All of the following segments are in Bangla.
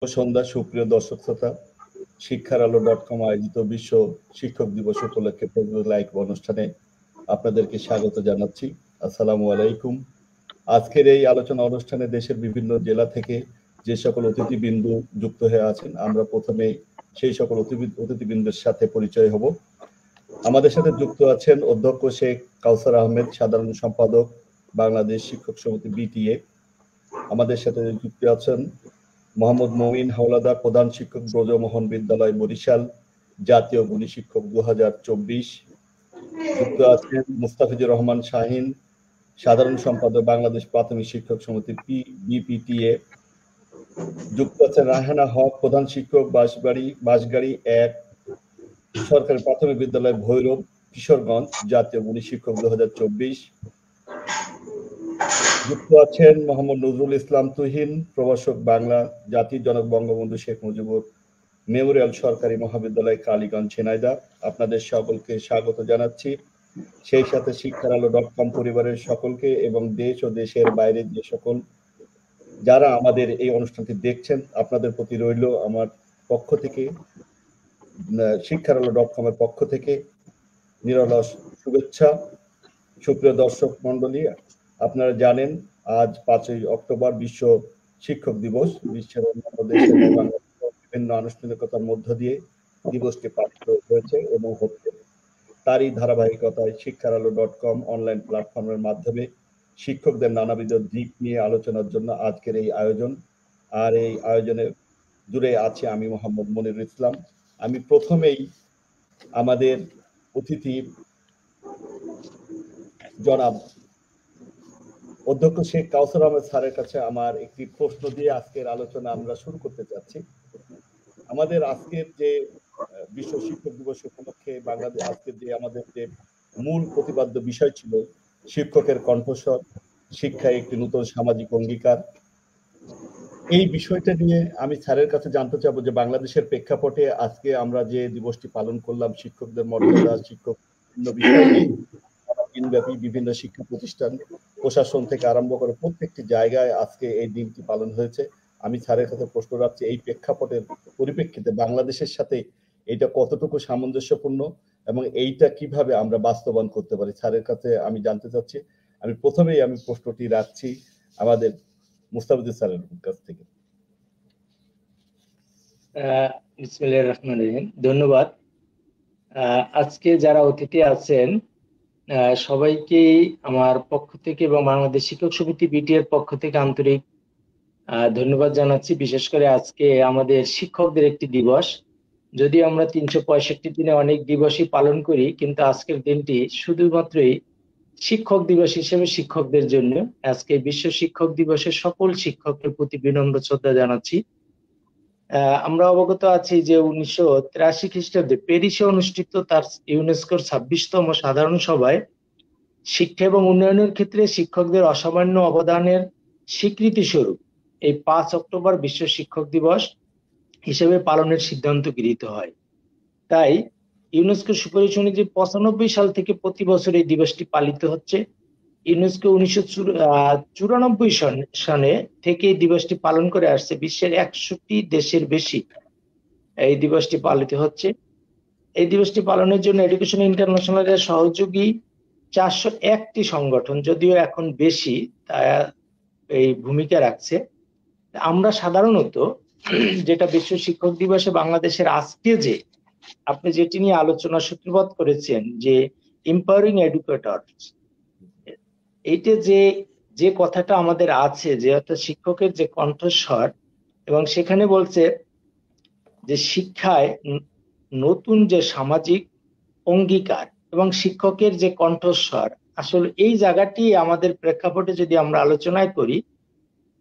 সন্ধ্যা সুপ্রিয় দর্শক শ্রোতা, শিক্ষার আলো .com আয়োজিত বিশ্ব শিক্ষক দিবস উপলক্ষে ফেসবুক লাইভ অনুষ্ঠানে আপনাদেরকে স্বাগত জানাচ্ছি। আসসালামু আলাইকুম। আজকের এই আলোচনা অনুষ্ঠানে দেশের বিভিন্ন জেলা থেকে যে সকল অতিথিবৃন্দ যুক্ত হয়ে আছেন, আমরা প্রথমে সেই সকল অতিথিবৃন্দের সাথে পরিচয় হব। আমাদের সাথে যুক্ত আছেন অধ্যক্ষ শেখ কাউসার আহমেদ, সাধারণ সম্পাদক, বাংলাদেশ শিক্ষক সমিতি বিটিএ। আমাদের সাথে যুক্ত আছেন মোহাম্মদ মঈন হাওলাদার, প্রধান শিক্ষক, ব্রজমোহন বিদ্যালয়, বরিশাল, জাতীয় গুণী শিক্ষক 2024। যুক্ত আছেন মুস্তাফিজুর রহমান শাহিন, সাধারণ সম্পাদক, বাংলাদেশ প্রাথমিক শিক্ষক সমিতি বিপিটিএ। যুক্ত আছেন রায়হানা হক, প্রধান শিক্ষক, বাঁশগাড়ি 1 সরকারি প্রাথমিক বিদ্যালয়, ভৈরব, কিশোরগঞ্জ, জাতীয় গুণী শিক্ষক 2024। যুক্ত আছেন মোহাম্মদ নজরুল ইসলাম তুহিন, প্রভাষক, বাংলা, জাতির জনক বঙ্গবন্ধু শেখ মুজিবুর মেমোরিয়াল সরকারি মহাবিদ্যালয়, কালীগঞ্জ, ঝিনাইদহ। আপনাদের সকলকে স্বাগত জানাচ্ছি। সেই সাথে শিক্ষার আলো .com পরিবারের সকলকে এবং দেশ ও দেশের বাইরে যে সকল যারা আমাদের এই অনুষ্ঠানটি দেখছেন, আপনাদের প্রতি রইল আমার পক্ষ থেকে, শিক্ষার আলো .com এর পক্ষ থেকে নিরলস শুভেচ্ছা। সুপ্রিয় দর্শক মন্ডলী, আপনারা জানেন আজ 5ই অক্টোবর বিশ্ব শিক্ষক দিবস। বিশ্বের অন্যান্য দেশে বিভিন্ন আনুষ্ঠানিকতার মধ্য দিয়ে দিবসটি পালিত হয়েছে এবং হচ্ছে। তারই ধারাবাহিকতায় শিক্ষার আলো .com অনলাইন প্ল্যাটফর্মের মাধ্যমে শিক্ষকদের নানাবিধ দিক নিয়ে আলোচনার জন্য আজকের এই আয়োজন। আর এই আয়োজনে জুড়ে আছে আমি মোহাম্মদ মনিরুল ইসলাম। আমি প্রথমেই আমাদের অতিথি জনাব অধ্যক্ষ শেখ কাউসার আহমেদ স্যারের কাছে আমার একটি প্রশ্ন দিয়ে আজকের আলোচনা আমরা শুরু করতে চাচ্ছি। আমাদের আজকের যে বিশ্ব শিক্ষক দিবস উপলক্ষে বাংলাদেশ আজকের যে আমাদের যে মূল প্রতিপাদ্য বিষয় ছিল শিক্ষকের কণ্ঠস্বর, শিক্ষায় একটি নতুন সামাজিক অঙ্গীকার, এই বিষয়টা নিয়ে আমি স্যারের কাছে জানতে চাবো যে বাংলাদেশের প্রেক্ষাপটে আজকে আমরা যে দিবসটি পালন করলাম, শিক্ষকদের মর্যাদা, শিক্ষক বিভিন্ন বিষয় নিয়ে দিনব্যাপী বিভিন্ন শিক্ষা প্রতিষ্ঠান, প্রশাসন থেকে আরম্ভ করে প্রত্যেকটি জায়গায় আজকে এই দিনটি পালন হয়েছে। আমি স্যারের কাছে প্রশ্ন রাখছি, এই প্রেক্ষাপটের পরিপ্রেক্ষিতে বাংলাদেশের সাথে এটা কতটুকু সামঞ্জস্যপূর্ণ এবং এইটা কিভাবে আমরা বাস্তবায়ন করতে পারি, স্যারের কাছে আমি জানতে চাচ্ছি। আমি প্রথমেই প্রশ্নটি রাখছি আমাদের মুস্তাফিজুর স্যারের কাছ থেকে। বিসমিল্লাহির রহমানির রহিম। ধন্যবাদ। আজকে যারা অতিথি আছেন সবাইকে আমার পক্ষ থেকে এবং বাংলাদেশ শিক্ষক সমিতি বিটিএর পক্ষ থেকে আন্তরিক ধন্যবাদ জানাচ্ছি। বিশেষ করে আজকে আমাদের শিক্ষকদের একটি দিবস। যদি আমরা 365 দিনে অনেক দিবসই পালন করি, কিন্তু আজকের দিনটি শুধুমাত্রই শিক্ষক দিবস হিসেবে শিক্ষকদের জন্য। আজকে বিশ্ব শিক্ষক দিবসে সকল শিক্ষকের প্রতি বিনম্র শ্রদ্ধা জানাচ্ছি। আমরা অবগত আছি যে 1983 খ্রিস্টাব্দে প্যারিসে অনুষ্ঠিত তার ইউনেস্কোর 26তম সাধারণ সভায় শিক্ষা এবং উন্নয়নের ক্ষেত্রে শিক্ষকদের অসামান্য অবদানের স্বীকৃতি স্বরূপ এই 5 অক্টোবর বিশ্ব শিক্ষক দিবস হিসেবে পালনের সিদ্ধান্ত গৃহীত হয়। তাই ইউনেস্কো সুপারিশ অনুযায়ী 95 সাল থেকে প্রতি বছর এই দিবসটি পালিত হচ্ছে। ইউনেস্কো 1994 সনে থেকে এই দিবসটি পালন করে আসছে। বিশ্বের 61টি দেশের বেশি এই দিবসটি পালিত হচ্ছে। এই দিবসটি পালনের জন্য এডুকেশন ইন্টারন্যাশনালের সহযোগী 401টি সংগঠন, যদিও এখন বেশি, তা এই ভূমিকা রাখছে। আমরা সাধারণত যেটা বিশ্ব শিক্ষক দিবসে বাংলাদেশের আজকে যে আপনি যেটি নিয়ে আলোচনা সূত্রপাত করেছেন যে এম্পাওয়ারিং এডুকেটরস, এইটা যে কথাটা আমাদের আছে যে অর্থাৎ শিক্ষকের যে কণ্ঠস্বর, এবং সেখানে বলছে যে শিক্ষায় নতুন যে সামাজিক অঙ্গীকার এবং শিক্ষকের যে কণ্ঠস্বর, আসলে এই জায়গাটি আমাদের প্রেক্ষাপটে যদি আমরা আলোচনায় করি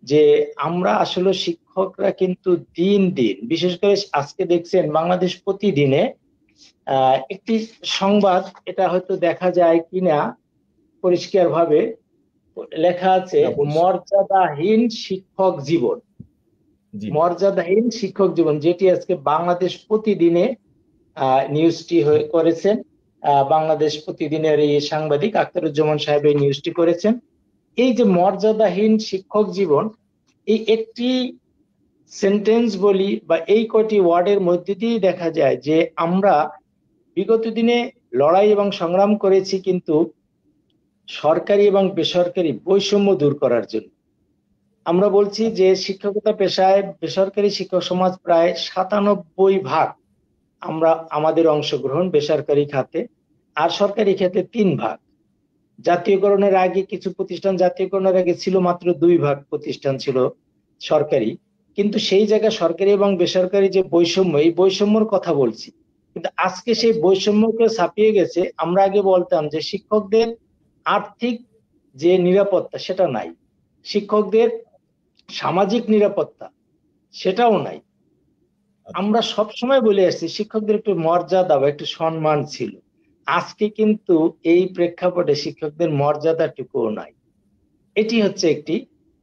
যে আমরা আসলে শিক্ষকরা কিন্তু দিন দিন, বিশেষ করে আজকে দেখছেন বাংলাদেশ প্রতিদিনে একটি সংবাদ, এটা হয়তো দেখা যায় কিনা পরিষ্কার ভাবে লেখা আছে, মর্যাদাহীন শিক্ষক জীবন। মর্যাদাহীন শিক্ষক জীবন, যেটি আজকে বাংলাদেশ প্রতিদিনে নিউজটি করেছেন। বাংলাদেশ প্রতিদিনের এই সাংবাদিক আখতারুজ্জামান সাহেব এই নিউজটি করেছেন। এই যে মর্যাদাহীন শিক্ষক জীবন, এই একটি সেন্টেন্স বলি বা এই কয়টি ওয়ার্ডের মধ্যে দিয়ে দেখা যায় যে আমরা বিগত দিনে লড়াই এবং সংগ্রাম করেছি কিন্তু সরকারি এবং বেসরকারি বৈষম্য দূর করার জন্য। আমরা বলছি যে শিক্ষকতা পেশায় বেসরকারি শিক্ষক সমাজ প্রায় 97% আমরা আমাদের অংশগ্রহণ বেসরকারি খাতে, আর সরকারি খাতে 3%। জাতীয়করণের আগে কিছু প্রতিষ্ঠান জাতীয়করণের আগে ছিল মাত্র 2% প্রতিষ্ঠান ছিল সরকারি, কিন্তু সেই জায়গায় সরকারি এবং বেসরকারি যে বৈষম্য, এই বৈষম্যর কথা বলছি। কিন্তু আজকে সেই বৈষম্যকে ছাপিয়ে গেছে। আমরা আগে বলতাম যে শিক্ষকদের আর্থিক যে নিরাপত্তা সেটা নাই, শিক্ষকদের সামাজিক নিরাপত্তা সেটাও নাই। আমরা সব সময় বলে আসছি শিক্ষকদের একটু মর্যাদা বা একটু সম্মান ছিল। আজকে কিন্তু এই প্রেক্ষাপটে শিক্ষকদের মর্যাদাটুকুও নাই। এটি হচ্ছে একটি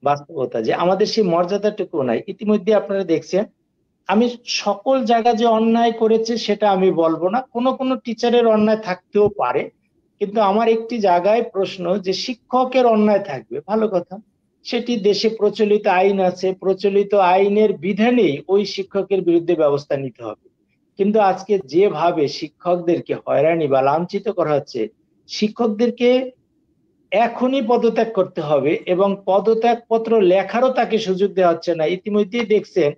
বাস্তবতা যে আমাদের সেই মর্যাদাটুকুও নাই। ইতিমধ্যে আপনারা দেখছেন, আমি সকল জায়গায় যে অন্যায় করেছে সেটা আমি বলবো না, কোনো কোনো টিচারের অন্যায় থাকতেও পারে, কিন্তু আমার একটি জায়গায় প্রশ্ন যে শিক্ষকের অন্যায় থাকবে, ভালো কথা, সেটি দেশে প্রচলিত আইন আছে, প্রচলিত আইনের বিধানেই ওই শিক্ষকের বিরুদ্ধে ব্যবস্থা নিতে হবে। কিন্তু আজকে যেভাবে শিক্ষকদেরকে হয়রানি বা লাঞ্ছিত করা হচ্ছে, শিক্ষকদেরকে এখনই পদত্যাগ করতে হবে এবং পদত্যাগ পত্র লেখারও তাকে সুযোগ দেওয়া হচ্ছে না। ইতিমধ্যেই দেখছেন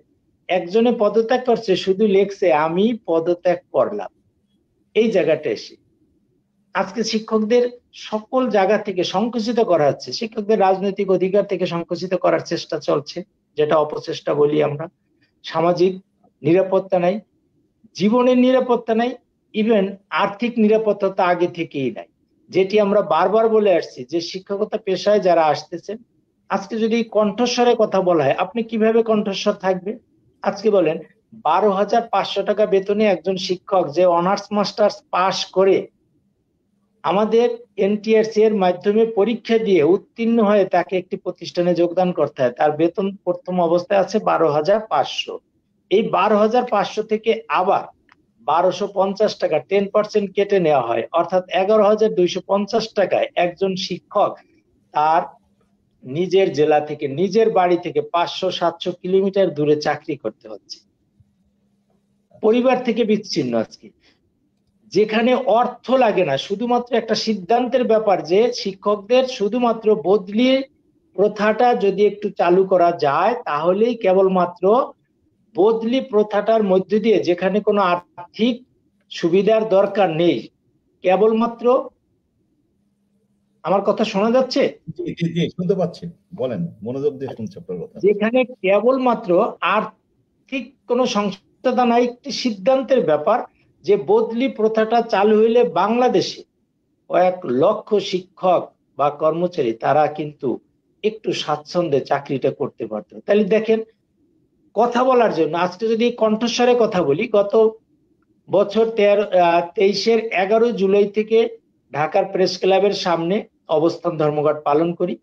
একজনে পদত্যাগ করছে, শুধু লেখছে আমি পদত্যাগ করলাম। এই জায়গাটা এসে আজকে শিক্ষকদের সকল জায়গা থেকে সংকুচিত করা হচ্ছে, শিক্ষকদের রাজনৈতিক অধিকার থেকে সংকুচিত করার চেষ্টা চলছে, যেটা অপচেষ্টা বলি আমরা। সামাজিক নিরাপত্তা নাই, জীবনের নিরাপত্তা নাই, ইভেন আর্থিক নিরাপত্তা তো আগে থেকেই নাই। যেটি আমরা বারবার বলে আসছি যে শিক্ষকতা পেশায় যারা আসতেছেন, আজকে যদি কণ্ঠস্বরে কথা বলা হয়, আপনি কিভাবে কণ্ঠস্বর থাকবে? আজকে বলেন 12,500 টাকা বেতনে একজন শিক্ষক যে অনার্স মাস্টার্স পাশ করে আমাদের এনটিআরসি এর মাধ্যমে পরীক্ষা দিয়ে উত্তীর্ণ হয়ে তাকে একটি প্রতিষ্ঠানে যোগদান করতে হয়, তার বেতন প্রথম অবস্থায় আছে 12,500। এই 12,500 থেকে আবার 1,250 টাকা 10% কেটে নেওয়া হয়, অর্থাৎ 11,250 টাকায় একজন শিক্ষক তার নিজের জেলা থেকে, নিজের বাড়ি থেকে 500-700 কিলোমিটার দূরে চাকরি করতে হচ্ছে, পরিবার থেকে বিচ্ছিন্ন। আজকে যেখানে অর্থ লাগে না, শুধুমাত্র একটা সিদ্ধান্তের ব্যাপার যে শিক্ষকদের শুধুমাত্র বদলি প্রথাটা যদি একটু চালু করা যায়, তাহলেই কেবলমাত্র বদলি প্রথাটার মধ্যে দিয়ে, যেখানে কোনো আর্থিক সুবিধার দরকার নেই, কেবলমাত্র, আমার কথা শোনা যাচ্ছে? জি জি জি, শুনতে পাচ্ছি, বলেন, মনোযোগ দিয়ে শুনছি আপনার কথা। যেখানে কেবলমাত্র আর্থিক কোনো সংস্থা নাই, একটি সিদ্ধান্তের ব্যাপার যে বদলি প্রথাটা চালু হইলে বাংলাদেশে কয়েক লক্ষ শিক্ষক বা কর্মচারী তারা কিন্তু একটু স্বাচ্ছন্দ্যে চাকরিটা করতে পারতো। তাহলে দেখেন, কথা বলার জন্য আজকে যদি কণ্ঠস্বরে কথা বলি, গত বছর 23-এর 11 জুলাই থেকে ঢাকার প্রেস ক্লাবের সামনে অবস্থান ধর্মঘট পালন করি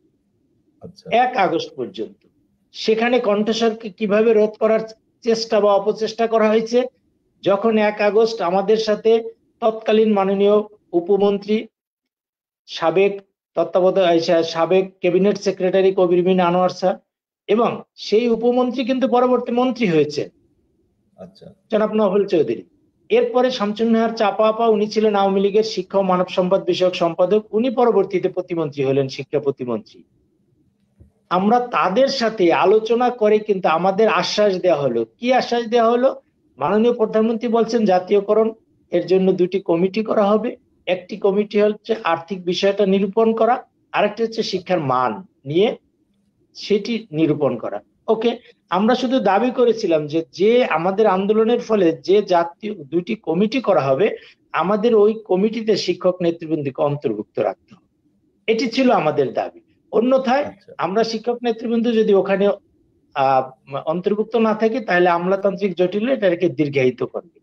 1 আগস্ট পর্যন্ত। সেখানে কণ্ঠস্বরকে কিভাবে রোধ করার চেষ্টা বা অপচেষ্টা করা হয়েছে, যখন 1 আগস্ট আমাদের সাথে তৎকালীন মাননীয় উপমন্ত্রী, সাবেক সাবেক ক্যাবিনেট সেক্রেটারি কবির বিন আনোয়ার স্যার, এবং সেই উপমন্ত্রী কিন্তু পরবর্তী মন্ত্রী হয়েছে জনাব নভেল চৌধুরী, এরপরে শামসুন নাহার চাপা আপা, উনি ছিলেন আওয়ামী লীগের শিক্ষা ও মানব সম্পদ বিষয়ক সম্পাদক, উনি পরবর্তীতে প্রতিমন্ত্রী হলেন, শিক্ষা প্রতিমন্ত্রী। আমরা তাদের সাথে আলোচনা করে কিন্তু আমাদের আশ্বাস দেওয়া হলো, কি আশ্বাস দেওয়া হলো? মাননীয় প্রধানমন্ত্রী বলছেন জাতীয়করণ এর জন্য 2টি কমিটি করা হবে, একটি কমিটি হচ্ছে আর্থিক বিষয়টা নিরূপণ করা, আরেকটি হচ্ছে শিক্ষার মান নিয়ে সেটি নিরূপণ করা। ওকে, আমরা শুধু দাবি করেছিলাম যে যে আমাদের আন্দোলনের ফলে যে জাতীয় 2টি কমিটি করা হবে, আমাদের ওই কমিটিতে শিক্ষক নেতৃবৃন্দকে অন্তর্ভুক্ত রাখতে হবে, এটি ছিল আমাদের দাবি। অন্যথায় আমরা শিক্ষক নেতৃবৃন্দ যদি ওখানে অন্তর্ভুক্ত না থাকি, তাহলে আমলাতান্ত্রিক জটিল এটাকে দীর্ঘায়িত করবে।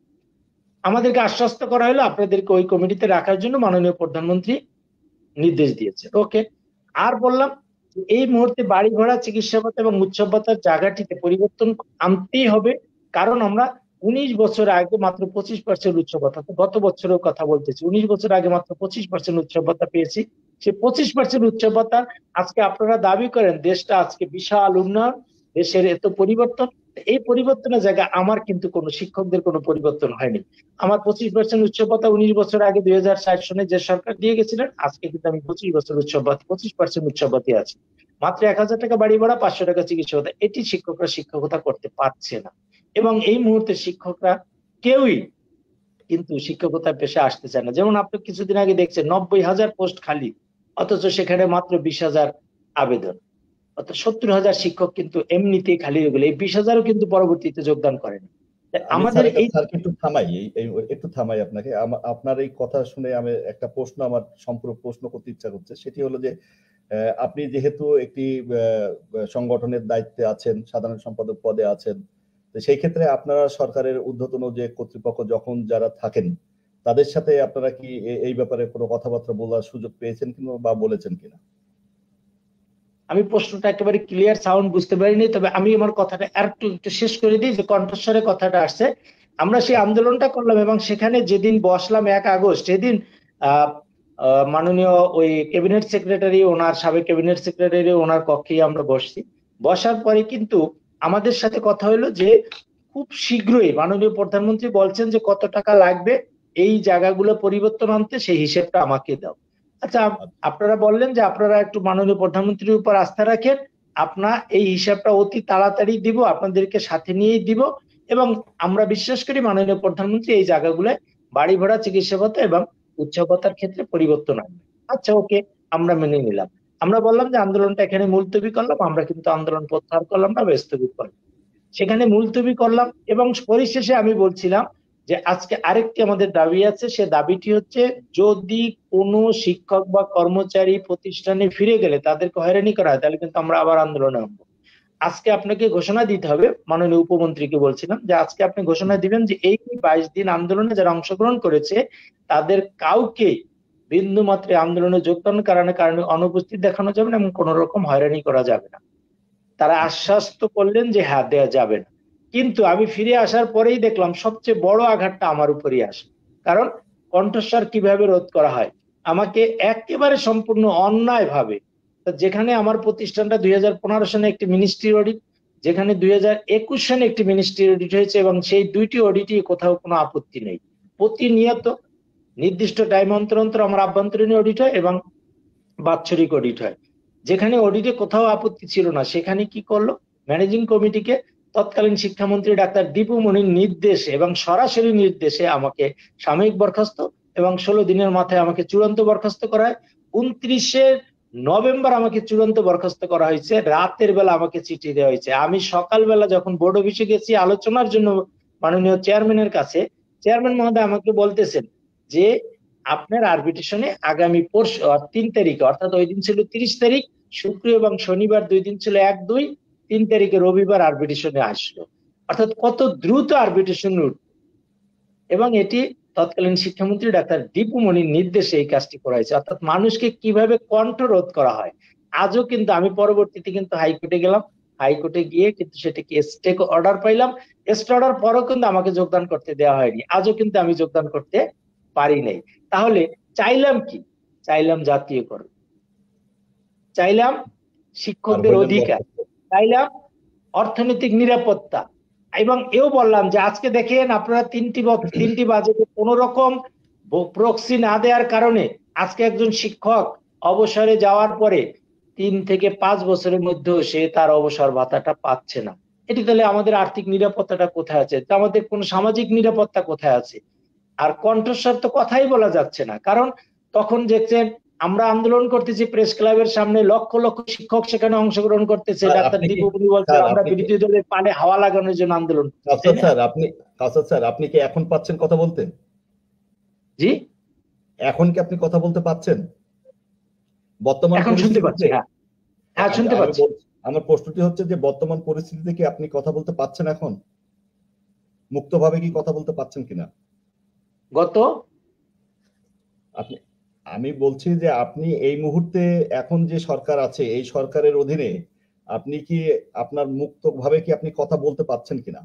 আমাদেরকে আশ্বস্ত করা হলো আপনাদেরকে ওই কমিটিতে রাখার জন্য মাননীয় প্রধানমন্ত্রী নির্দেশ দিয়েছে। ওকে, আর বললাম এই মুহূর্তে বাড়ি ভাড়া, চিকিৎসা ভাতা এবং উৎসব ভাতার জায়গাটিতে পরিবর্তন আনতেই হবে, কারণ আমরা 19 বছর আগে মাত্র 25% উৎসব ভাতা, গত বছরেও কথা বলতেছি, 19 বছর আগে মাত্র 25% উৎসব ভাতা পেয়েছি, সে 25% উচ্চ ভাতা। আজকে আপনারা দাবি করেন দেশটা আজকে বিশাল উন্নয়ন, দেশের এত পরিবর্তন। এই পরিবর্তনের জায়গায় আমার কিন্তু কোনো শিক্ষকদের কোনো পরিবর্তন হয়নি। আমার 25% উচ্চ ভাতা 19 বছর আগে 2060 সনে যে সরকার দিয়ে গেছিলেন, আজকে কিন্তু আমি 25 বছর উচ্চ ভাতা 25% উচ্চ ভাতা আছে। মাত্র 1000 টাকা বাড়ি ভাড়া, 500 টাকা চিকিৎসা ভাতা। এটি শিক্ষকরা শিক্ষকতা করতে পারছে না, এবং এই মুহূর্তে শিক্ষকরা কেউই কিন্তু শিক্ষকতার পেশায় আসতে চায় না। যেমন আপনি কিছুদিন আগে দেখছেন 90,000 পোস্ট খালি, অথচ সেখানে মাত্র 20,000 আবেদন। অর্থাৎ 70,000 শিক্ষক কিন্তু এমনিতেই খালি হয়ে গেল। এই 20,000ও কিন্তু পরবর্তীতে যোগদান করেন। আমি আমাদের স্যার এই স্যারকে একটু থামাই, একটু থামাই আপনাকে। আপনার এই কথা শুনে আমি একটা প্রশ্ন, আমার সম্পূর্ণ প্রশ্ন করতে ইচ্ছা করছে। সেটি হলো যে আপনি যেহেতু একটি সংগঠনের দায়িত্বে আছেন, সাধারণ সম্পাদক পদে আছেন, তো সেই ক্ষেত্রে আপনারা সরকারের ঊর্ধ্বতন যে কর্তৃপক্ষ যখন যারা থাকেন, তাদের সাথে আপনারা কি এই ব্যাপারে কোনো কথাবার্তা বলার সুযোগ পেয়েছেন কিনা বা বলেছেন কিনা? আমি প্রশ্নটা একেবারে ক্লিয়ার সাউন্ড বুঝতে পারিনি, তবে আমি আমার কথাটা আর একটু শেষ করে দিই, যে কণ্ঠস্বরে কথাটা আসছে। আমরা সেই আন্দোলনটা করলাম, এবং সেখানে যেদিন বসলাম 1 আগস্ট, সেদিন মাননীয় ওই ক্যাবিনেট সেক্রেটারি, ওনার সাবেক ক্যাবিনেট সেক্রেটারি ওনার কক্ষেই আমরা বসছি। বসার পরে কিন্তু আমাদের সাথে কথা হলো যে খুব শীঘ্রই মাননীয় প্রধানমন্ত্রী বলছেন যে কত টাকা লাগবে এই জায়গাগুলো পরিবর্তন আনতে, সেই হিসেবটা আমাকে দাও। আচ্ছা, আপনারা বললেন যে আপনারা একটু মাননীয় প্রধানমন্ত্রীর উপর আস্থা রাখেন, আপনার এই হিসাবটা অতি তাড়াতাড়ি দিব, আপনাদেরকে সাথে নিয়েই দিব, এবং আমরা বিশ্বাস করি মাননীয় প্রধানমন্ত্রী এই জায়গাগুলোয় বাড়ি ভাড়া, চিকিৎসা ভাতা এবং উচ্চ ভাতার ক্ষেত্রে পরিবর্তন আনবে। আচ্ছা, ওকে, আমরা মেনে নিলাম। আমরা বললাম যে আন্দোলনটা এখানে মুলতবি করলাম, আমরা কিন্তু আন্দোলন প্রত্যাহার করলাম না বা স্থগিত করলাম, সেখানে মুলতবি করলাম। এবং পরিশেষে আমি বলছিলাম যে আজকে আরেকটি আমাদের দাবি আছে, সে দাবিটি হচ্ছে যদি কোনো শিক্ষক বা কর্মচারী প্রতিষ্ঠানে ফিরে গেলে তাদেরকে হয়রানি করা হয়, তাহলে কিন্তু আমরা আবার আন্দোলনে নামবো। আজকে আপনাকে ঘোষণা দিতে হবে, মাননীয় উপমন্ত্রীকে বলছিলাম যে আজকে আপনি ঘোষণা দিবেন যে এই 22 দিন আন্দোলনে যারা অংশগ্রহণ করেছে তাদের কাউকে বিন্দু মাত্রে আন্দোলনে যোগদানের কারণে অনুপস্থিত দেখানো যাবে না, এবং কোন রকম হয়রানি করা যাবে না। তারা আশ্বাস তো করলেন যে হ্যাঁ, দেয়া যাবে না। কিন্তু আমি ফিরে আসার পরেই দেখলাম সবচেয়ে বড় আঘাতটা আমার উপরই আসে। কারণ কণ্ঠস্বর কিভাবে রোধ করা হয়, আমাকে একেবারে সম্পূর্ণ অন্যায় ভাবে, যেখানে আমার প্রতিষ্ঠানটা 2015 সনে একটি মিনিস্ট্রি অডিট, যেখানে 2021 সনে একটি মিনিস্ট্রি অডিট হয়েছে, এবং সেই দুইটি অডিটই কোথাও কোনো আপত্তি নেই। প্রতিনিয়ত নির্দিষ্ট টাইম অন্তর অন্তর আমার আভ্যন্তরীণ অডিট হয় এবং বাৎসরিক অডিট হয়। যেখানে অডিটে কোথাও আপত্তি ছিল না, সেখানে কি করলো, ম্যানেজিং কমিটিকে তৎকালীন শিক্ষামন্ত্রী ডাক্তার দীপু মনির নির্দেশে এবং সরাসরি নির্দেশে আমাকে সাময়িক বরখাস্ত, এবং 16 দিনের মাথায় আমাকে চূড়ান্ত বরখাস্ত করা হয়। 29শে নভেম্বর আমাকে চূড়ান্ত বরখাস্ত করা হয়েছে, রাতের বেলা আমাকে চিঠি দেওয়া হয়েছে। আমি সকালবেলা যখন বোর্ড অফিসে গেছি আলোচনার জন্য মাননীয় চেয়ারম্যানের কাছে, চেয়ারম্যান মহোদয় আমাকে বলতেছেন যে আপনার আরবিট্রেশনে আগামী 3 তারিখে, অর্থাৎ ওই দিন ছিল 30 তারিখ, শুক্র এবং শনিবার 2 দিন ছিল, 1, 2, 3 তারিখে রবিবার আরবিট্রেশনে আসলো। অর্থাৎ কত দ্রুত আরবিট্রেশন উঠল, এবং এটি তৎকালীন শিক্ষামন্ত্রী ডাক্তার দীপু মনির নির্দেশে এই কাজটি করা হয়েছে। অর্থাৎ মানুষকে কিভাবে কণ্ঠরোধ করা হয়। আজও কিন্তু আমি পরবর্তীতে কিন্তু হাইকোর্টে গেলাম, হাইকোর্টে গিয়ে কিন্তু সেটাকে স্টে অর্ডার পাইলাম। স্টে অর্ডার পরও কিন্তু আমাকে যোগদান করতে দেওয়া হয়নি, আজও কিন্তু আমি যোগদান করতে পারি নাই। তাহলে চাইলাম কি? চাইলাম জাতীয়করণ, চাইলাম আর শিক্ষকদের হইলেন অধিকার, চাইলাম অর্থনৈতিক নিরাপত্তা, এবং এও বললাম যে আজকে দেখেন আপনারা তিনটি বাজেটে কোন রকম প্রক্সি না দেওয়ার কারণে আজকে একজন শিক্ষক অবসরে যাওয়ার পরে 3 থেকে 5 বছরের মধ্যেও সে তার অবসর ভাতাটা পাচ্ছে না। এটি তাহলে আমাদের আর্থিক নিরাপত্তাটা কোথায় আছে? আমাদের কোন সামাজিক নিরাপত্তা কোথায় আছে? আর কণ্ঠস্বর তো কথাই বলা যাচ্ছে না, কারণ তখন দেখছেন আমরা আন্দোলন করতেছি প্রেস ক্লাবের সামনে, লক্ষ লক্ষ শিক্ষক সেখানে অংশগ্রহণ করতেছে, স্যার ডাক্তার আপনি কি, দীপু মনি বলছে স্যার আমরা আপনি কি, বিরোধী দলের পালে হাওয়া লাগানোর জন্য আন্দোলন করছি, তাই কাসাদ না? স্যার আপনি, কাসাদ স্যার আপনি কি এখন পাচ্ছেন কথা বলতে? জি, এখন কি আপনি কথা বলতে পাচ্ছেন বর্তমান এখন শুনতে পাচ্ছি, পরিস্থিতিতে? হ্যাঁ হ্যাঁ শুনতে আমি পাচ্ছি। আমার প্রশ্নটি হচ্ছে যে বর্তমান পরিস্থিতিতে কি আপনি কথা বলতে পাচ্ছেন? এখন মুক্তভাবে কি কথা বলতে পাচ্ছেন কিনা গত আপনি? আমি বলছি যে আপনি এই মুহূর্তে এখন যে সরকার আছে, এই সরকারের অধীনে আপনি কি আপনার মুক্তভাবে কি আপনি কথা বলতে পাচ্ছেন কিনা?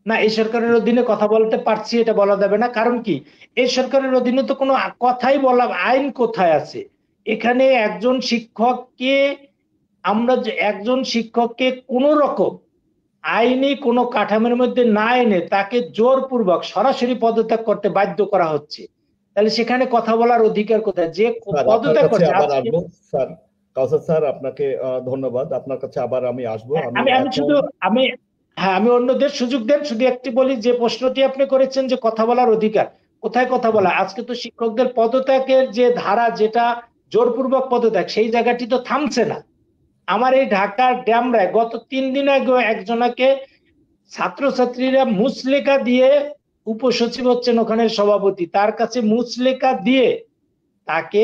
না, এই সরকারের অধীনে কথা বলতে পারছি এটা বলা যাবে না, কারণ কি এই সরকারের অধীনে তো কোনো কথাই বলা, আইন কোথায় আছে? এখানে একজন শিক্ষককে একজন শিক্ষককে কোন রকম আইনি কোনো কাঠামোর মধ্যে না এনে তাকে জোরপূর্বক সরাসরি পদত্যাগ করতে বাধ্য করা হচ্ছে, তাহলে সেখানে কথা বলার অধিকার কোথায়? যে স্যার আপনার পদত্যাগ কাছে করছে আবার আজকে। আসবো স্যার। কাউসার স্যার আপনাকে ধন্যবাদ, আপনার কাছে আবার আমি আসবো। আমি আমি আমি এখন শুধু আমি হ্যাঁ, আমি অন্যদের সুযোগ দেন, শুধু একটি বলি, যে প্রশ্নটি আপনি করেছেন যে কথা বলার অধিকার, কোথায় কথা বলা? আজকে তো শিক্ষকদের পদত্যাগের যে ধারা, যেটা জোরপূর্বক পদত্যাগ, সেই জায়গাটি তো থামছে না। আমার এই ঢাকার ড্যামরায় গত 3 দিন আগে একজনাকে ছাত্রছাত্রীরা মুচলেখা দিয়ে, উপসচিব হচ্ছেন ওখানের সভাপতি, তার কাছে মুচলেখা দিয়ে তাকে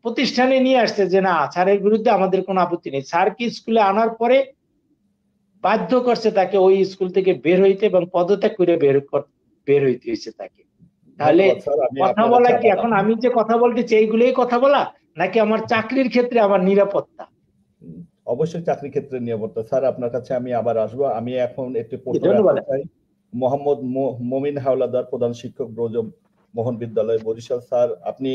প্রতিষ্ঠানে নিয়ে আসছে যে না, স্যারের বিরুদ্ধে আমাদের কোনো আপত্তি নেই। স্যারকে স্কুলে আনার পরে বাধ্য করছে তাকে ওই স্কুল থেকে বের হইতে, এবং পদত্যাগ করে বের হইতে হয়েছে তাকে। তাহলে ধন্যবাদ স্যার, আমি কথা আপনার বলা কাছে কি, আবার এখন আসবো। আমি যে কথা বলতেছি এইগুলোই কথা বলা, নাকি আমার চাকরির ক্ষেত্রে আমার নিরাপত্তা? উম, অবশ্যই চাকরি ক্ষেত্রে নিরাপত্তা। স্যার আপনার কাছে আমি আবার আসবো। আমি এখন একটি জি, প্রশ্ন ধন্যবাদ। রাখতে চাই। মোহাম্মদ মমিন হাওলাদার, প্রধান শিক্ষক, ব্রজম মোহন বিদ্যালয়, বরিশাল। স্যার আপনি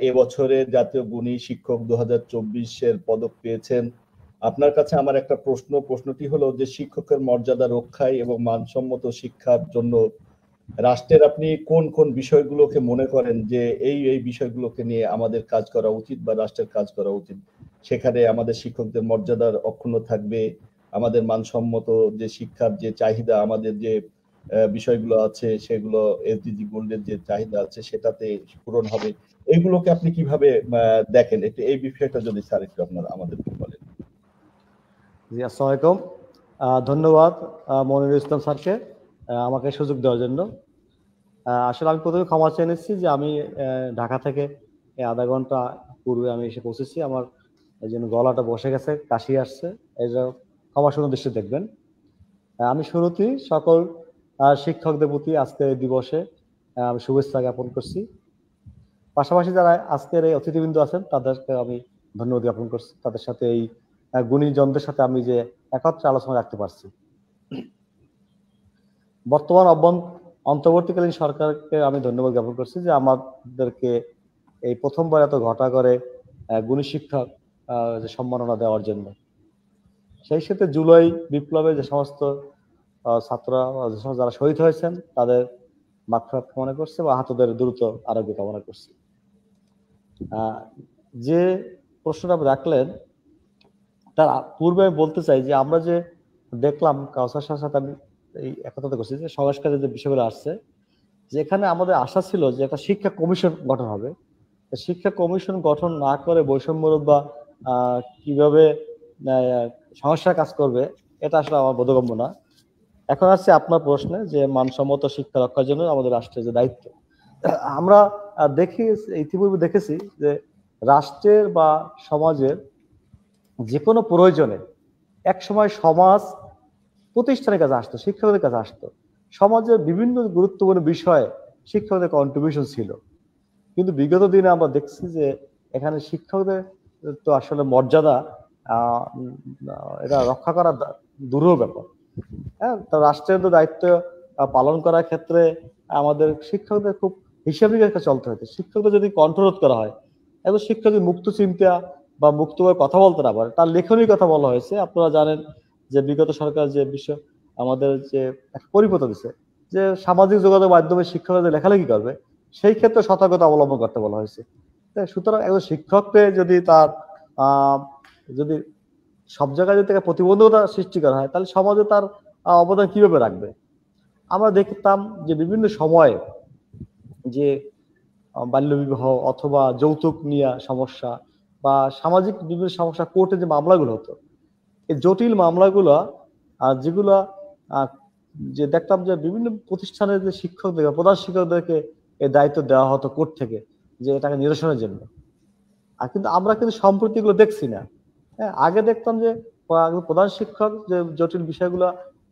এবছরের জাতীয় গুণী শিক্ষক 2024-এর পদক পেয়েছেন। আপনার কাছে আমার একটা প্রশ্নটি হলো যে শিক্ষকের মর্যাদা রক্ষায় এবং মানসম্মত শিক্ষার জন্য রাষ্ট্রের আপনি কোন কোন বিষয়গুলোকে মনে করেন যে এই বিষয়গুলোকে নিয়ে আমাদের কাজ করা উচিত বা রাষ্ট্রের কাজ করা উচিত, সেখানে আমাদের শিক্ষকদের মর্যাদার অক্ষুণ্ণ থাকবে, আমাদের মানসম্মত যে শিক্ষার যে চাহিদা, আমাদের যে বিষয়গুলো আছে সেগুলো এসডিজি গোল্ডের যে চাহিদা আছে সেটাতে পূরণ হবে, এইগুলোকে আপনি কিভাবে দেখেন? একটু এই বিষয়টা যদি স্যার একটু আপনার আমাদেরকে বলেন। জি, আসসালামু আলাইকুম। ধন্যবাদ মনিরুল ইসলাম স্যারকে আমাকে সুযোগ দেওয়ার জন্য। আসলে আমি প্রথমে ক্ষমা চেয়ে নিচ্ছি যে আমি ঢাকা থেকে আধা ঘন্টা পূর্বে আমি এসে পৌঁছেছি। আমার এই জন্য গলাটা বসে গেছে, কাশি আসছে, এই জন্য ক্ষমা সুন্দর দৃষ্টি দেখবেন। আমি শুরুতেই সকল শিক্ষকদের প্রতি আজকের এই দিবসে আমি শুভেচ্ছা জ্ঞাপন করছি। পাশাপাশি যারা আজকের এই অতিথিবৃন্দ আছেন তাদেরকে আমি ধন্যবাদ জ্ঞাপন করছি, তাদের সাথে এই গুণীজনদের সাথে আমি যে একত্রে আলোচনা রাখতে পারছি। বর্তমান অন্তর্বর্তীকালীন সরকারকে আমি ধন্যবাদ জ্ঞাপন করছি যে আমাদেরকে এই প্রথমবার এত ঘটা করে গুণী শিক্ষক যে সম্মাননা দেওয়ার জন্য। সেই সাথে জুলাই বিপ্লবে যে সমস্ত ছাত্ররা, যে সমস্ত যারা শহীদ হয়েছেন তাদের মাগফিরাত কামনা করছে বা আহতদের দ্রুত আরোগ্য কামনা করছে। যে প্রশ্নটা আপনি রাখলেন তার পূর্বে আমি বলতে চাই যে আমরা যে দেখলাম কাউসার সাথে আমি এই একতা করছি যে সংস্কারের যে বিষয়গুলো আসছে, যেখানে আমাদের আশা ছিল যে একটা শিক্ষা কমিশন গঠন হবে। শিক্ষা কমিশন গঠন না করে বৈষম্যমূলক বা কিভাবে সমস্যার কাজ করবে, এটা আসলে আমার বোধগম্য না। এখন আসছে আপনার প্রশ্নে যে মানসম্মত শিক্ষা রক্ষার জন্য আমাদের রাষ্ট্রের যে দায়িত্ব, আমরা দেখি ইতিপূর্বে দেখেছি যে রাষ্ট্রের বা সমাজের যে কোনো প্রয়োজনে একসময় সমাজ প্রতিষ্ঠানের কাছে আসতো, শিক্ষকদের কাছে আসতো। সমাজের বিভিন্ন গুরুত্বপূর্ণ বিষয়ে শিক্ষকদের কন্ট্রিবিউশন ছিল। কিন্তু বিগত দিনে আমরা দেখছি যে এখানে শিক্ষকদের তো আসলে মর্যাদা এটা রক্ষা করা দুরূহ ব্যাপার। হ্যাঁ, তো রাষ্ট্রের তো দায়িত্ব পালন করার ক্ষেত্রে আমাদের শিক্ষকদের খুব হিসাব নিকাশ চলতে হতো। শিক্ষকদের যদি কন্ট্রোল করা হয়, একজন শিক্ষক যদি মুক্ত চিন্তা বা মুক্তভাবে কথা বলতে না পারে, তার লেখনীর কথা বলা হয়েছে। আপনারা জানেন যে বিগত সরকার যে বিষয় আমাদের যে একটা পরিপত্র দিচ্ছে যে সামাজিক যোগাযোগ মাধ্যমে শিক্ষকরা লেখালেখি করবে, সেই ক্ষেত্রে সতর্কতা অবলম্বন করতে বলা হয়েছে। সুতরাং একজন শিক্ষককে যদি তার যদি সব জায়গায় যদি তাকে প্রতিবন্ধকতা সৃষ্টি করা হয়, তাহলে সমাজে তার অবদান কিভাবে রাখবে? আমরা দেখতাম যে বিভিন্ন সময়ে যে বাল্যবিবাহ অথবা যৌতুক নিয়ে সমস্যা বা সামাজিক বিভিন্ন সমস্যা, কোর্টে যে মামলাগুলো হতো, এই জটিল মামলাগুলো যেগুলো যে দেখতাম যে বিভিন্ন প্রতিষ্ঠানের যে শিক্ষকদের, প্রধান শিক্ষকদেরকে এই দায়িত্ব দেওয়া হতো কোর্ট থেকে যে এটাকে নিরসনের জন্য। আর কিন্তু আমরা কিন্তু সম্প্রতি এগুলো দেখছি না। হ্যাঁ, আগে দেখতাম যে প্রধান শিক্ষক যে জটিল বিষয়গুলো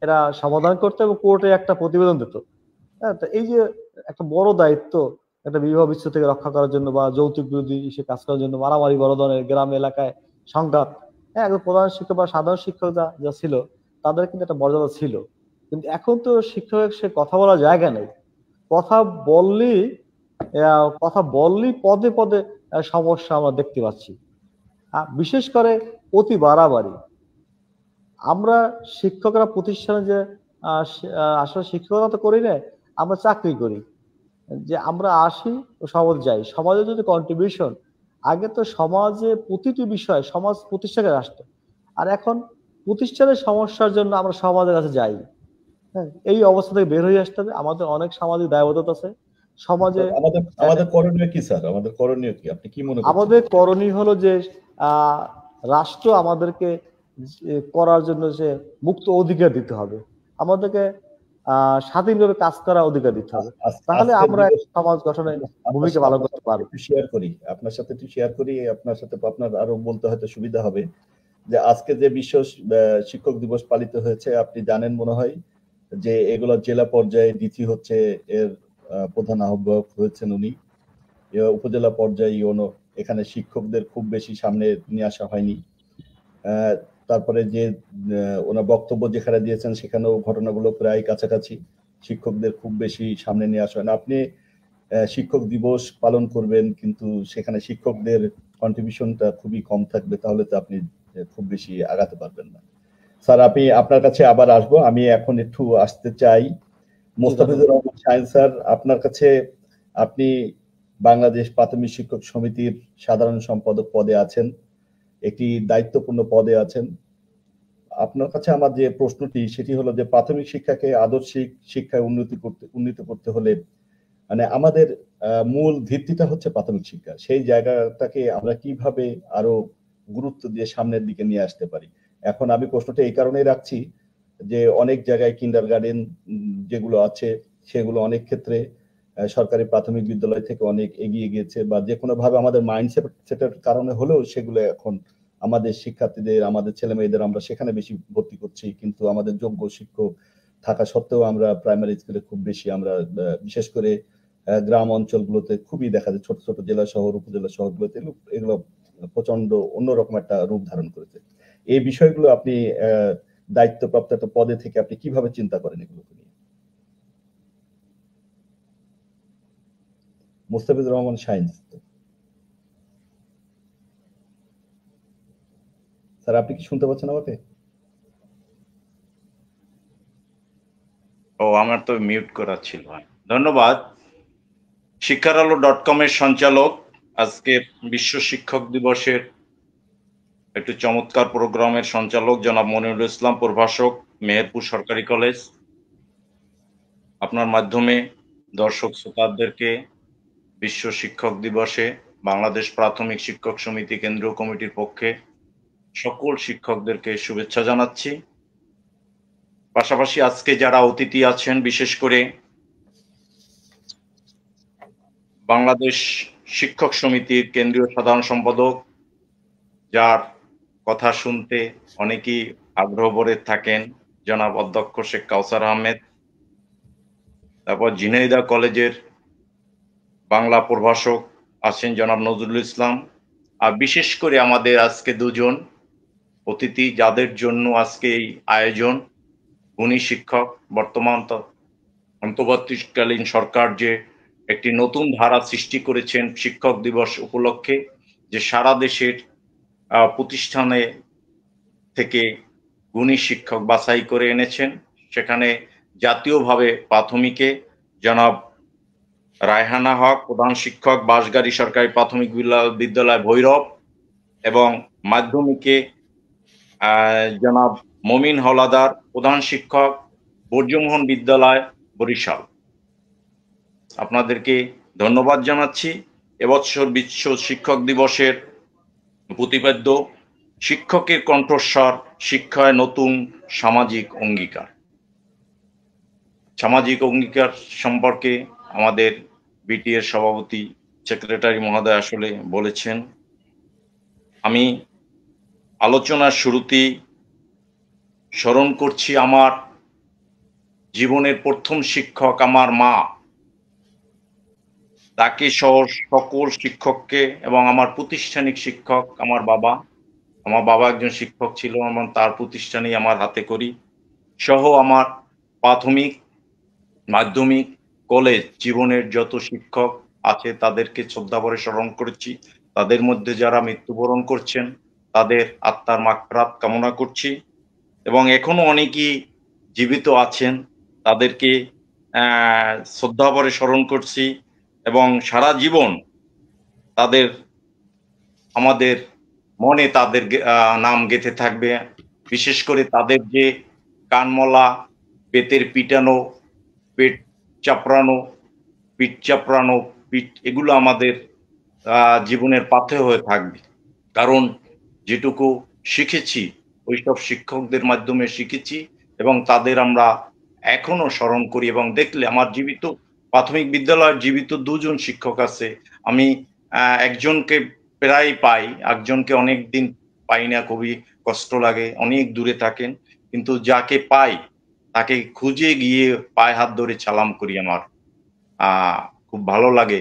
এরা সমাধান করতো এবং কোর্টে একটা প্রতিবেদন দিত। হ্যাঁ, তো এই যে একটা বড় দায়িত্ব একটা বিবাহ বিচ্ছেদ থেকে রক্ষা করার জন্য বা যৌতুক বিরোধী সে কাজ করার জন্য, মারামারি বড় ধরনের গ্রাম এলাকায় সংঘাত, হ্যাঁ, একজন প্রধান শিক্ষক বা সাধারণ শিক্ষক যা ছিল তাদের কিন্তু একটা মর্যাদা ছিল। কিন্তু এখন তো শিক্ষকের সে কথা বলার জায়গা নেই। কথা বললেই পদে পদে সমস্যা আমরা দেখতে পাচ্ছি। বিশেষ করে অতি বাড়াবাড়ি। আমরা শিক্ষকরা প্রতিষ্ঠানে যে আসলে শিক্ষকতা তো করি না, আমরা চাকরি করি। যে আমরা আসি ও সমাজ যাই, সমাজে যদি কন্ট্রিবিউশন, আগে তো সমাজে প্রতিটি বিষয় সমাজ প্রতিষ্ঠানের আসতো, আর এখন প্রতিষ্ঠানের সমস্যার জন্য আমরা সমাজের কাছে যাই। হ্যাঁ, এই অবস্থা থেকে বের হয়ে আসতে হবে। আমাদের অনেক সামাজিক দায়বদ্ধতা আছে সমাজে। আমাদের আমাদের করণীয় কি স্যার? আমাদের করণীয় কি? আপনি কি মনে করছেন? আমাদের করণীয় হলো যে রাষ্ট্র আমাদেরকে করার জন্য যে মুক্ত অধিকার দিতে হবে, আমাদেরকে স্বাধীনভাবে কাজ করার অধিকার দিতে হবে, তাহলে আমরা সমাজ গঠনে ভূমিকা পালন করতে পারবো। শেয়ার করি আপনার সাথে, একটু শেয়ার করি আপনার সাথে, আপনার আরো বলতে হয়তো সুবিধা হবে যে আজকে যে বিশ্ব শিক্ষক দিবস পালিত হয়েছে, আপনি জানেন মনে হয় যে এগুলো জেলা পর্যায়ে ডিসি হচ্ছে এর প্রধান আহ্বায়ক হয়েছেন উনি। উপজেলা পর্যায়ে ইউনো, এখানে শিক্ষকদের খুব বেশি সামনে নিয়ে আসা হয়নি। তারপরে যে ওনার বক্তব্য যেখানে দিয়েছেন সেখানেও ঘটনাগুলো প্রায় কাছাকাছি, শিক্ষকদের খুব বেশি সামনে নিয়ে আসা হয় না। আপনি শিক্ষক দিবস পালন করবেন কিন্তু সেখানে শিক্ষকদের কন্ট্রিবিউশনটা খুবই কম থাকবে, তাহলে তো আপনি খুব বেশি আগাতে পারবেন না। স্যার আমি আপনার কাছে আবার আসবো, আমি এখন একটু আসতে চাই মোস্তাফিজুর রহমান শাহীন স্যার আপনার কাছে। আপনি বাংলাদেশ প্রাথমিক শিক্ষক সমিতির সাধারণ সম্পাদক পদে আছেন, একটি দায়িত্বপূর্ণ পদে আছেন। আপনার কাছে আমার যে প্রশ্নটি সেটি হলো যে প্রাথমিক শিক্ষাকে আদর্শিক শিক্ষায় উন্নীত করতে হলে মানে আমাদের মূল ভিত্তিটা হচ্ছে প্রাথমিক শিক্ষা। সেই জায়গাটাকে আমরা কিভাবে আরো গুরুত্ব দিয়ে সামনের দিকে নিয়ে আসতে পারি? এখন আমি প্রশ্নটা এই কারণেই রাখছি যে অনেক জায়গায় কিন্ডারগার্টেন যেগুলো আছে সেগুলো অনেক ক্ষেত্রে সরকারি প্রাথমিক বিদ্যালয় থেকে অনেক এগিয়ে গিয়েছে, বা যে কোনো ভাবে আমাদের মাইন্ডসেটের কারণে হলেও সেগুলো এখন আমাদের শিক্ষার্থীদের, আমাদের ছেলে মেয়েদের আমরা সেখানে বেশি ভর্তি করছি, কিন্তু আমাদের যোগ্য শিক্ষক থাকা সত্ত্বেও আমরা প্রাইমারি স্কুলে খুব বেশি আমরা বিশেষ করে গ্রাম অঞ্চলগুলোতে খুবই দেখা যায়, ছোট ছোট জেলা শহর উপজেলা শহরগুলোতে এগুলো প্রচন্ড অন্যরকম একটা রূপ ধারণ করেছে। এই বিষয়গুলো আপনি দায়িত্বপ্রাপ্ত একটা পদে থেকে আপনি কিভাবে চিন্তা করেন এগুলোকে নিয়ে? মোস্তাফিজুর রহমান শাহীন স্যার, আপনি কি শুনতে পাচ্ছেন আমাকে? ও, আমার তো মিউট করা ছিল। ধন্যবাদ। শিক্ষার.com এর সঞ্চালক, আজকে বিশ্ব শিক্ষক দিবসের একটু চমৎকার প্রোগ্রামের সঞ্চালক জনাব মনিরুল ইসলাম, প্রভাষক, মেহেরপুর সরকারি কলেজ। আপনার মাধ্যমে দর্শক শ্রোতাদেরকে বিশ্ব শিক্ষক দিবসে বাংলাদেশ প্রাথমিক শিক্ষক সমিতি কেন্দ্রীয় কমিটির পক্ষে সকল শিক্ষকদেরকে শুভেচ্ছা জানাচ্ছি। পাশাপাশি আজকে যারা অতিথি আছেন, বিশেষ করে বাংলাদেশ শিক্ষক সমিতির কেন্দ্রীয় সাধারণ সম্পাদক, যার কথা শুনতে অনেকেই আগ্রহ ভরে থাকেন, জনাব অধ্যক্ষ শেখ কাউসার আহমেদ। তারপর ঝিনাইদহ কলেজের বাংলা প্রভাষক আছেন জনাব নজরুল ইসলাম। আর বিশেষ করে আমাদের আজকে দুজন অতিথি, যাদের জন্য আজকে এই আয়োজন, গুণী শিক্ষক। বর্তমান অন্তর্বর্তীকালীন সরকার যে একটি নতুন ধারা সৃষ্টি করেছেন শিক্ষক দিবস উপলক্ষে, যে সারা দেশের প্রতিষ্ঠানে থেকে গুণী শিক্ষক বাছাই করে এনেছেন। সেখানে জাতীয়ভাবে প্রাথমিকে জনাব রায়হানা হক, প্রধান শিক্ষক, বাঁশগাড়ি সরকারি প্রাথমিক বিদ্যালয় ভৈরব, এবং মাধ্যমিকে জনাব মমিন হলাদার, প্রধান শিক্ষক, বর্জ্যমোহন বিদ্যালয় বরিশাল। আপনাদেরকে ধন্যবাদ জানাচ্ছি। এবছর বিশ্ব শিক্ষক দিবসের প্রতিপাদ্য শিক্ষকের কণ্ঠস্বর, শিক্ষায় নতুন সামাজিক অঙ্গীকার। সামাজিক অঙ্গীকার সম্পর্কে আমাদের বিটিএর সভাপতি সেক্রেটারি মহোদয় আসলে বলেছেন। আমি আলোচনার শুরুতেই স্মরণ করছি আমার জীবনের প্রথম শিক্ষক আমার মা। তাকে সহ সকল শিক্ষককে, এবং আমার প্রাতিষ্ঠানিক শিক্ষক আমার বাবা। আমার বাবা একজন শিক্ষক ছিল, এবং তার প্রতিষ্ঠানেই আমার হাতে করি সহ আমার প্রাথমিক, মাধ্যমিক, কলেজ জীবনের যত শিক্ষক আছে তাদেরকে শ্রদ্ধাভরে স্মরণ করেছি। তাদের মধ্যে যারা মৃত্যুবরণ করছেন তাদের আত্মার মাগফিরাত কামনা করছি, এবং এখনো অনেকেই জীবিত আছেন, তাদেরকে শ্রদ্ধাভরে স্মরণ করছি, এবং সারা জীবন তাদের আমাদের মনে তাদের নাম গেঁথে থাকবে। বিশেষ করে তাদের যে কানমলা, পেটের পিটানো, পেট চাপড়ানো, পিঠ চাপড়ানো, এগুলো আমাদের জীবনের পাথেয় হয়ে থাকবে। কারণ যেটুকু শিখেছি ওইসব শিক্ষকদের মাধ্যমে শিখেছি, এবং তাদের আমরা এখনো স্মরণ করি। এবং দেখলে আমার জীবিত প্রাথমিক বিদ্যালয়ের জীবিত 2 জন শিক্ষক আছে। আমি একজনকে প্রায় পাই, একজনকে অনেকদিন পাই না, খুবই কষ্ট লাগে, অনেক দূরে থাকেন। কিন্তু যাকে পাই তাকে খুঁজে গিয়ে পায়ে হাত ধরে সালাম করি। আমার খুব ভালো লাগে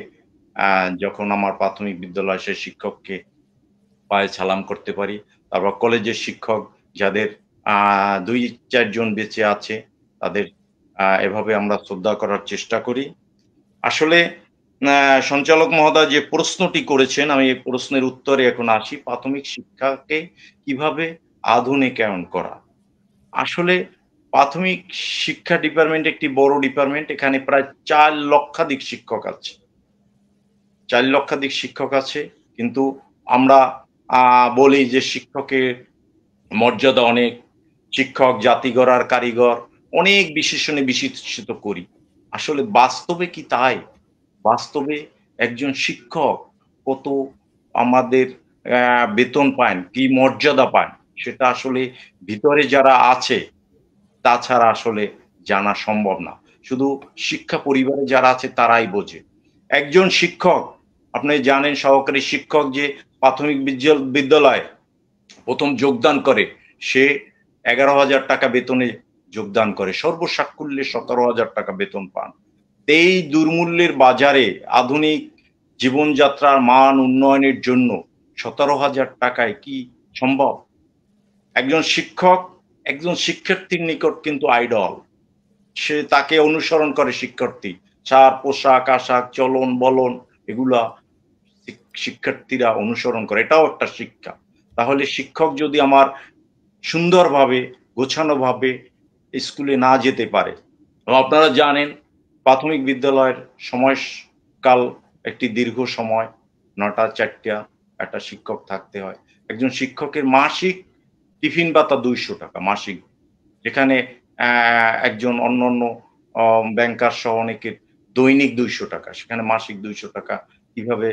যখন আমার প্রাথমিক বিদ্যালয়ের সেই শিক্ষককে পায়ে সালাম করতে পারি। তারপর কলেজের শিক্ষক যাদের 2-4 জন বেঁচে আছে, তাদের এভাবে আমরা শ্রদ্ধা করার চেষ্টা করি। আসলে সঞ্চালক মহোদয় যে প্রশ্নটি করেছেন, আমি এই প্রশ্নের উত্তরে এখন আসি। প্রাথমিক শিক্ষাকে কিভাবে আধুনিকায়ন করা? আসলে প্রাথমিক শিক্ষা ডিপার্টমেন্ট একটি বড় ডিপার্টমেন্ট। এখানে প্রায় 4 লক্ষাধিক শিক্ষক আছে। 4 লক্ষাধিক শিক্ষক আছে, কিন্তু আমরা বলি যে শিক্ষকের মর্যাদা অনেক, শিক্ষক জাতি গড়ার কারিগর, অনেক বিশেষণে বিশেষিত করি। আসলে বাস্তবে কি তাই? বাস্তবে একজন শিক্ষক কত আমাদের বেতন পান, কি মর্যাদা পান, সেটা আসলে ভিতরে যারা আছে তাছাড়া আসলে জানা সম্ভব না। শুধু শিক্ষা পরিবারে যারা আছে তারাই বোঝে। একজন শিক্ষক, আপনি জানেন সহকারী শিক্ষক যে প্রাথমিক বিদ্যালয়ে ১ম যোগদান করে, সে ১১,০০০ টাকা বেতনে যোগদান করে। সর্বসাকুল্যে ১৭,০০০ টাকা বেতন পান। এই দুর্মূল্যের বাজারে আধুনিক জীবনযাত্রার মান উন্নয়নের জন্য ১৭,০০০ টাকায় কি সম্ভব? একজন শিক্ষক একজন শিক্ষার্থীর নিকট কিন্তু আইডল। সে তাকে অনুসরণ করে শিক্ষার্থী। তার পোশাক আশাক, চলন বলন এগুলা শিক্ষার্থীরা অনুসরণ করে। এটাও একটা শিক্ষা। তাহলে শিক্ষক যদি আমার সুন্দরভাবে গোছানোভাবে স্কুলে না যেতে পারে, এবং আপনারা জানেন প্রাথমিক বিদ্যালয়ের সময়কাল একটি দীর্ঘ সময়, ৯টা ৪টা একটা শিক্ষক থাকতে হয়। একজন শিক্ষকের মাসিক টিফিন ভাতা ২০০ টাকা মাসিক, যেখানে একজন অন্যান্য ব্যাংকার সহ অনেকের দৈনিক ২০০ টাকা, সেখানে মাসিক ২০০ টাকা কিভাবে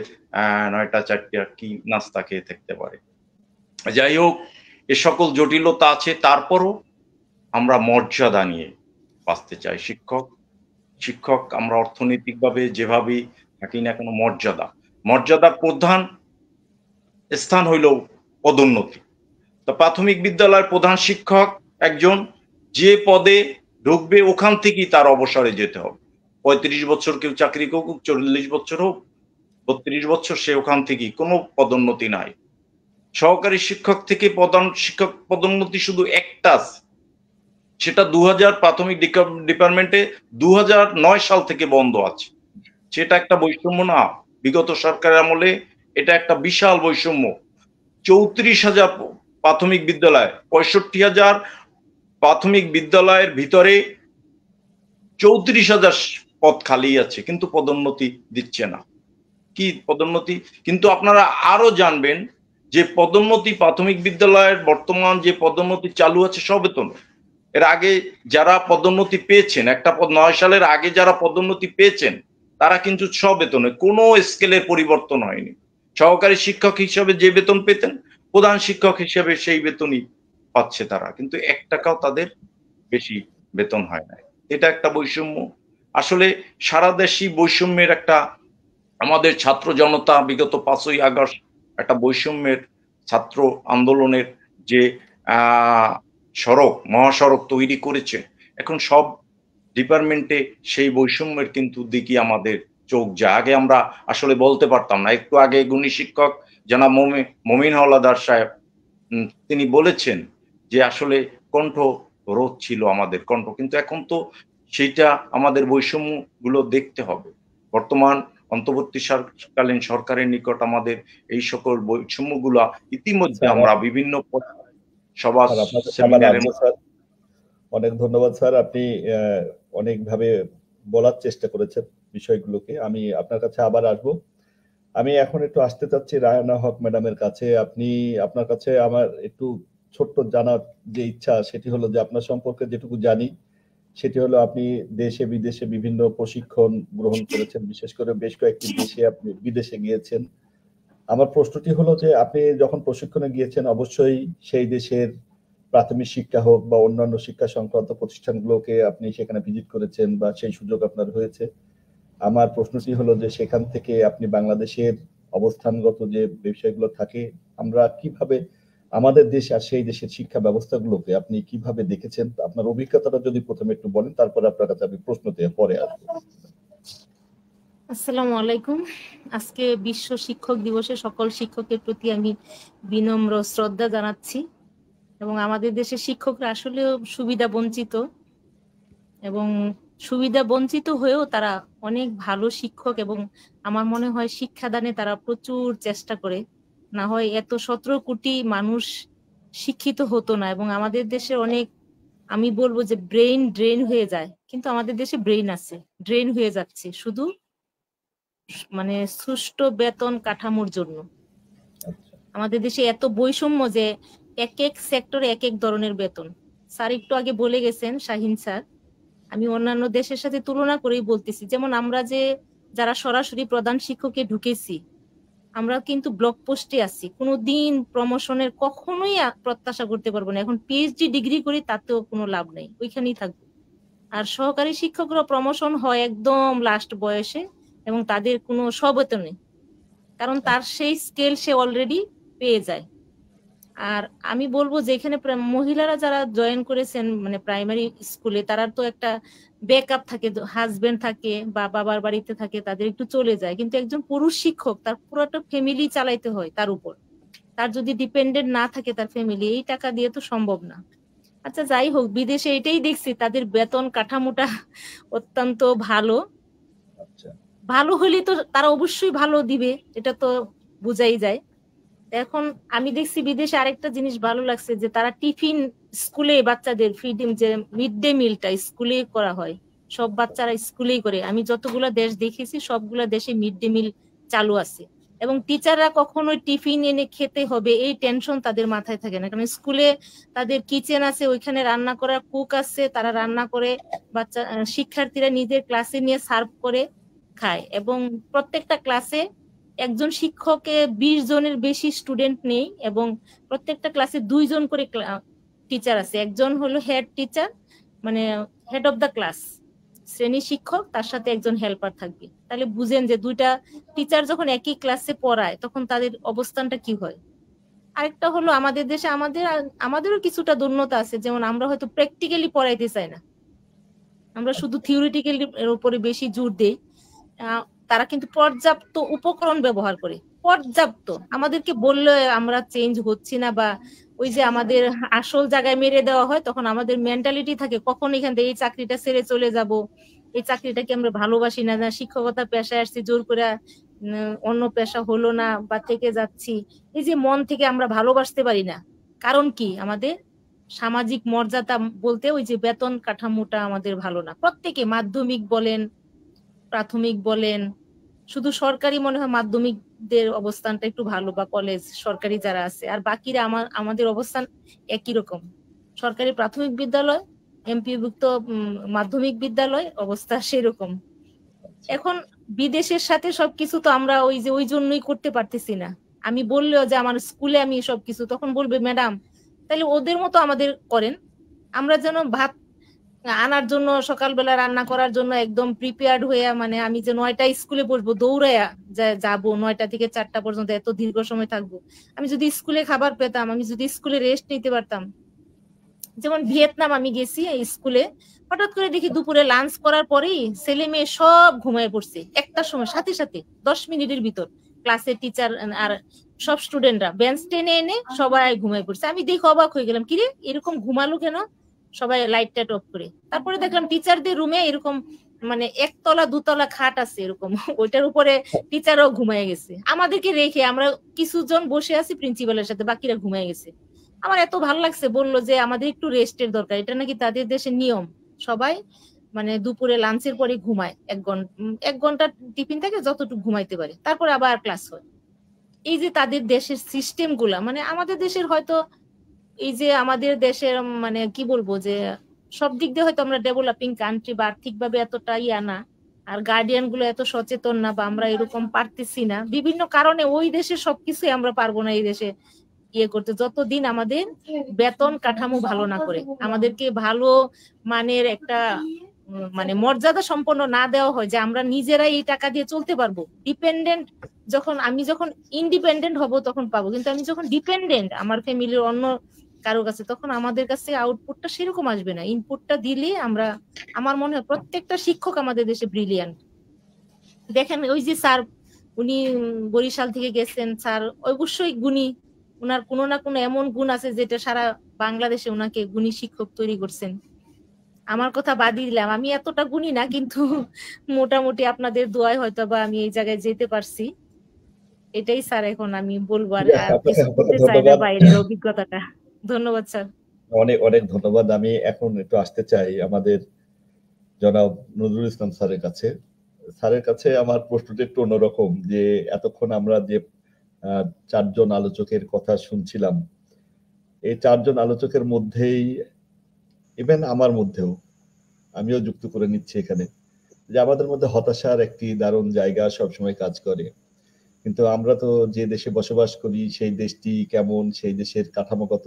৯টা ৪টা কি নাস্তা খেয়ে থাকতে পারে? যাই হোক, এ সকল জটিলতা আছে, তারপরও আমরা মর্যাদা নিয়ে বাঁচতে চাই। শিক্ষক আমরা অর্থনৈতিকভাবে যেভাবেই থাকি না কেন, মর্যাদার প্রধান স্থান হইল পদোন্নতি। তো প্রাথমিক বিদ্যালয়ের প্রধান শিক্ষক একজন, যে পদে ঢুকবে ওখান থেকেই তার অবসরে যেতে হবে। ৩৫ বছর কেউ চাকরি করুক, ৪০ বছর হোক, ৩২ বছর, সে ওখান থেকেই, কোনো পদোন্নতি নাই। সহকারী শিক্ষক থেকে প্রধান শিক্ষক পদোন্নতি শুধু একটা আছে, সেটা ২০০০ প্রাথমিক ডিপার্টমেন্টে ২০০৯ সাল থেকে বন্ধ আছে। সেটা একটা বৈষম্য না? বিগত সরকারের আমলে এটা একটা বিশাল বৈষম্য। ৩৪,০০০ প্রাথমিক বিদ্যালয়, ৬৫,০০০ প্রাথমিক বিদ্যালয়ের ভিতরে ৩৪,০০০ পদ খালি আছে, কিন্তু পদোন্নতি দিচ্ছে না। কি পদোন্নতি? কিন্তু আপনারা আরো জানবেন যে পদোন্নতি প্রাথমিক বিদ্যালয়ের বর্তমান যে পদোন্নতি চালু আছে সবেতন। এর আগে যারা পদোন্নতি পেয়েছেন, ৯ সালের আগে যারা পদোন্নতি পেয়েছেন, তারা কিন্তু সবেতনে, কোনো স্কেলের পরিবর্তন হয়নি। সহকারী শিক্ষক হিসেবে যে বেতন পেতেন, প্রধান শিক্ষক হিসেবে সেই বেতনই পাচ্ছে তারা, কিন্তু ১ টাকাও তাদের বেশি বেতন হয় না। এটা একটা বৈষম্য। আসলে সারা দেশই বৈষম্যের একটা, আমাদের ছাত্র জনতা বিগত ৫ই আগস্ট একটা বৈষম্যের ছাত্র আন্দোলনের যে মহাসড়ক তৈরি করেছে, এখন সব ডিপার্টমেন্টে সেই বৈষম্যের কিন্তু দিকে আমাদের চোখ যায়। আগে আমরা আসলে বলতে পারতাম না। একটু আগে গুণী শিক্ষক জনাব মমিন হাওলাদার সাহেব তিনি বলেছেন যে আসলে কণ্ঠ রোধ ছিল আমাদের কণ্ঠ, কিন্তু এখন তো সেইটা আমাদের বৈষম্য গুলো দেখতে হবে। বর্তমান অন্তর্বর্তীকালীন সরকারের নিকট আমাদের এই সকল বৈষম্যগুলা ইতিমধ্যে স্যার, আমরা বিভিন্ন সভা স্যার আপনাকে আবার সেমিনারে আসবো স্যার। অনেক ধন্যবাদ স্যার, আপনি অনেকভাবে বলার চেষ্টা করেছেন বিষয়গুলোকে। আমি আপনার কাছে আবার আসবো। আমি এখন একটু আসতে চাচ্ছি রায়হানা হক ম্যাডামের কাছে। আপনার কাছে আমার একটু ছোট্ট জানার যে ইচ্ছা, সেটি হলো যে আপনার সম্পর্কে যেটুকু জানি সেটি হলো আপনি দেশে বিদেশে বিভিন্ন প্রশিক্ষণ গ্রহণ করেছেন, বিশেষ করে বেশ কয়েকটি দেশে আপনি বিদেশে গিয়েছেন। আমার প্রশ্নটি হলো যে আপনি যখন প্রশিক্ষণে গিয়েছেন অবশ্যই সেই দেশের প্রাথমিক শিক্ষা হোক বা অন্যান্য শিক্ষা সংক্রান্ত প্রতিষ্ঠানগুলোকে আপনি সেখানে ভিজিট করেছেন বা সেই সুযোগ আপনার হয়েছে। আমার প্রশ্নটি হলো যে সেখান থেকে আপনি বাংলাদেশের অবস্থানগত যে বিষয়গুলো থাকে, আমরা কিভাবে আমাদের দেশ আর সেই দেশের শিক্ষা ব্যবস্থাগুলোকে আপনি কিভাবে দেখেছেন, আপনার অভিজ্ঞতাটা যদি প্রথমে একটু বলেন, তারপরে আপনার কাছে আমি প্রশ্ন দিয়ে পরে আসবো। আসসালামু আলাইকুম। আজকে বিশ্ব শিক্ষক দিবসে সকল শিক্ষকের প্রতি আমি বিনম্র শ্রদ্ধা জানাচ্ছি। এবং আমাদের দেশের শিক্ষকরা আসলে সুবিধা বঞ্চিত, এবং সুবিধা বঞ্চিত হয়েও তারা অনেক ভালো শিক্ষক, এবং আমার মনে হয় শিক্ষাদানে তারা প্রচুর চেষ্টা করে, না হয় এত 17 কোটি মানুষ শিক্ষিত হতো না। এবং আমাদের দেশে অনেক, আমি বলবো যে ব্রেইন ড্রেন হয়ে যায়, কিন্তু আমাদের দেশে ব্রেইন আছে, ড্রেন হয়ে যাচ্ছে শুধু মানে সুষ্ঠু বেতন কাঠামোর জন্য। আমাদের দেশে এত বৈষম্য যে এক এক সেক্টরে এক এক ধরনের বেতন। স্যার একটু আগে বলে গেছেন, শাহিন স্যার, আমি অন্যান্য দেশের সাথে তুলনা করেই বলতেছি। যেমন আমরা যে যারা সরাসরি প্রধান শিক্ষকে ঢুকেছি, আমরা কিন্তু ব্লক পোস্টে আছি, কোনোদিন প্রমোশনের কখনোই প্রত্যাশা করতে পারবো না। এখন পিএইচডি ডিগ্রি করি তাতেও কোনো লাভ নেই, ওইখানেই থাকবো। আর সহকারী শিক্ষকরা প্রমোশন হয় একদম লাস্ট বয়সে, এবং তাদের কোনো সবেতন নেই, কারণ তার সেই স্কেল সে অলরেডি পেয়ে যায়। আর আমি বলবো যে এখানে মহিলারা যারা জয়েন করেছেন মানে প্রাইমারি স্কুলে, তারা তো একটা ব্যাকআপ থাকে, হাজবেন্ড থাকে বা বাবার বাড়িতে থাকে, তাদের একটু চলে যায়। কিন্তু একজন পুরুষ শিক্ষক তার পুরোটা ফ্যামিলি চালাইতে হয় তার উপর, তার যদি ডিপেন্ডেন্ট না থাকে তার ফ্যামিলি, এই টাকা দিয়ে তো সম্ভব না। আচ্ছা যাই হোক, বিদেশে এটাই দেখছি, তাদের বেতন কাঠামোটা অত্যন্ত ভালো। ভালো হলে তো তারা অবশ্যই ভালো দিবে, এটা তো বোঝাই যায়। এখন আমি দেখছি বিদেশে আরেকটা জিনিস ভালো লাগছে, যে তারা টিফিন স্কুলে বাচ্চাদের ফিডিং, যে মিড ডে মিলটা স্কুলে করা হয়, সব বাচ্চারা স্কুলেই করে। আমি যতগুলা দেশ দেখেছি সবগুলা দেশে মিড ডে মিল চালু আছে, এবং টিচাররা কখনোই টিফিন এনে খেতে হবে এই টেনশন তাদের মাথায় থাকে না, কারণ স্কুলে তাদের কিচেন আছে, ওইখানে রান্না করার কুক আছে, তারা রান্না করে বাচ্চা শিক্ষার্থীরা নিজের ক্লাসে নিয়ে সার্ভ করে খায়। এবং প্রত্যেকটা ক্লাসে একজন শিক্ষকে 20 জনের বেশি স্টুডেন্ট নেই, এবং প্রত্যেকটা ক্লাসে 2 জন করে টিচার আছে। একজন হলো হেড টিচার, মানে হেড অফ দ্য ক্লাস, শ্রেণী শিক্ষক, তার সাথে একজন হেল্পার থাকবে। তাহলে বুঝেন যে দুইটা টিচার যখন একই ক্লাসে পড়ায় তখন তাদের অবস্থানটা কি হয়। আরেকটা হলো আমাদের দেশে আমাদেরও কিছুটা দুর্নতা আছে, যেমন আমরা হয়তো প্র্যাকটিক্যালি পড়াইতে চাই না, আমরা শুধু থিওরিটিক্যালি এর উপরে বেশি জোর দেই। তারা কিন্তু পর্যাপ্ত উপকরণ ব্যবহার করে, পর্যাপ্ত। আমাদেরকে বললে আমরা চেঞ্জ হচ্ছি না, বা ওই যে আমাদের আসল জায়গায় মেরে দেওয়া হয়, তখন আমাদের মেন্টালিটি থাকে কখন এখান থেকে এই চাকরিটা ছেড়ে চলে যাব, এই চাকরিটাকে আমরা ভালোবাসি না, শিক্ষকতা পেশায় আসছি জোর করে, অন্য পেশা হলো না বা থেকে যাচ্ছি, এই যে মন থেকে আমরা ভালোবাসতে পারি না। কারণ কি? আমাদের সামাজিক মর্যাদা বলতে ওই যে বেতন কাঠামোটা আমাদের ভালো না। প্রত্যেকে, মাধ্যমিক বলেন প্রাথমিক বলেন, শুধু সরকারি মনে হয় মাধ্যমিকদের অবস্থানটা একটু ভালো, বা কলেজ সরকারি যারা আছে, আর বাকিরা আমাদের অবস্থান একই রকম। সরকারি প্রাথমিক বিদ্যালয়, এমপিভুক্ত মাধ্যমিক বিদ্যালয় অবস্থা সেরকম। এখন বিদেশের সাথে সবকিছু তো আমরা ওই জন্যই করতে পারতেছি না। আমি বললেও যে আমার স্কুলে আমি সবকিছু, তখন বলবে ম্যাডাম তাহলে ওদের মতো আমাদের করেন, আমরা যেন ভাত আনার জন্য সকালবেলা রান্না করার জন্য একদম প্রিপেয়ার্ড হয়ে, মানে আমি যে 9টায় স্কুলে বসবো, দৌড়াইয়া যাবো 9টা থেকে 4টা পর্যন্ত, এত দীর্ঘ সময় থাকবো। আমি যদি স্কুলে খাবার পেতাম, আমি যদি স্কুলে রেস্ট নিতে পারতাম। যেমন ভিয়েতনাম আমি গেছি স্কুলে, হঠাৎ করে দেখি দুপুরে লাঞ্চ করার পরেই ছেলে মেয়ে সব ঘুমায় পড়ছে, একটার সময় সাথে সাথে 10 মিনিটের ভিতর ক্লাসের টিচার আর সব স্টুডেন্টরা বেঞ্চ টেনে এনে সবাই ঘুমায় পড়ছে। আমি দেখে অবাক হয়ে গেলাম, কিরে এরকম ঘুমালো কেন? সবাই লাইট টাইট অফ করে। তারপরে দেখলাম টিচারদের রুমে এরকম মানে একতলা দুতলা খাট আছে এরকম, ওইটার উপরে টিচারও ঘুমায় গেছে আমাদেরকে রেখে। আমরা কিছুজন বসে আছি প্রিন্সিপালের সাথে, বাকিরা ঘুমায় গেছে। আমার এত ভালো লাগছে, বললো যে আমাদের একটু রেস্টের দরকার, এটা নাকি তাদের দেশের নিয়ম। সবাই মানে দুপুরে লাঞ্চের পরে ঘুমায় 1 ঘন্টা টিফিন থাকে, যতটুকু ঘুমাইতে পারে, তারপরে আবার ক্লাস হয়। এই যে তাদের দেশের সিস্টেম গুলা, মানে আমাদের দেশের হয়তো এই যে আমাদের দেশের মানে কি বলবো যে সব দিক দিয়ে হয়তো আমরা ডেভেলপিং কান্ট্রি বা আর্থিক ভাবে এতটা ইয়া না, আর গার্ডিয়ান গুলো এত সচেতন না, বা আমরা এরকম পারতেছি না বিভিন্ন কারণে। ওই দেশে সবকিছুই আমরা পারবো না এই দেশে ইয়ে করতে, যতদিন আমাদের বেতন কাঠামো ভালো না করে, আমাদেরকে ভালো মানের একটা মানে মর্যাদা সম্পন্ন না দেওয়া হয়, যে আমরা নিজেরাই এই টাকা দিয়ে চলতে পারবো। ডিপেন্ডেন্ট আমি যখন ইন্ডিপেন্ডেন্ট হব তখন পাবো, কিন্তু আমি যখন ডিপেন্ডেন্ট আমার ফ্যামিলির অন্য কারো কাছে, তখন আমাদের কাছে আউটপুটটা সেরকম আসবে না। ইনপুটটা দিলে আমরা, আমার মনে হয় প্রত্যেকটা শিক্ষক আমাদের দেশে ব্রিলিয়ান্ট। দেখেন ওই যে স্যার, উনি বরিশাল থেকে গেছেন, স্যার অবশ্যই গুণী, উনার কোনো না কোনো এমন গুণ আছে যেটা সারা বাংলাদেশে উনাকে গুণী শিক্ষক তৈরি করছেন। আমার কথা বাদই দিলাম, আমি এতটা গুণী না, কিন্তু মোটামুটি আপনাদের দোয়ায় হয়তো বা আমি এই জায়গায় যেতে পারছি। এটাই স্যার এখন আমি বলবো, আর কিছু বলতে চাই না বাইরের অভিজ্ঞতাটা। ধন্যবাদ স্যার। অনেক অনেক ধন্যবাদ। আমি এখন একটু আসতে চাই আমাদের জনাব নজরুল ইসলাম স্যারের কাছে। স্যারের কাছে আমার প্রশ্নটা একটু অন্যরকম, যে এতক্ষণ আমরা যে 4 জন আলোচকের কথা শুনছিলাম, এই 4 জন আলোচকের মধ্যেই ইভেন আমার মধ্যেও আমিও যুক্ত করে নিচ্ছি এখানে, যে আমাদের মধ্যে হতাশার একটি দারুণ জায়গা সবসময় কাজ করে। কিন্তু আমরা তো যে দেশে বসবাস করি সেই দেশটি কেমন, সেই দেশের কাঠামোগত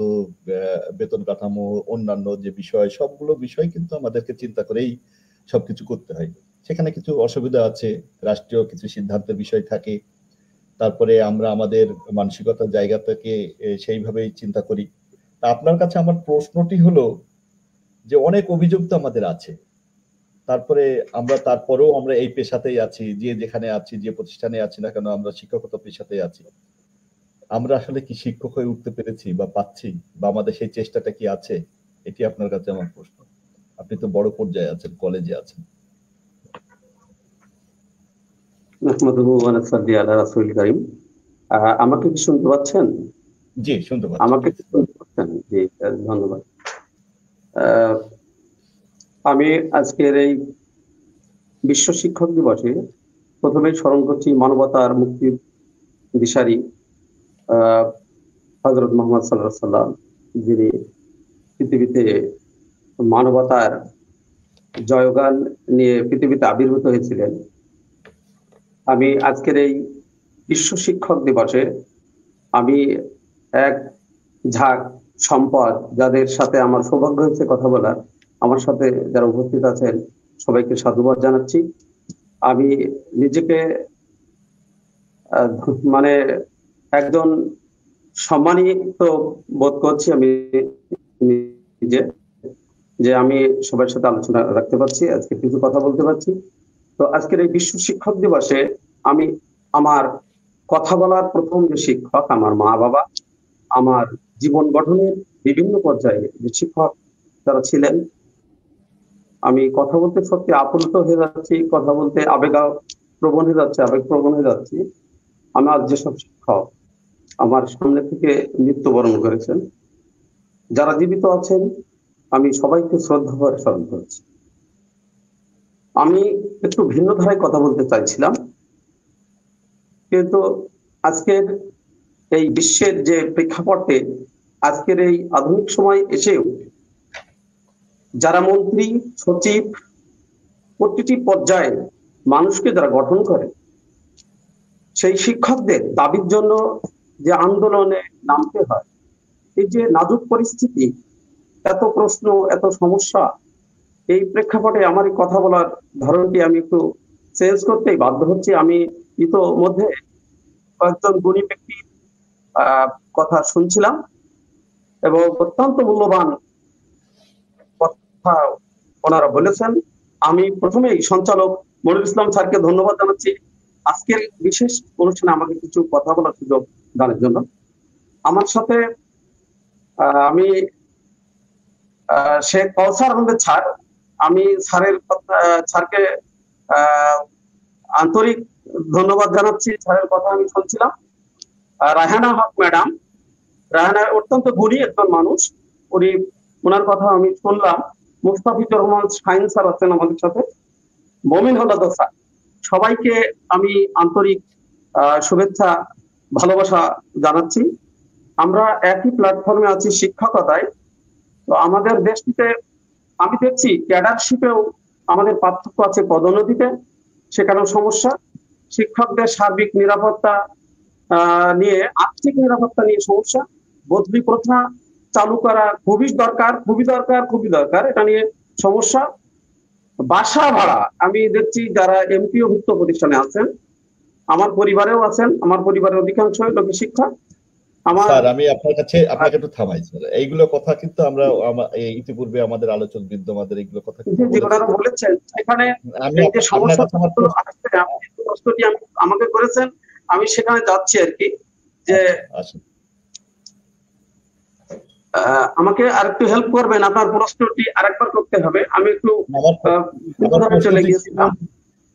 বেতন কাঠামো, অন্যান্য যে বিষয়, সবগুলো বিষয় কিন্তু আমাদেরকে চিন্তা করেই সবকিছু করতে হয়। সেখানে কিছু অসুবিধা আছে, রাষ্ট্রীয় কিছু সিদ্ধান্তের বিষয় থাকে, তারপরে আমরা আমাদের মানসিকতার জায়গা থেকে সেইভাবেই চিন্তা করি। তা আপনার কাছে আমার প্রশ্নটি হলো যে অনেক অভিযোগ তো আমাদের আছে, তারপরেও আমরা এই পেশাতেই আছি, যে যেখানে আছি, যে প্রতিষ্ঠানে আছি না কেন, আমরা শিক্ষকতা পেশাতেই আছি। আমরা আসলে কি শিক্ষক হয়ে উঠতে পেরেছি বা পাচ্ছি, বা আমাদের সেই চেষ্টাটা কি আছে? এটি আপনার কাছে আমার প্রশ্ন। আপনি তো বড় পর্যায়ে আছেন, কলেজে আছেন। আমাকে কি শুনতে পাচ্ছেন? জি, শুনতে পাচ্ছি। আমাকে শুনতে পাচ্ছেন? জি, ধন্যবাদ। আমি আজকের এই বিশ্ব শিক্ষক দিবসে প্রথমেই স্মরণ করছি মানবতার মুক্তি দিশারি হযরত মুহাম্মদ সাল্লাল্লাহু আলাইহি ওয়াসাল্লাম, যিনি পৃথিবীতে মানবতার জয়গান নিয়ে পৃথিবীতে আবির্ভূত হয়েছিলেন। আমি আজকের এই বিশ্ব শিক্ষক দিবসে আমি এক ঝাঁক সম্পদ, যাদের সাথে আমার সৌভাগ্য হয়েছে কথা বলার, আমার সাথে যারা উপস্থিত আছেন সবাইকে সাধুবাদ জানাচ্ছি। আমি নিজেকে মানে একজন সম্মানিত বোধ করছি আমি নিজে, যে আমি সবার সাথে আলোচনা রাখতে পারছি, আজকে কিছু কথা বলতে পারছি। তো আজকের এই বিশ্ব শিক্ষক দিবসে আমি আমার কথা বলার প্রথম যে শিক্ষক, আমার মা বাবা, আমার জীবন গঠনের বিভিন্ন পর্যায়ে যে শিক্ষক যারা ছিলেন, আমি কথা বলতে সত্যি আপ্লুত হয়ে যাচ্ছি, কথা বলতে আবেগপ্রবণ হয়ে যাচ্ছি। আমার যেসব শিক্ষক আমার সামনে থেকে মৃত্যুবরণ করেছেন, যারা জীবিত আছেন, আমি সবাইকে শ্রদ্ধা করে স্মরণ করছি। আমি একটু ভিন্ন ধারায় কথা বলতে চাইছিলাম, কিন্তু আজকের এই বিশ্বের যে প্রেক্ষাপটে, আজকের এই আধুনিক সময় এসেও যারা মন্ত্রী, সচিব, প্রতিটি পর্যায়ে মানুষকে যারা গঠন করে, সেই শিক্ষকদের দাবির জন্য যে আন্দোলনে নামতে হয়, এই যে নাজুক পরিস্থিতি, এত প্রশ্ন, এত সমস্যা, এই প্রেক্ষাপটে আমার এই কথা বলার ধরনটি আমি একটু চেঞ্জ করতেই বাধ্য হচ্ছি। আমি ইতোমধ্যে কয়েকজন গুণী ব্যক্তির কথা শুনছিলাম এবং অত্যন্ত মূল্যবান কথা ওনারা বলেছেন। আমি প্রথমেই সঞ্চালক মনিরুল ইসলাম স্যারকে ধন্যবাদ জানাচ্ছি আজকের বিশেষ অনুষ্ঠানে আমাকে কিছু কথা বলার সুযোগ দানের জন্য। আমার সাথে আমি শেখ কাউসার আহমেদ স্যার, আমি স্যারকে আন্তরিক ধন্যবাদ জানাচ্ছি। স্যারের কথা আমি শুনছিলাম। রায়হানা হক ম্যাডাম, রায়হানা অত্যন্ত গুণী একজন মানুষ, ওনার কথা আমি শুনলাম। মুস্তাফিজুর রহমান শাহিন স্যার আছেন আমাদের সাথে, মমিন হলাদ স্যার, সবাইকে আমি আন্তরিক শুভেচ্ছা ভালোবাসা জানাচ্ছি। আমরা একই প্ল্যাটফর্মে আছি শিক্ষকতায়। তো আমাদের দেশটিতে আমি দেখছি ক্যাডারশিপেও আমাদের পার্থক্য আছে, পদোন্নতিতে সেখানেও সমস্যা। শিক্ষকদের সার্বিক নিরাপত্তা নিয়ে, আর্থিক নিরাপত্তা নিয়ে সমস্যা। বদলি প্রথা চালু করা খুবই দরকার, এটা নিয়ে সমস্যা। বাসা ভাড়া আমি দেখছি যারা এমপিও ভুক্ত প্রতিষ্ঠানে আছেন, আমার পরিবারেও আছেন, আমার পরিবারের অধিকাংশ লোকই শিক্ষক। স্যার আমি আপনাকে একটু থামাই স্যার, এইগুলো কথা কিন্তু আমরা ইতিপূর্বে আমাদের আলোচক বিদ্যমাদের এইগুলো কথা বলেছেন। সেখানে প্রশ্নটি আমাকে করেছেন, আমি সেখানে যাচ্ছি আর কি, যে আমাকে আরেকটু হেল্প করবেন, আপনার প্রশ্নটি আরেকবার করতে হবে। আমি একটু চলে গিয়েছিলাম।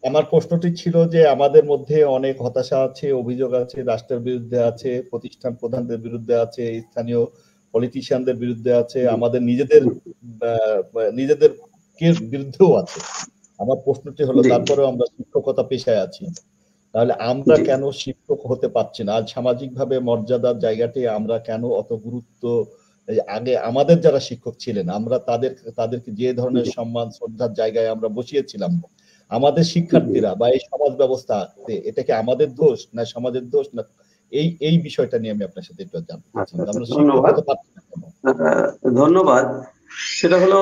আমার প্রশ্নটি ছিল যে আমাদের মধ্যে অনেক হতাশা আছে, অভিযোগ আছে, রাষ্ট্রের বিরুদ্ধে আছে, প্রতিষ্ঠান প্রধানদের বিরুদ্ধে আছে, স্থানীয় পলিটিশিয়ানদের বিরুদ্ধে আছে, আমাদের নিজেদের বিরুদ্ধেও আছে। আমার প্রশ্নটি হলো, তারপরেও আমরা শিক্ষকতা পেশায় আছি, তাহলে আমরা কেন শিক্ষক হতে পারছি না? আজ সামাজিক ভাবে মর্যাদার জায়গাটি আমরা কেন অত গুরুত্ব, আগে আমাদের যারা শিক্ষক ছিলেন আমরা তাদেরকে যে ধরনের সম্মান শ্রদ্ধার জায়গায় আমরা বসিয়েছিলাম, আমাদের শিক্ষার্থীরা বা এই সমাজ ব্যবস্থা, এটা কি আমাদের দোষ না সমাজের দোষ না? এই বিষয়টা নিয়ে আমি আপনার সাথে একটু জানতে চাচ্ছি। ধন্যবাদ। সেটা হলো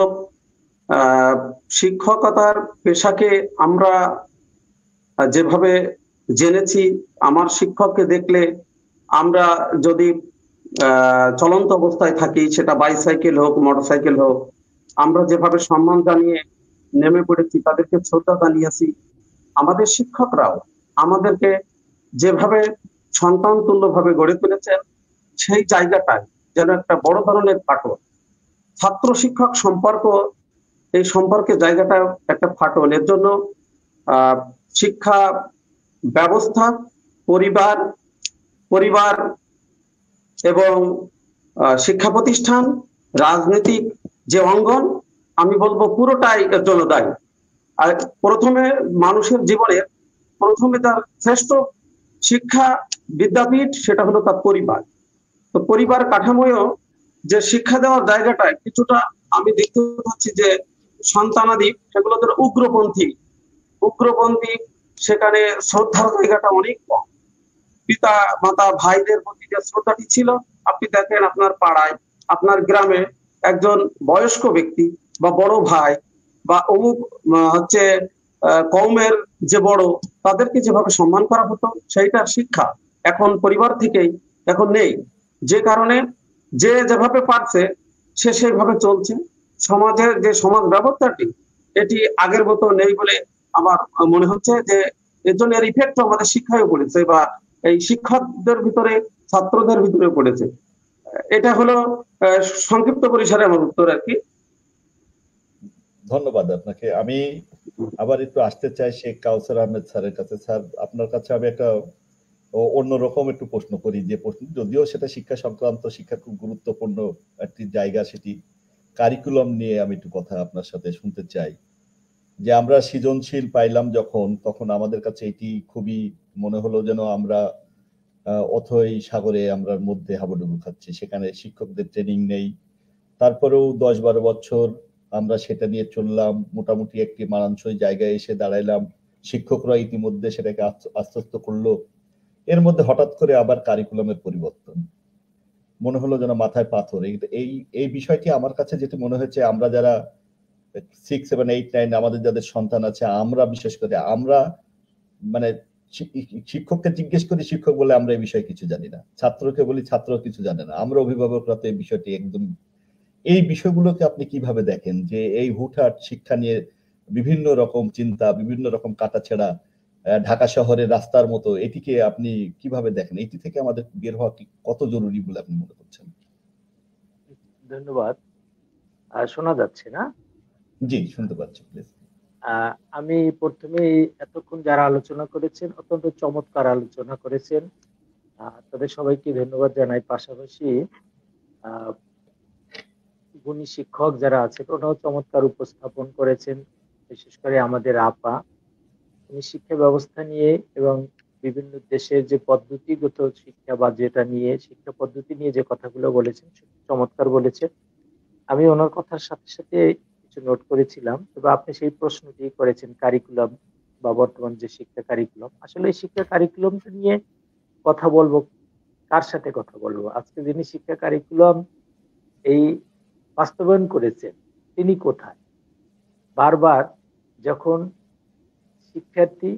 শিক্ষকতার পেশাকে আমরা যেভাবে জেনেছি, আমার শিক্ষককে দেখলে আমরা যদি চলন্ত অবস্থায় থাকি, সেটা বাইসাইকেল হোক মোটরসাইকেল হোক, আমরা যেভাবে সম্মান জানিয়ে নেমে পড়েছি, তাদেরকে শ্রদ্ধা জানিয়েছি, আমাদের শিক্ষকরাও আমাদেরকে যেভাবে সন্তান তুল্য ভাবে গড়ে তুলেছেন, সেই জায়গাটায় যেন একটা বড় ধরনের ফাটল। ছাত্র শিক্ষক সম্পর্ক, এই সম্পর্কে জায়গাটা একটা ফাটল। এর জন্য শিক্ষা ব্যবস্থা, পরিবার এবং শিক্ষা প্রতিষ্ঠান, রাজনৈতিক যে অঙ্গন, আমি বলবো পুরোটাই এর জন্য দায়ী। আর প্রথমে মানুষের জীবনের প্রথমে তার শ্রেষ্ঠ শিক্ষা বিদ্যাপীঠ, সেটা হলো তার পরিবার। তো পরিবার কাঠামোয় যে শিক্ষা দেওয়ার জায়গাটায় কিছুটা আমি দেখতে পাচ্ছি যে সন্তানাদি সেগুলো তো উগ্রপন্থী, সেখানে শ্রদ্ধার জায়গাটা অনেক কম। পিতা মাতা ভাইদের প্রতি যে শ্রদ্ধাটি ছিল, আপনি দেখেন আপনার পাড়ায়, আপনার গ্রামে একজন বয়স্ক ব্যক্তি বা বড় ভাই বা অমুক হচ্ছে কওমের যে বড়, তাদেরকে যেভাবে সম্মান করা হতো, সেইটার শিক্ষা এখন পরিবার থেকেই এখন নেই। যে কারণে যে যেভাবে পারছে সে সেইভাবে চলছে। সমাজের যে সমাজ ব্যবস্থাটি, এটি আগের মতো নেই বলে আমার মনে হচ্ছে, যে এর জন্য এর ইফেক্ট আমাদের শিক্ষায় পড়েছে, বা এই শিক্ষকদের ভিতরে, ছাত্রদের ভিতরে পড়েছে। এটা হলো সংক্ষিপ্ত পরিসরে আমার উত্তর আর কি। ধন্যবাদ আপনাকে। আমি আবার একটু আসতে চাই শেখ কাউসার আহমেদ স্যারের কাছে। স্যার, আপনার কাছে আমি একটা অন্যরকম একটু প্রশ্ন করি, যে প্রশ্ন যদিও সেটা শিক্ষা সংক্রান্ত, শিক্ষা খুব গুরুত্বপূর্ণ একটি জায়গা, সেটি কারিকুলাম নিয়ে আমি একটু কথা আপনার সাথে শুনতে চাই। যে আমরা সৃজনশীল পাইলাম যখন, তখন আমাদের কাছে এটি খুবই মনে হলো যেন আমরা অথই সাগরে আমরা মধ্যে হাবুডুবু খাচ্ছি। সেখানে শিক্ষকদের ট্রেনিং নেই। তারপরেও 10-12 বছর আমরা সেটা নিয়ে চললাম, মোটামুটি একটি মানানসই জায়গায় এসে দাঁড়াইলাম। শিক্ষকরা ইতিমধ্যে সেটাকে আশ্বস্ত করলো। এর মধ্যে হঠাৎ করে আবার কারিকুলামের পরিবর্তন, মনে হলো যেন মাথায় পাথর। এই বিষয়টি আমার কাছে যেটা মনে হয়েছে, আমরা যারা 6, 7, 8, 9 আমাদের যাদের সন্তান আছে, আমরা বিশেষ করে আমরা মানে শিক্ষককে জিজ্ঞেস করি, শিক্ষক বলে আমরা এই বিষয়ে কিছু জানি না। ছাত্রকে বলি, ছাত্র কিছু জানে না। আমরা অভিভাবকরা তো এই বিষয়টি একদম, এই বিষয়গুলোকে আপনি কিভাবে দেখেন, যে এই হুটহাট শিক্ষা নিয়ে বিভিন্ন রকম চিন্তা, বিভিন্ন রকম কাটাছেঁড়া, ঢাকা শহরের রাস্তার মতো, এটিকে আপনি কিভাবে দেখেন? এটি থেকে আমাদের বের হওয়া কত জরুরি বলে আপনি মনে করছেন? ধন্যবাদ। শোনা যাচ্ছে না? জি, শুনতে পাচ্ছি, প্লিজ। আমি প্রথমে এতক্ষণ যারা আলোচনা করেছেন অত্যন্ত চমৎকার আলোচনা করেছেন, তাদের সবাইকে ধন্যবাদ জানাই। পাশাপাশি আহ, গুণী শিক্ষক যারা আছেন ওনাও চমৎকার উপস্থাপন করেছেন, বিশেষ করে আমাদের আপা। উনি শিক্ষা ব্যবস্থা নিয়ে এবং বিভিন্ন দেশের যে পদ্ধতিগত শিক্ষা বা যেটা নিয়ে শিক্ষা পদ্ধতি নিয়ে যে কথাগুলো বলেছেন চমৎকার বলেছেন। আমি ওনার কথার সাথে সাথে কিছু নোট করেছিলাম, তবে আপনি সেই প্রশ্নটি করেছেন কারিকুলাম বা বর্তমান যে শিক্ষা কারিকুলাম, আসলে এই শিক্ষা কারিকুলামটা নিয়ে কথা বলবো, কার সাথে কথা বলবো? আজকে যিনি শিক্ষা কারিকুলাম এই বাস্তবায়ন করেছেন তিনি কোথায়? বারবার যখন শিক্ষার্থী,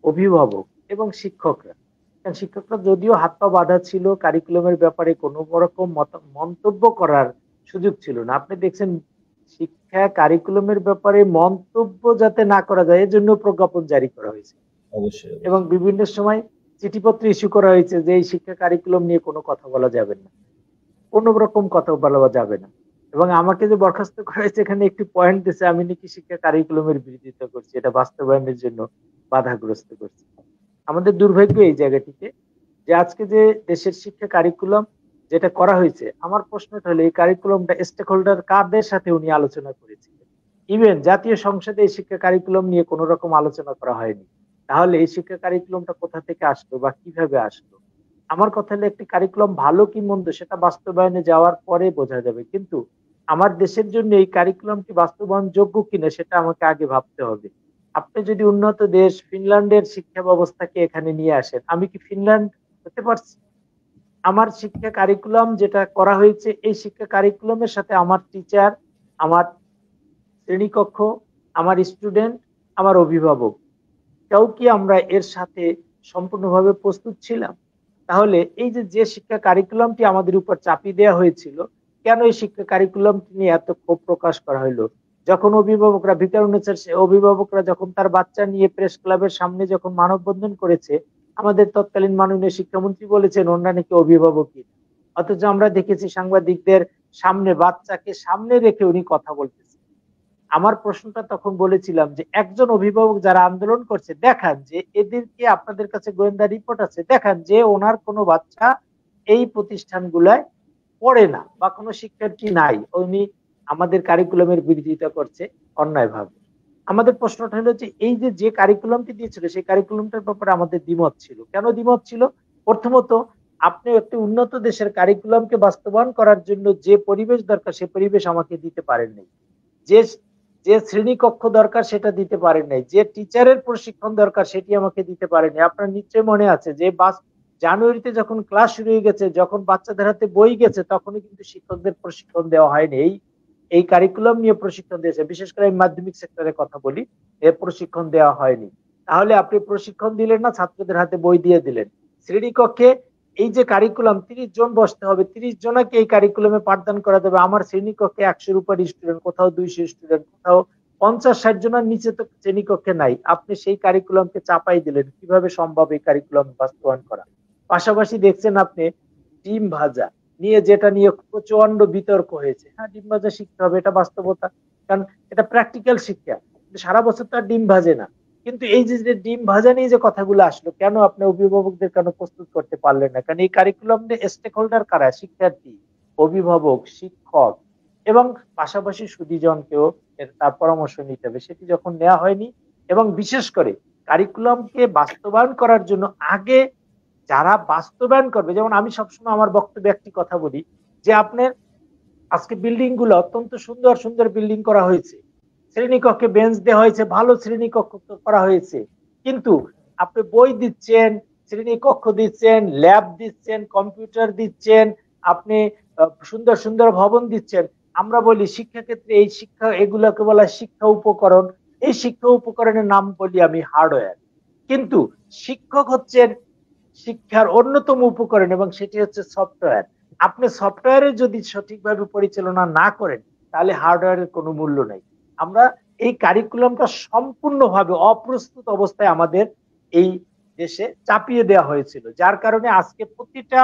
অভিভাবক এবং শিক্ষকরা, কারণ শিক্ষকরা যদিও হাত পা বাঁধা ছিল, কারিকুলামের ব্যাপারে কোনো রকম মন্তব্য করার সুযোগ ছিল না। আপনি দেখছেন শিক্ষা কারিকুলামের ব্যাপারে মন্তব্য যাতে না করা যায় এজন্য প্রজ্ঞাপন জারি করা হয়েছে অবশ্যই। এবং বিভিন্ন সময় চিঠিপত্র ইস্যু করা হয়েছে যে এই শিক্ষা কারিকুলাম নিয়ে কোনো কথা বলা যাবে না, কোনো রকম কথা বলা যাবে না। এবং আমাকে যে বরখাস্ত করা হয়েছে এখানে একটি পয়েন্ট দিয়েছে আমি নাকি শিক্ষা কারিকুলামের বিরোধিতা করছি, এটা বাস্তবায়নের জন্য বাধাগ্রস্ত করছি। আমাদের দুর্ভাগ্য এই জায়গাটিতে যে আজকে যে দেশের শিক্ষা কারিকুলাম যেটা করা হয়েছে, আমার প্রশ্নটা হলো এই কারিকুলামটা স্টেক হোল্ডার কাদের সাথে উনি আলোচনা করেছিলেন? ইভেন জাতীয় সংসদে এই শিক্ষা কারিকুলাম নিয়ে কোনো রকম আলোচনা করা হয়নি। তাহলে এই শিক্ষা কারিকুলামটা কোথা থেকে আসলো বা কিভাবে আসলো? আমার কথা হলো একটি কারিকুলাম ভালো কি মন্দ সেটা বাস্তবায়নে যাওয়ার পরে বোঝা যাবে, কিন্তু আমার দেশের জন্য এই কারিকুলামটি বাস্তবায়ন যোগ্য কিনা সেটা আমাকে আগে ভাবতে হবে। আপনি যদি উন্নত দেশ ফিনল্যান্ডের শিক্ষা ব্যবস্থাকে এখানে নিয়ে আসেন, আমি কি ফিনল্যান্ড হতে পারছি? আমার শিক্ষা কারিকুলাম যেটা করা হয়েছে এই শিক্ষা কারিকুলামের সাথে আমার টিচার, আমার শ্রেণীকক্ষ, আমার স্টুডেন্ট, আমার অভিভাবক, কেউ কি আমরা এর সাথে সম্পূর্ণভাবে প্রস্তুত ছিলাম? তাহলে এই যে যে শিক্ষা কারিকুলামটি আমাদের উপর চাপিয়ে দেওয়া হয়েছিল, কেন এই শিক্ষা কারিকুলামটি নিয়ে এত ক্ষোভ প্রকাশ করা হলো? যখন অভিভাবকরা ভিকারুন্নেছার অভিভাবকরা যখন তার বাচ্চা নিয়ে প্রেস ক্লাবের সামনে যখন মানববন্ধন করেছে, আমাদের তৎকালীন মাননীয় শিক্ষামন্ত্রী বলেছেন ওনারা নাকি অভিভাবকই, অথচ আমরা দেখেছি সাংবাদিকদের সামনে বাচ্চাকে সামনে রেখে উনি কথা বলতেছেন। আমার প্রশ্নটা তখন বলেছিলাম যে একজন অভিভাবক যারা আন্দোলন করছে দেখান যে এদেরকে, আপনাদের কাছে গোয়েন্দা রিপোর্ট আছে, দেখান যে ওনার কোনো বাচ্চা এই প্রতিষ্ঠানগুলায় পড়ে না বা কোনো শিক্ষার্থী নাই, উনি আমাদের কারিকুলামের বিরোধিতা করছে অন্যায়ভাবে। আমাদের প্রশ্নটা হলো যে এই যে যে কারিকুলামটি দিয়েছিল সেই কারিকুলামটার ব্যাপারে আমাদের দ্বিমত ছিল। কেন দ্বিমত ছিল? প্রথমত, আপনি একটি উন্নত দেশের কারিকুলামকে বাস্তবায়ন করার জন্য যে পরিবেশ দরকার সে পরিবেশ আমাকে দিতে পারেননি, যে যে শ্রেণীকক্ষ দরকার সেটা দিতে পারেন নাই, যে টিচারের প্রশিক্ষণ দরকার সেটি আমাকে দিতে পারেনি। আপনার নিশ্চয় মনে আছে যে জানুয়ারিতে যখন ক্লাস শুরু হয়ে গেছে, যখন বাচ্চাদের হাতে বই গেছে তখনই কিন্তু শিক্ষকদের প্রশিক্ষণ দেওয়া হয়নি। এই কারিকুলাম নিয়ে প্রশিক্ষণ দিয়েছে, বিশেষ করে আমি মাধ্যমিক সেক্টরের কথা বলি, এর প্রশিক্ষণ দেওয়া হয়নি। তাহলে আপনি প্রশিক্ষণ দিলেন না, ছাত্রদের হাতে বই দিয়ে দিলেন। শ্রেণীকক্ষে এই যে কারিকুলাম 30 জন বসতে হবে, 30 জনকে এই কারিকুলামে পাঠদান করা যাবে, আমার শ্রেণীকক্ষে 100-র উপর স্টুডেন্ট, কোথাও 200 স্টুডেন্ট, কোথাও 50-60 জনের নিচে তো শ্রেণীকক্ষে নাই। আপনি সেই কারিকুলামকে চাপাই দিলেন, কিভাবে সম্ভব এই কারিকুলাম বাস্তবায়ন করা? পাশাপাশি দেখছেন আপনি ডিম ভাজা নিয়ে, যেটা নিয়ে প্রচন্ড বিতর্ক হয়েছে। হ্যাঁ, ডিম ভাজা শিখতে হবে, এটা বাস্তবতা, কারণ এটা প্র্যাকটিক্যাল শিক্ষা, সারা বছর তো আর ডিম ভাজে না। কিন্তু এই যে ডিম ভাজা নিয়ে যে কথাগুলো আসলো, কেন আপনি অভিভাবকদের কেন প্রস্তুত করতে পারলেন না? কারণ এই কারিকুলাম স্টেক হোল্ডার কারা? শিক্ষার্থী, অভিভাবক, শিক্ষক এবং পাশাপাশি সুধীজনকেও তার পরামর্শ নিতে হবে। সেটি যখন নেওয়া হয়নি, এবং বিশেষ করে কারিকুলামকে বাস্তবায়ন করার জন্য আগে যারা বাস্তবায়ন করবে, যেমন আমি সবসময় আমার বক্তব্যে একটি কথা বলি যে আপনার আজকে বিল্ডিং গুলো অত্যন্ত সুন্দর সুন্দর বিল্ডিং করা হয়েছে, শ্রেণীকক্ষে বেঞ্চ দেওয়া হয়েছে, ভালো শ্রেণীকক্ষ করা হয়েছে, কিন্তু আপনি বই দিচ্ছেন, শ্রেণীকক্ষ দিচ্ছেন, ল্যাব দিচ্ছেন, কম্পিউটার দিচ্ছেন, আপনি সুন্দর সুন্দর ভবন দিচ্ছেন। আমরা বলি শিক্ষাক্ষেত্রে এই শিক্ষা, এগুলোকে বলা শিক্ষা উপকরণ, এই শিক্ষা উপকরণের নাম বলি আমি হার্ডওয়্যার। কিন্তু শিক্ষক হচ্ছেন শিক্ষার অন্যতম উপকরণ এবং সেটি হচ্ছে সফটওয়্যার। আপনি সফটওয়্যারের যদি সঠিকভাবে পরিচালনা না করেন তাহলে হার্ডওয়্যারের কোনো মূল্য নেই। আমরা এই কারিকুলামটা সম্পূর্ণভাবে অপ্রস্তুত অবস্থায় আমাদের এই দেশে চাপিয়ে দেওয়া হয়েছিল, যার কারণে আজকে প্রতিটা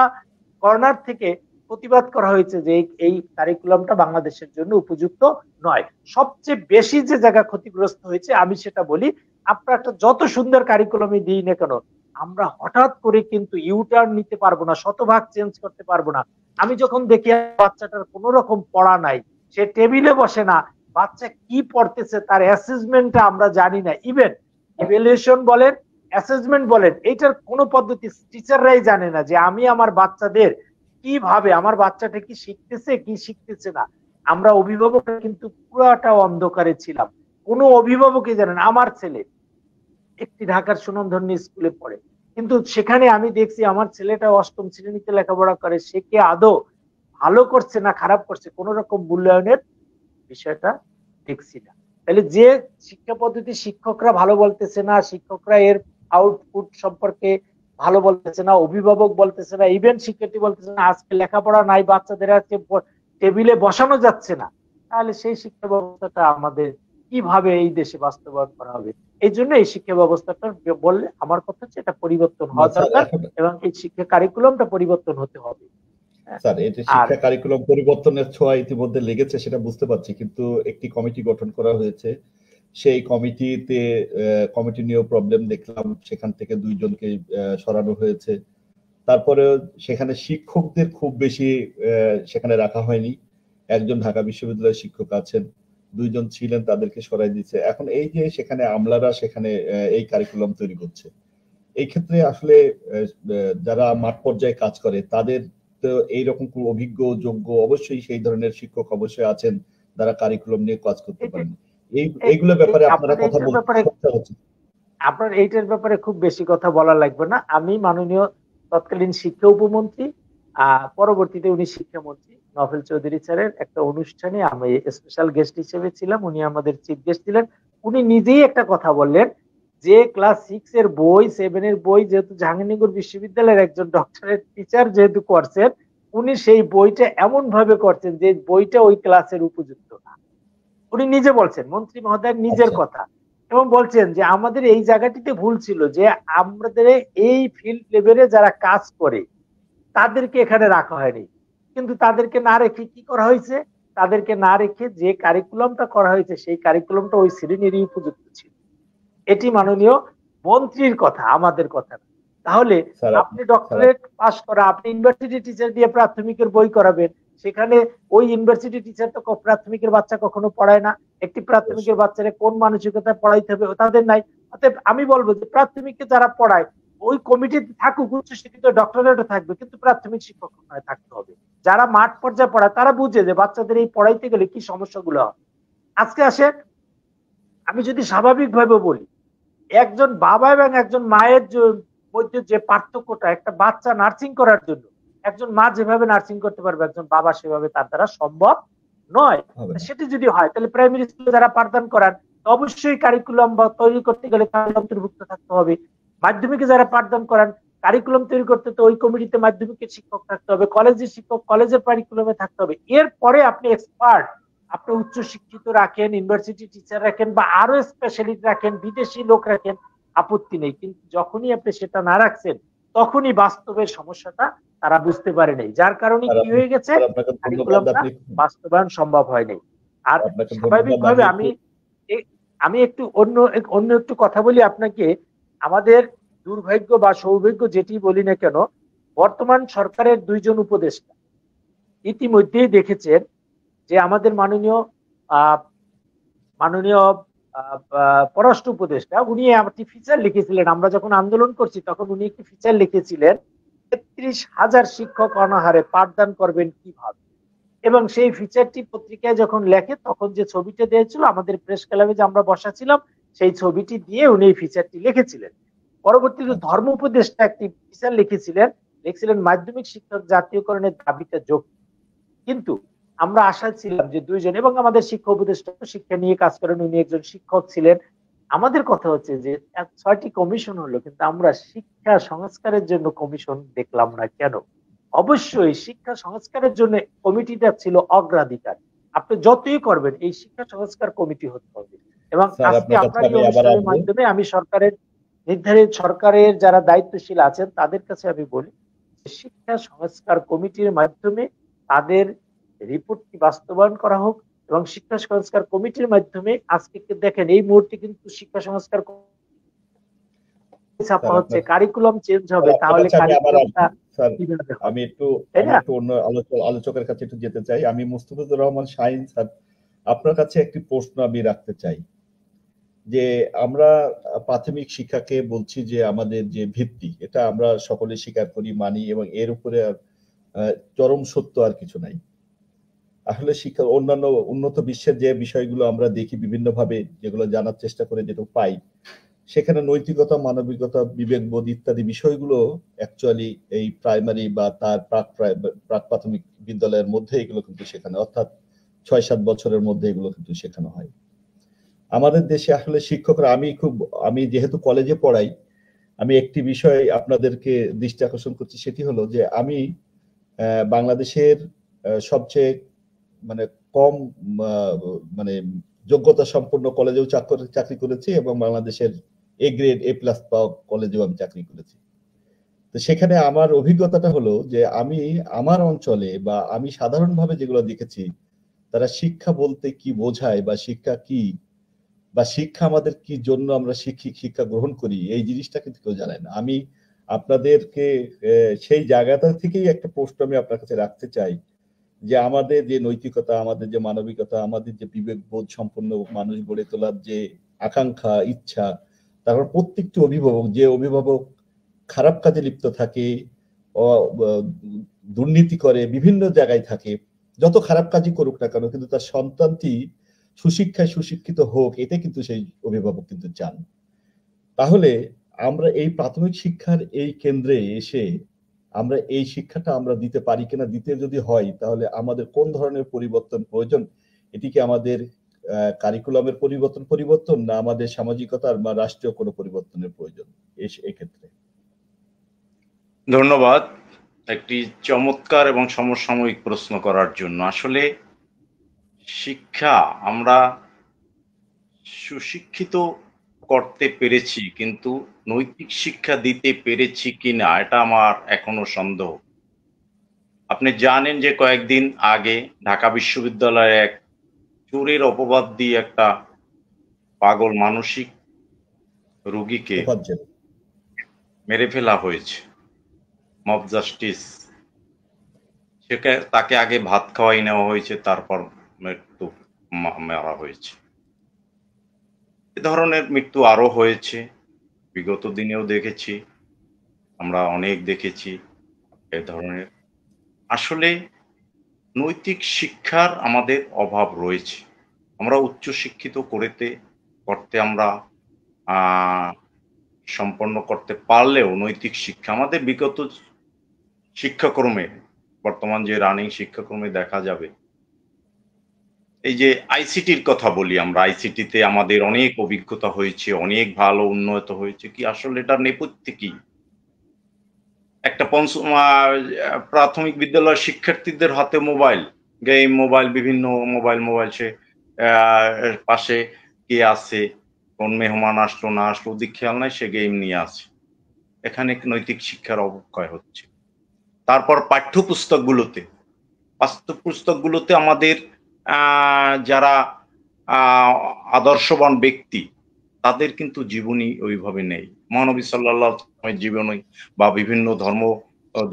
কর্নার থেকে প্রতিবাদ করা হয়েছে যে এই কারিকুলামটা বাংলাদেশের জন্য উপযুক্ত নয়। সবচেয়ে বেশি যে জায়গা ক্ষতিগ্রস্ত হয়েছে আমি সেটা বলি, আপনার একটা যত সুন্দর কারিকুলামই দিই না কেন, আমরা হঠাৎ করে কিন্তু ইউটার্ন নিতে পারবো না, শতভাগ চেঞ্জ করতে পারবো না। আমি যখন দেখি বাচ্চাটার কোন রকম পড়া নাই, সে টেবিলে বসে না, বাচ্চা কি পড়তেছে তার অ্যাসেসমেন্টটা আমরা জানি না, ইভেন ইভ্যালুয়েশন বলেন, অ্যাসেসমেন্ট বলেন, এইটার কোনো পদ্ধতি টিচাররাই জানে না যে আমি আমার বাচ্চাদের কিভাবে, আমার বাচ্চাটা কি শিখতেছে কি শিখতেছে না। আমরা অভিভাবক কিন্তু পুরাটা অন্ধকারে ছিলাম, কোনো অভিভাবকই জানেন। আমার ছেলে একটি ঢাকার সুনামধন্য স্কুলে পড়ে, কিন্তু সেখানে আমি দেখছি আমার ছেলেটা অষ্টম শ্রেণীতে লেখাপড়া করে, সে কি আদৌ ভালো করছে না খারাপ করছে, কোন রকম মূল্যায়নের বিষয়টা দেখছি না। তাহলে যে শিক্ষা পদ্ধতি শিক্ষকরা ভালো বলতেছে না, শিক্ষকরা এর আউটপুট সম্পর্কে ভালো বলতেছে না, অভিভাবক বলতেছে না, ইভেন শিক্ষার্থী বলতেছে না, আজকে লেখাপড়া নাই, বাচ্চাদের আজকে টেবিলে বসানো যাচ্ছে না, তাহলে সেই শিক্ষা ব্যবস্থাটা আমাদের কিভাবে এই দেশে বাস্তবায়ন করা হবে? এই জন্য এই শিক্ষা ব্যবস্থাটা বললে আমার কথা হচ্ছে এটা পরিবর্তন হওয়া দরকার এবং এই শিক্ষা কারিকুলামটা পরিবর্তন হতে হবে। স্যার, এই যে শিক্ষা কারিকুলাম পরিবর্তনের ছোঁয়া ইতিমধ্যে লেগেছে সেটা বুঝতে পারছি, কিন্তু একটি কমিটি গঠন করা হয়েছে, সেই কমিটিতে কমিটি নিয়েও প্রবলেম দেখলাম, সেখান থেকে 2 জনকে সরানো হয়েছে। তারপরে সেখানে শিক্ষকদের খুব বেশি সেখানে রাখা হয়নি, একজন ঢাকা বিশ্ববিদ্যালয়ের শিক্ষক আছেন, 2 জন ছিলেন, তাদেরকে সরাই দিচ্ছে। এখন এই যে সেখানে আমলারা সেখানে এই কারিকুলাম তৈরি করছে, এই ক্ষেত্রে আসলে যারা মাঠ পর্যায়ে কাজ করে তাদের তো এইরকম অভিজ্ঞ যোগ্য অবশ্যই সেই ধরনের শিক্ষক অবশ্যই আছেন যারা কারিকুলাম নিয়ে কাজ করতে পারেন। এইগুলো ব্যাপারে আপনারা কথা বলতে, আপনার এইটার ব্যাপারে খুব বেশি কথা বলা লাগবে না। আমি মাননীয় তৎকালীন শিক্ষা উপমন্ত্রী, পরবর্তীতে উনি শিক্ষামন্ত্রী নফেল চৌধুরী স্যারের একটা অনুষ্ঠানে আমি স্পেশাল গেস্ট হিসেবে ছিলাম, উনি আমাদের চিফ গেস্ট ছিলেন। উনি নিজেই একটা কথা বললেন যে ক্লাস 6 এর বই, 7 এর বই যেহেতু জাহাঙ্গীরনগর বিশ্ববিদ্যালয়ের একজন ডক্টরেট টিচার যেহেতু করছেন, উনি সেই বইটা এমন ভাবে করছেন যে বইটা ওই ক্লাসের উপযুক্ত না। উনি নিজে বলছেন, মন্ত্রী মহোদয় নিজের কথা, এবং বলছেন যে আমাদের এই জায়গাটিতে ভুল ছিল যে আমাদের এই ফিল্ড লেভেলে যারা কাজ করে তাদেরকে এখানে রাখা হয়নি, কিন্তু তাদেরকে না রেখে কি করা হয়েছে, তাদেরকে না রেখে যে কারিকুলামটা করা হয়েছে সেই কারিকুলামটা ওই শ্রেণীরই উপযুক্ত ছিল। এটি মাননীয় মন্ত্রীর কথা, আমাদের কথা না। তাহলে আপনি ডক্টরেট পাস করা, আপনি ইউনিভার্সিটি টিচার দিয়ে প্রাথমিকের বই করাবেন, সেখানে ওই ইউনিভার্সিটি টিচার তো প্রাথমিকের বাচ্চা কখনো পড়ায় না, একটি প্রাথমিকের বাচ্চারা কোন মানসিকতা পড়াইতে হবে তাদের নাই। অতএব আমি বলবো যে প্রাথমিককে যারা পড়ায় ওই কমিটিতে থাকুক, উচ্চশিক্ষিত ডক্টরেটও থাকবে, কিন্তু প্রাথমিক শিক্ষক থাকতে হবে। যারা মাঠ পর্যায়ে পড়ায় তারা বুঝে যে বাচ্চাদের এই পড়াইতে গেলে কি সমস্যাগুলো হয়। আজকে আসে, আমি যদি স্বাভাবিকভাবে বলি, একজন বাবা এবং একজন মায়ের মধ্যে যে পার্থক্যটা, একটা বাচ্চা নার্সিং করার জন্য একজন মা যেভাবে নার্সিং করতে পারবে একজন বাবা সেভাবে তার দ্বারা সম্ভব নয়। সেটি যদি হয় তাহলে প্রাইমারি স্কুলে যারা পাঠদান করান অবশ্যই কারিকুলাম বা তৈরি করতে গেলে তাদের অন্তর্ভুক্ত থাকতে হবে। মাধ্যমিকে যারা পাঠদান করান কারিকুলাম তৈরি করতে তো ওই কমিটিতে মাধ্যমিকের শিক্ষক থাকতে হবে, কলেজের শিক্ষক কলেজের কারিকুলামে থাকতে হবে। এরপরে আপনি এক্সপার্ট, আপনি উচ্চ শিক্ষিত রাখেন, ইউনিভার্সিটি টিচার রাখেন বা আরো স্পেশালিস্ট রাখেন, বিদেশি লোক রাখেন, আপত্তি নেই। কিন্তু যখনই আপনি সেটা না রাখছেন তখনই বাস্তবের সমস্যাটা তারা বুঝতে পারে নাই, যার কারণে কি হয়ে গেছে, কারিকুলামটা বাস্তবায়ন সম্ভব হয়নি। আর স্বাভাবিকভাবে আমি একটু অন্য একটু কথা বলি আপনাকে। আমাদের দুর্ভাগ্য বা সৌভাগ্য যেটি বলি না কেন, বর্তমান সরকারের 2 জন উপদেষ্টা ইতিমধ্যেই দেখেছেন যে আমাদের মাননীয় পররাষ্ট্র উপদেষ্টা উনি একটি ফিচার লিখেছিলেন, আমরা যখন আন্দোলন করছি তখন উনি একটি ফিচার লিখেছিলেন 33,000 শিক্ষক অনাহারে পাঠদান করবেন কিভাবে। এবং সেই ফিচারটি পত্রিকায় যখন লেখে তখন যে ছবিটা দিয়েছিল আমাদের প্রেস ক্লাবে যে আমরা বসা ছিলাম সেই ছবিটি দিয়ে উনি এই ফিচারটি লিখেছিলেন। পরবর্তীতে ধর্ম উপদেষ্টা একটি ফিচার লিখছিলেন মাধ্যমিক শিক্ষক জাতীয়করণের দাবিটা যৌক্তিক। কিন্তু আমরা আশা ছিলাম যে 2 জন, এবং আমাদের শিক্ষা উপদেষ্টা শিক্ষা নিয়ে কাজ করেন, উনি একজন শিক্ষক ছিলেন। আমাদের কথা হচ্ছে যে 6টি কমিশন হলো, কিন্তু আমরা শিক্ষা সংস্কারের জন্য কমিশন দেখলাম না কেন? অবশ্যই শিক্ষা সংস্কারের জন্য কমিটিটা ছিল অগ্রাধিকার। আপনি যতই করবেন এই শিক্ষা সংস্কার কমিটি হতে হবে। এবং আজকে আপনার এই অনুষ্ঠানের মাধ্যমে আমি সরকারের যারা দায়িত্বশীল আছেন তাদের কাছে আমি বলি শিক্ষা সংস্কার কমিটির মাধ্যমে তাদের রিপোর্টটি বাস্তবায়ন করা হোক এবং শিক্ষা সংস্কার কমিটির মাধ্যমে আজকে দেখেন এই মুহূর্তে কিন্তু শিক্ষা সংস্কার ছাপা হচ্ছে, কারিকুলাম চেঞ্জ হবে, তাহলে কারিকুলামটা কিভাবে হবে, আমি একটু তাই না? অন্য আলোচকের কাছে একটু যেতে চাই। আমি মুস্তাফিজুর রহমান শাহীন স্যার, আপনার কাছে একটি প্রশ্ন আমি রাখতে চাই যে আমরা প্রাথমিক শিক্ষাকে বলছি যে আমাদের যে ভিত্তি, এটা আমরা সকলে স্বীকার করি, মানি, এবং এর উপরে চরম সত্য আর কিছু নাই। আসলে শিক্ষা অন্যান্য উন্নত বিশ্বের যে বিষয়গুলো আমরা দেখি বিভিন্নভাবে, যেগুলো জানার চেষ্টা করে যেটা পাই, সেখানে নৈতিকতা, মানবিকতা, বিবেকবোধ ইত্যাদি বিষয়গুলো অ্যাকচুয়ালি এই প্রাইমারি বা তার প্রাক প্রাথমিক বিদ্যালয়ের মধ্যে এগুলো কিন্তু শেখানো, অর্থাৎ ৬-৭ বছরের মধ্যে এগুলো কিন্তু শেখানো হয়। আমাদের দেশে আসলে শিক্ষকরা, আমি যেহেতু কলেজে পড়াই, আমি একটি বিষয় আপনাদেরকে দৃষ্টি আকর্ষণ করছি, সেটি হলো যে আমি বাংলাদেশের সবচেয়ে মানে কম মানে যোগ্যতা সম্পন্ন কলেজেও চাকরি করেছি এবং বাংলাদেশের এ গ্রেড A+ পাওয়া কলেজেও আমি চাকরি করেছি। তো সেখানে আমার অভিজ্ঞতাটা হলো যে আমি আমার অঞ্চলে বা আমি সাধারণভাবে যেগুলো দেখেছি, তারা শিক্ষা বলতে কি বোঝায় বা শিক্ষা কি, বা শিক্ষা আমাদের কি জন্য আমরা শিক্ষা গ্রহণ করি, এই জিনিসটা কিন্তু কেউ জানে না। আমি আপনাদেরকে সেই জায়গাটা থেকেই একটা প্রশ্ন আমি আপনার কাছে রাখতে চাই যে আমাদের যে নৈতিকতা, আমাদের যে মানবিকতা, আমাদের যে বিবেকবোধ সম্পন্ন মানুষ গড়ে তোলার যে আকাঙ্ক্ষা, ইচ্ছা, তারপর প্রত্যেকটি অভিভাবক, যে অভিভাবক খারাপ কাজে লিপ্ত থাকে, দুর্নীতি করে, বিভিন্ন জায়গায় থাকে, যত খারাপ কাজই করুক না কেন, কিন্তু তার সন্তানটি সুশিক্ষায় সুশিক্ষিত হোক, এটা কিন্তু সেই অভিভাবক কিন্তু চান। তাহলে আমরা এই প্রাথমিক শিক্ষার এই কেন্দ্রে এসে আমরা এই শিক্ষাটা আমরা দিতে পারি কিনা, দিতে যদি হয় তাহলে আমাদের কোন ধরনের পরিবর্তন প্রয়োজন? এটি কি আমাদের কারিকুলামের পরিবর্তন, না আমাদের সামাজিকতার বা রাষ্ট্রীয় কোনো পরিবর্তনের প্রয়োজন এই ক্ষেত্রে? ধন্যবাদ একটি চমৎকার এবং সমসাময়িক প্রশ্ন করার জন্য। আসলে শিক্ষা আমরা সুশিক্ষিত করতে পেরেছি, কিন্তু নৈতিক শিক্ষা দিতে পেরেছি কিনা এটা আমার এখনো সন্দেহ। আপনি জানেন যে কয়েকদিন আগে ঢাকা বিশ্ববিদ্যালয়ে এক চোরের অপবাদ দিয়ে একটা পাগল মানসিক রোগীকে মেরে ফেলা হয়েছে। মব জাস্টিস, তাকে আগে ভাত খাওয়াই নেওয়া হয়েছে, তারপর মৃত্যু মারা হয়েছে। এ ধরনের মৃত্যু আরো হয়েছে, বিগত দিনেও দেখেছি, আমরা অনেক দেখেছি এ ধরনের। আসলে নৈতিক শিক্ষার আমাদের অভাব রয়েছে। আমরা উচ্চ শিক্ষিত করতে আমরা সম্পন্ন করতে পারলেও নৈতিক শিক্ষা আমাদের বিগত শিক্ষাক্রমে, বর্তমান যে রানিং শিক্ষাক্রমে দেখা যাবে, এই যে আইসিটির কথা বলি আমরা, আইসিটিতে আমাদের অনেক অভিজ্ঞতা হয়েছে, অনেক ভালো উন্নত হয়েছে। কি আসলে এটার নেপথ্যে কি? একটা প্রাথমিক বিদ্যালয়ের শিক্ষার্থীদের হাতে মোবাইল, গেম, বিভিন্ন মোবাইল সে পাশে কে আছে, কোন মেহমান আসলো না আসলো ওদিক খেয়াল নাই, সে গেম নিয়ে আছে। এখানে নৈতিক শিক্ষার অবক্ষয় হচ্ছে। তারপর পাঠ্যপুস্তকগুলোতে আমাদের যারা আদর্শবান ব্যক্তি, তাদের কিন্তু জীবনী ওইভাবে নেই। মহানবী সাল্লাল্লাহু আলাইহি ওয়াসাল্লামের জীবনী বা বিভিন্ন ধর্ম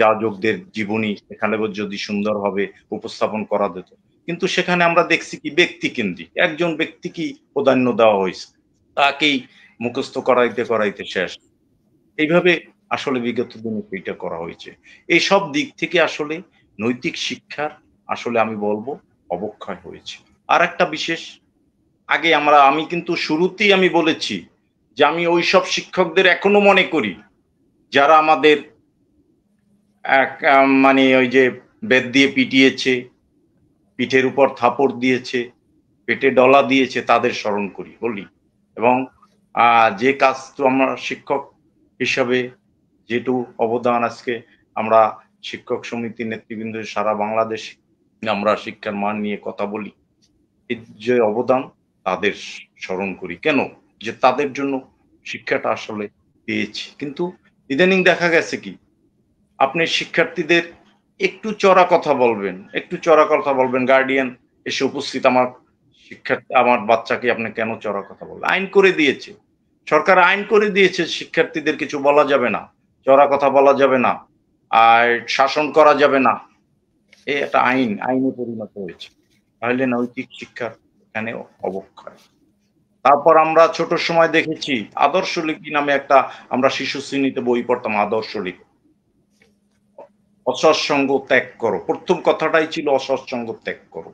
যাজকদের জীবনী এখানে যদি সুন্দরভাবে উপস্থাপন করা যেত, কিন্তু সেখানে আমরা দেখছি কি ব্যক্তিকেন্দ্রিক, একজন ব্যক্তিকেই প্রাধান্য দেওয়া হয়েছে, তাকেই মুখস্থ করাইতে শেষ। এইভাবে আসলে বিগত দিনে এটা করা হয়েছে। এই সব দিক থেকে আসলে নৈতিক শিক্ষার আসলে আমি বলবো অবক্ষয় হয়েছে। আর একটা বিশেষ, আমি কিন্তু শুরুতেই আমি বলেছি যে আমি ওইসব শিক্ষকদের এখনো মনে করি যারা আমাদের মানে ওই যে বেত দিয়ে পিটিয়েছে, পিঠের উপর থাপড় দিয়েছে, পেটে ডলা দিয়েছে, তাদের স্মরণ করি বলি। এবং যে কাজ তো আমরা শিক্ষক হিসাবে যেটু অবদান, আজকে আমরা শিক্ষক সমিতি নেতৃবৃন্দ সারা বাংলাদেশ আমরা শিক্ষার মান নিয়ে কথা বলি, এর যে অবদান তাদের স্মরণ করি। কেন? যে তাদের জন্য শিক্ষাটা আসলে পেয়েছি। কিন্তু ইদানিং দেখা গেছে কি, আপনি শিক্ষার্থীদের একটু চড়া কথা বলবেন, একটু চড়া কথা বলবেন। গার্ডিয়ান এসে উপস্থিত, আমার শিক্ষার্থী, আমার বাচ্চাকে আপনি কেন চড়া কথা বলবেন? আইন করে দিয়েছে, সরকার আইন করে দিয়েছে, শিক্ষার্থীদের কিছু বলা যাবে না, চড়া কথা বলা যাবে না, আর শাসন করা যাবে না। এই একটা আইনে পরিণত হয়েছে। তাহলে নৈতিক শিক্ষার এখানে অবক্ষয়। তারপর আমরা ছোট সময় দেখেছি আদর্শ লিপি নামে একটা, আমরা শিশু শ্রেণীতে বই পড়তাম, আদর্শ লিপি। অসৎসঙ্গ ত্যাগ করো, প্রথম কথাটাই ছিল অসৎসঙ্গ ত্যাগ করো।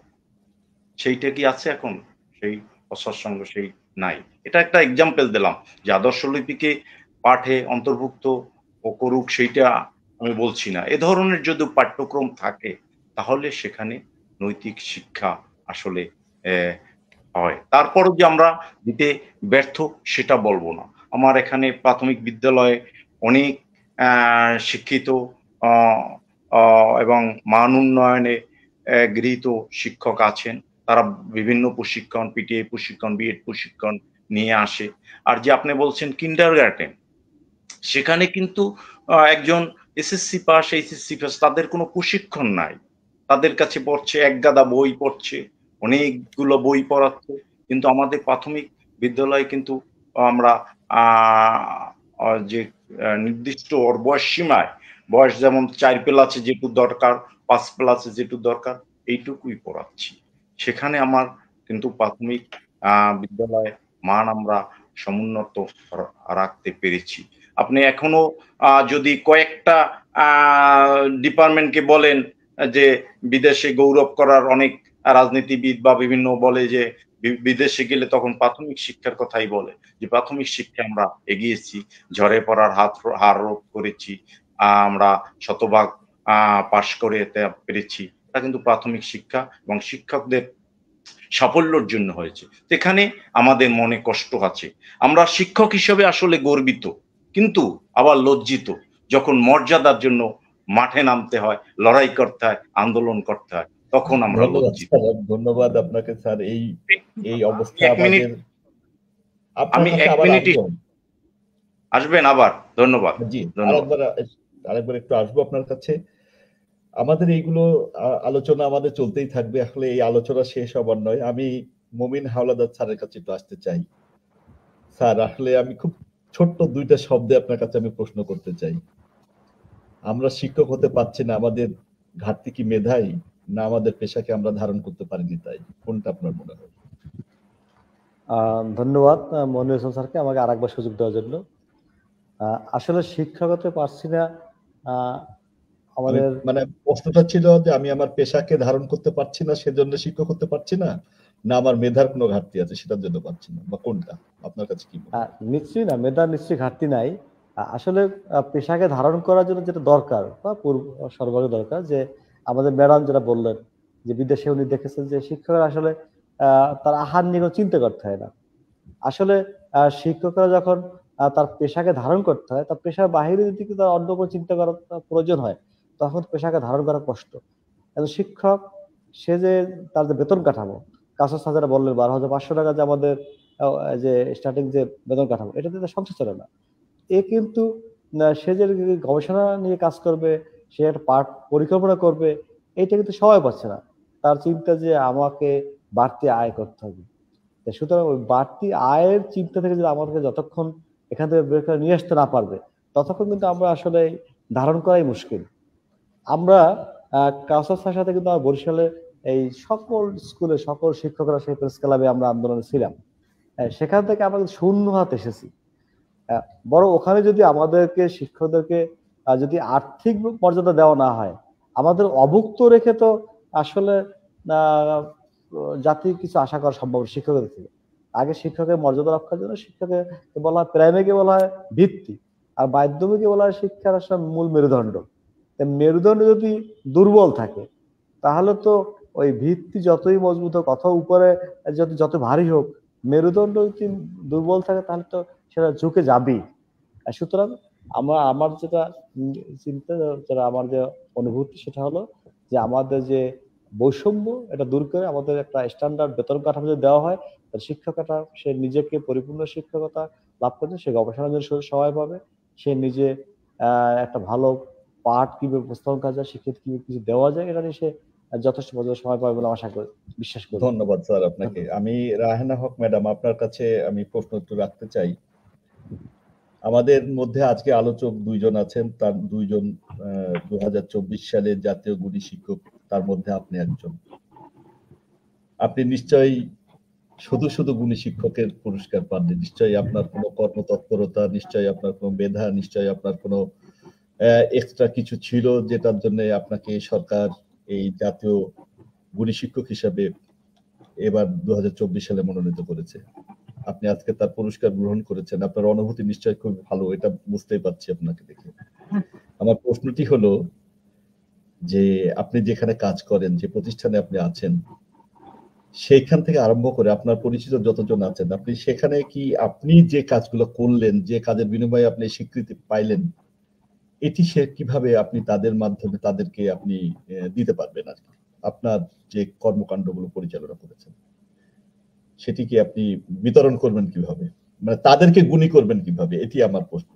সেইটা কি আছে এখন? সেই অসৎসঙ্গ সেই নাই। এটা একটা এক্সাম্পল দিলাম যে আদর্শ লিপিকে পাঠে অন্তর্ভুক্ত ও করুক, সেইটা আমি বলছি না। এ ধরনের যদি পাঠ্যক্রম থাকে তাহলে সেখানে নৈতিক শিক্ষা আসলে হয়। তারপরও যে আমরা দিতে ব্যর্থ সেটা বলবো না। আমার এখানে প্রাথমিক বিদ্যালয়ে অনেক শিক্ষিত এবং মান উন্নয়নে গৃহীত শিক্ষক আছেন। তারা বিভিন্ন প্রশিক্ষণ, পিটিএ প্রশিক্ষণ, বিএড প্রশিক্ষণ নিয়ে আসে। আর যে আপনি বলছেন কিন্ডারগার্টেন, সেখানে কিন্তু একজন এসএসসি পাস, এইচএসসি পাস, তাদের কোনো প্রশিক্ষণ নাই। তাদের কাছে পড়ছে, একগাদা বই পড়ছে, অনেকগুলো বই পড়াচ্ছে। কিন্তু আমাদের প্রাথমিক বিদ্যালয়ে কিন্তু আমরা যে নির্দিষ্ট ওর বয়স সীমায়, বয়স যেমন 4 প্লাসে যেটুকু দরকার, 5 প্লাসে যেটুকু দরকার, এইটুকুই পড়াচ্ছি। সেখানে আমার কিন্তু প্রাথমিক বিদ্যালয়ে মান আমরা সমুন্নত রাখতে পেরেছি। আপনি এখনো যদি কয়েকটা ডিপার্টমেন্টকে বলেন যে বিদেশে গৌরব করার, অনেক রাজনীতিবিদ বা বিভিন্ন বলে যে বিদেশে গেলে তখন প্রাথমিক শিক্ষার কথাই বলে, যে প্রাথমিক শিক্ষা আমরা এগিয়েছি, ঝরে পড়ার হার রোধ করেছি, আমরা শতভাগ পাশ করে পেরেছি। এটা কিন্তু প্রাথমিক শিক্ষা এবং শিক্ষকদের সাফল্যের জন্য হয়েছে। এখানে আমাদের মনে কষ্ট আছে। আমরা শিক্ষক হিসেবে আসলে গর্বিত, কিন্তু আবার লজ্জিত যখন মর্যাদার জন্য মাঠে নামতে হয়, লড়াই করতে হয়, আন্দোলন করতে হয়, তখন আমরা লজ্জিত। ধন্যবাদ আপনাকে স্যার। এই অবস্থা এক মিনিট, আমাদের, আপনার আমি কাছে এক আবার মিনিটই, আসবো। আসবেন আবার? ধন্যবাদ, জি, ধন্যবাদ। আরেকবার একটু আসবো আপনার কাছে। আমাদের এইগুলো আলোচনা আমাদের চলতেই থাকবে, আসলে এই আলোচনা শেষ হবার নয়। আমি মমিন হাওলাদার স্যারের কাছে একটু আসতে চাই। স্যার, আসলে আমি খুব ছোট্ট 2টা শব্দে আপনার কাছে আমি প্রশ্ন করতে চাই। আমরা শিক্ষক হতে পারছি না, আমাদের ঘাটতি কি মেধাই, না আমাদের পেশাকে আমরা ধারণ করতে পারিনি তাই? কোনটা আপনার মনে হয়? ধন্যবাদ মনির হোসেন স্যারকে আমাকে আরেকবার সুযোগ দেওয়ার জন্য। আসলে শিক্ষক হতে পারছি না, আমাদের মানে প্রশ্নটা ছিল যে আমি আমার পেশাকে ধারণ করতে পারছি না সেজন্য শিক্ষক হতে পারছি না, না আমার মেধার কোনো ঘাটতি আছে সেটার জন্য পারছি না, বা কোনটা আপনার কাছে কি মনে হয়? নিশ্চয়ই না, মেধার নিশ্চয়ই ঘাটতি নাই। আসলে পেশাকে ধারণ করার জন্য যেটা দরকার বা সর্বাগ্রে দরকার, যে আমাদের ম্যাডাম যেটা বললেন যে বিদেশে উনি দেখেছেন যে শিক্ষকরা আসলে তার আহার নিয়ে কোনো চিন্তা করতে হয় না। আসলে শিক্ষকরা যখন তার পেশাকে ধারণ করতে হয়, তার পেশার বাহিরে যদি তার অন্য কোনো চিন্তা করার প্রয়োজন হয়, তখন পেশাকে ধারণ করা কষ্ট। একজন শিক্ষক, সে যে তার যে বেতন কাঠামো, কাসর সাজারা বললেন 12,500 টাকা যে আমাদের যে স্টার্টিং যে বেতন কাঠামো, এটা দিয়ে সংসার চলে না। এ কিন্তু সে যে গবেষণা নিয়ে কাজ করবে, সে একটা পাঠ পরিকল্পনা করবে, এটা কিন্তু সবাই পাচ্ছে না। তার চিন্তা যে আমাকে বাড়তি আয় করতে হবে। সুতরাং ওই বাড়তি আয়ের চিন্তা থেকে যদি আমাদেরকে যতক্ষণ এখান থেকে বের করে নিয়ে আসতে না পারবে, ততক্ষণ কিন্তু আমরা আসলে ধারণ করাই মুশকিল। আমরা কাউসার স্যারের সাথে কিন্তু আমরা বরিশালে এই সকল স্কুলে সকল শিক্ষকরা সেই প্রেস ক্লাবে আমরা আন্দোলনে ছিলাম। সেখান থেকে আমরা কিন্তু শূন্য হাতে এসেছি। বরং ওখানে যদি আমাদেরকে শিক্ষকদেরকে যদি আর্থিক মর্যাদা দেওয়া না হয়, আমাদের অভুক্ত রেখে তো আসলে জাতি কিছু আশা করা সম্ভব শিক্ষকদের থেকে। আগে শিক্ষকের মর্যাদা রক্ষার জন্য শিক্ষকের বলা হয়, প্রাইমারিকে বলা হয় ভিত্তি, আর মাধ্যমিকে বলা হয় শিক্ষার আসলে মূল মেরুদণ্ড। মেরুদণ্ড যদি দুর্বল থাকে, তাহলে তো ওই ভিত্তি যতই মজবুত হোক অথবা উপরে যত ভারী হোক, মেরুদণ্ড যদি দুর্বল থাকে তাহলে তো সেটা ঝুঁকে যাবেই। সুতরাং আমার যেটা চিন্তা, যেটা আমার যে অনুভূতি, সেটা হলো যে আমাদের যে বৈষম্য, এটা দূর করে আমাদের একটা স্ট্যান্ডার্ড বেতন কাঠামো যদি দেওয়া হয়, শিক্ষকতা সে নিজেকে পরিপূর্ণ শিক্ষকতা লাভ করতে, সে গবেষণার জন্য সময় পাবে, সে নিজে একটা ভালো পাঠ কিভাবে উপস্থাপন করা যায়, শিক্ষিত কিভাবে কিছু দেওয়া যায়, এটা নিয়ে সে যথেষ্ট পর্যায়ে সময় পাবে বলে আশা করি, বিশ্বাস করি। ধন্যবাদ স্যার আপনাকে। আমি রাহেনা হক ম্যাডাম, আপনার কাছে আমি প্রশ্ন একটু রাখতে চাই। আমাদের মধ্যে আজকে আলোচক দুইজন আছেন, তার দুইজন 2024 সালের জাতীয় গুণী শিক্ষক, তার মধ্যে আপনি একজন। আপনি নিশ্চয়ই শুধু শুধু গুণী শিক্ষকের পুরস্কার পাননি, নিশ্চয়ই আপনার কোনো কর্মতৎপরতা, নিশ্চয়ই আপনার কোনো মেধা, নিশ্চয়ই আপনার কোনো এক্সট্রা কিছু ছিল যেটার জন্য আপনাকে সরকার এই জাতীয় গুণী শিক্ষক হিসাবে এবার 2024 সালে মনোনীত করেছে। আপনি আজকে তার পুরস্কার গ্রহণ করেছেন, আপনার অনুভূতি নিশ্চয়ই খুব ভালো, এটা বুঝতেই পারছি আপনাকে দেখে। আমার প্রশ্নটি হলো যে আপনি যেখানে কাজ করেন, যে প্রতিষ্ঠানে আপনি আছেন, সেইখান থেকে আরম্ভ করে আপনার পরিচিত যতজন আছেন, আপনি সেখানে কি আপনি যে কাজগুলো করলেন, যে কাজের বিনিময়ে আপনি স্বীকৃতি পাইলেন, এটি সে কিভাবে আপনি তাদের মাধ্যমে তাদেরকে আপনি দিতে পারবেন আর কি, আপনার যে কর্মকাণ্ডগুলো পরিচালনা করেছেন সেটি কি আপনি বিতরণ করবেন কিভাবে, মানে তাদেরকে গুণী করবেন কিভাবে, এটি আমার প্রশ্ন।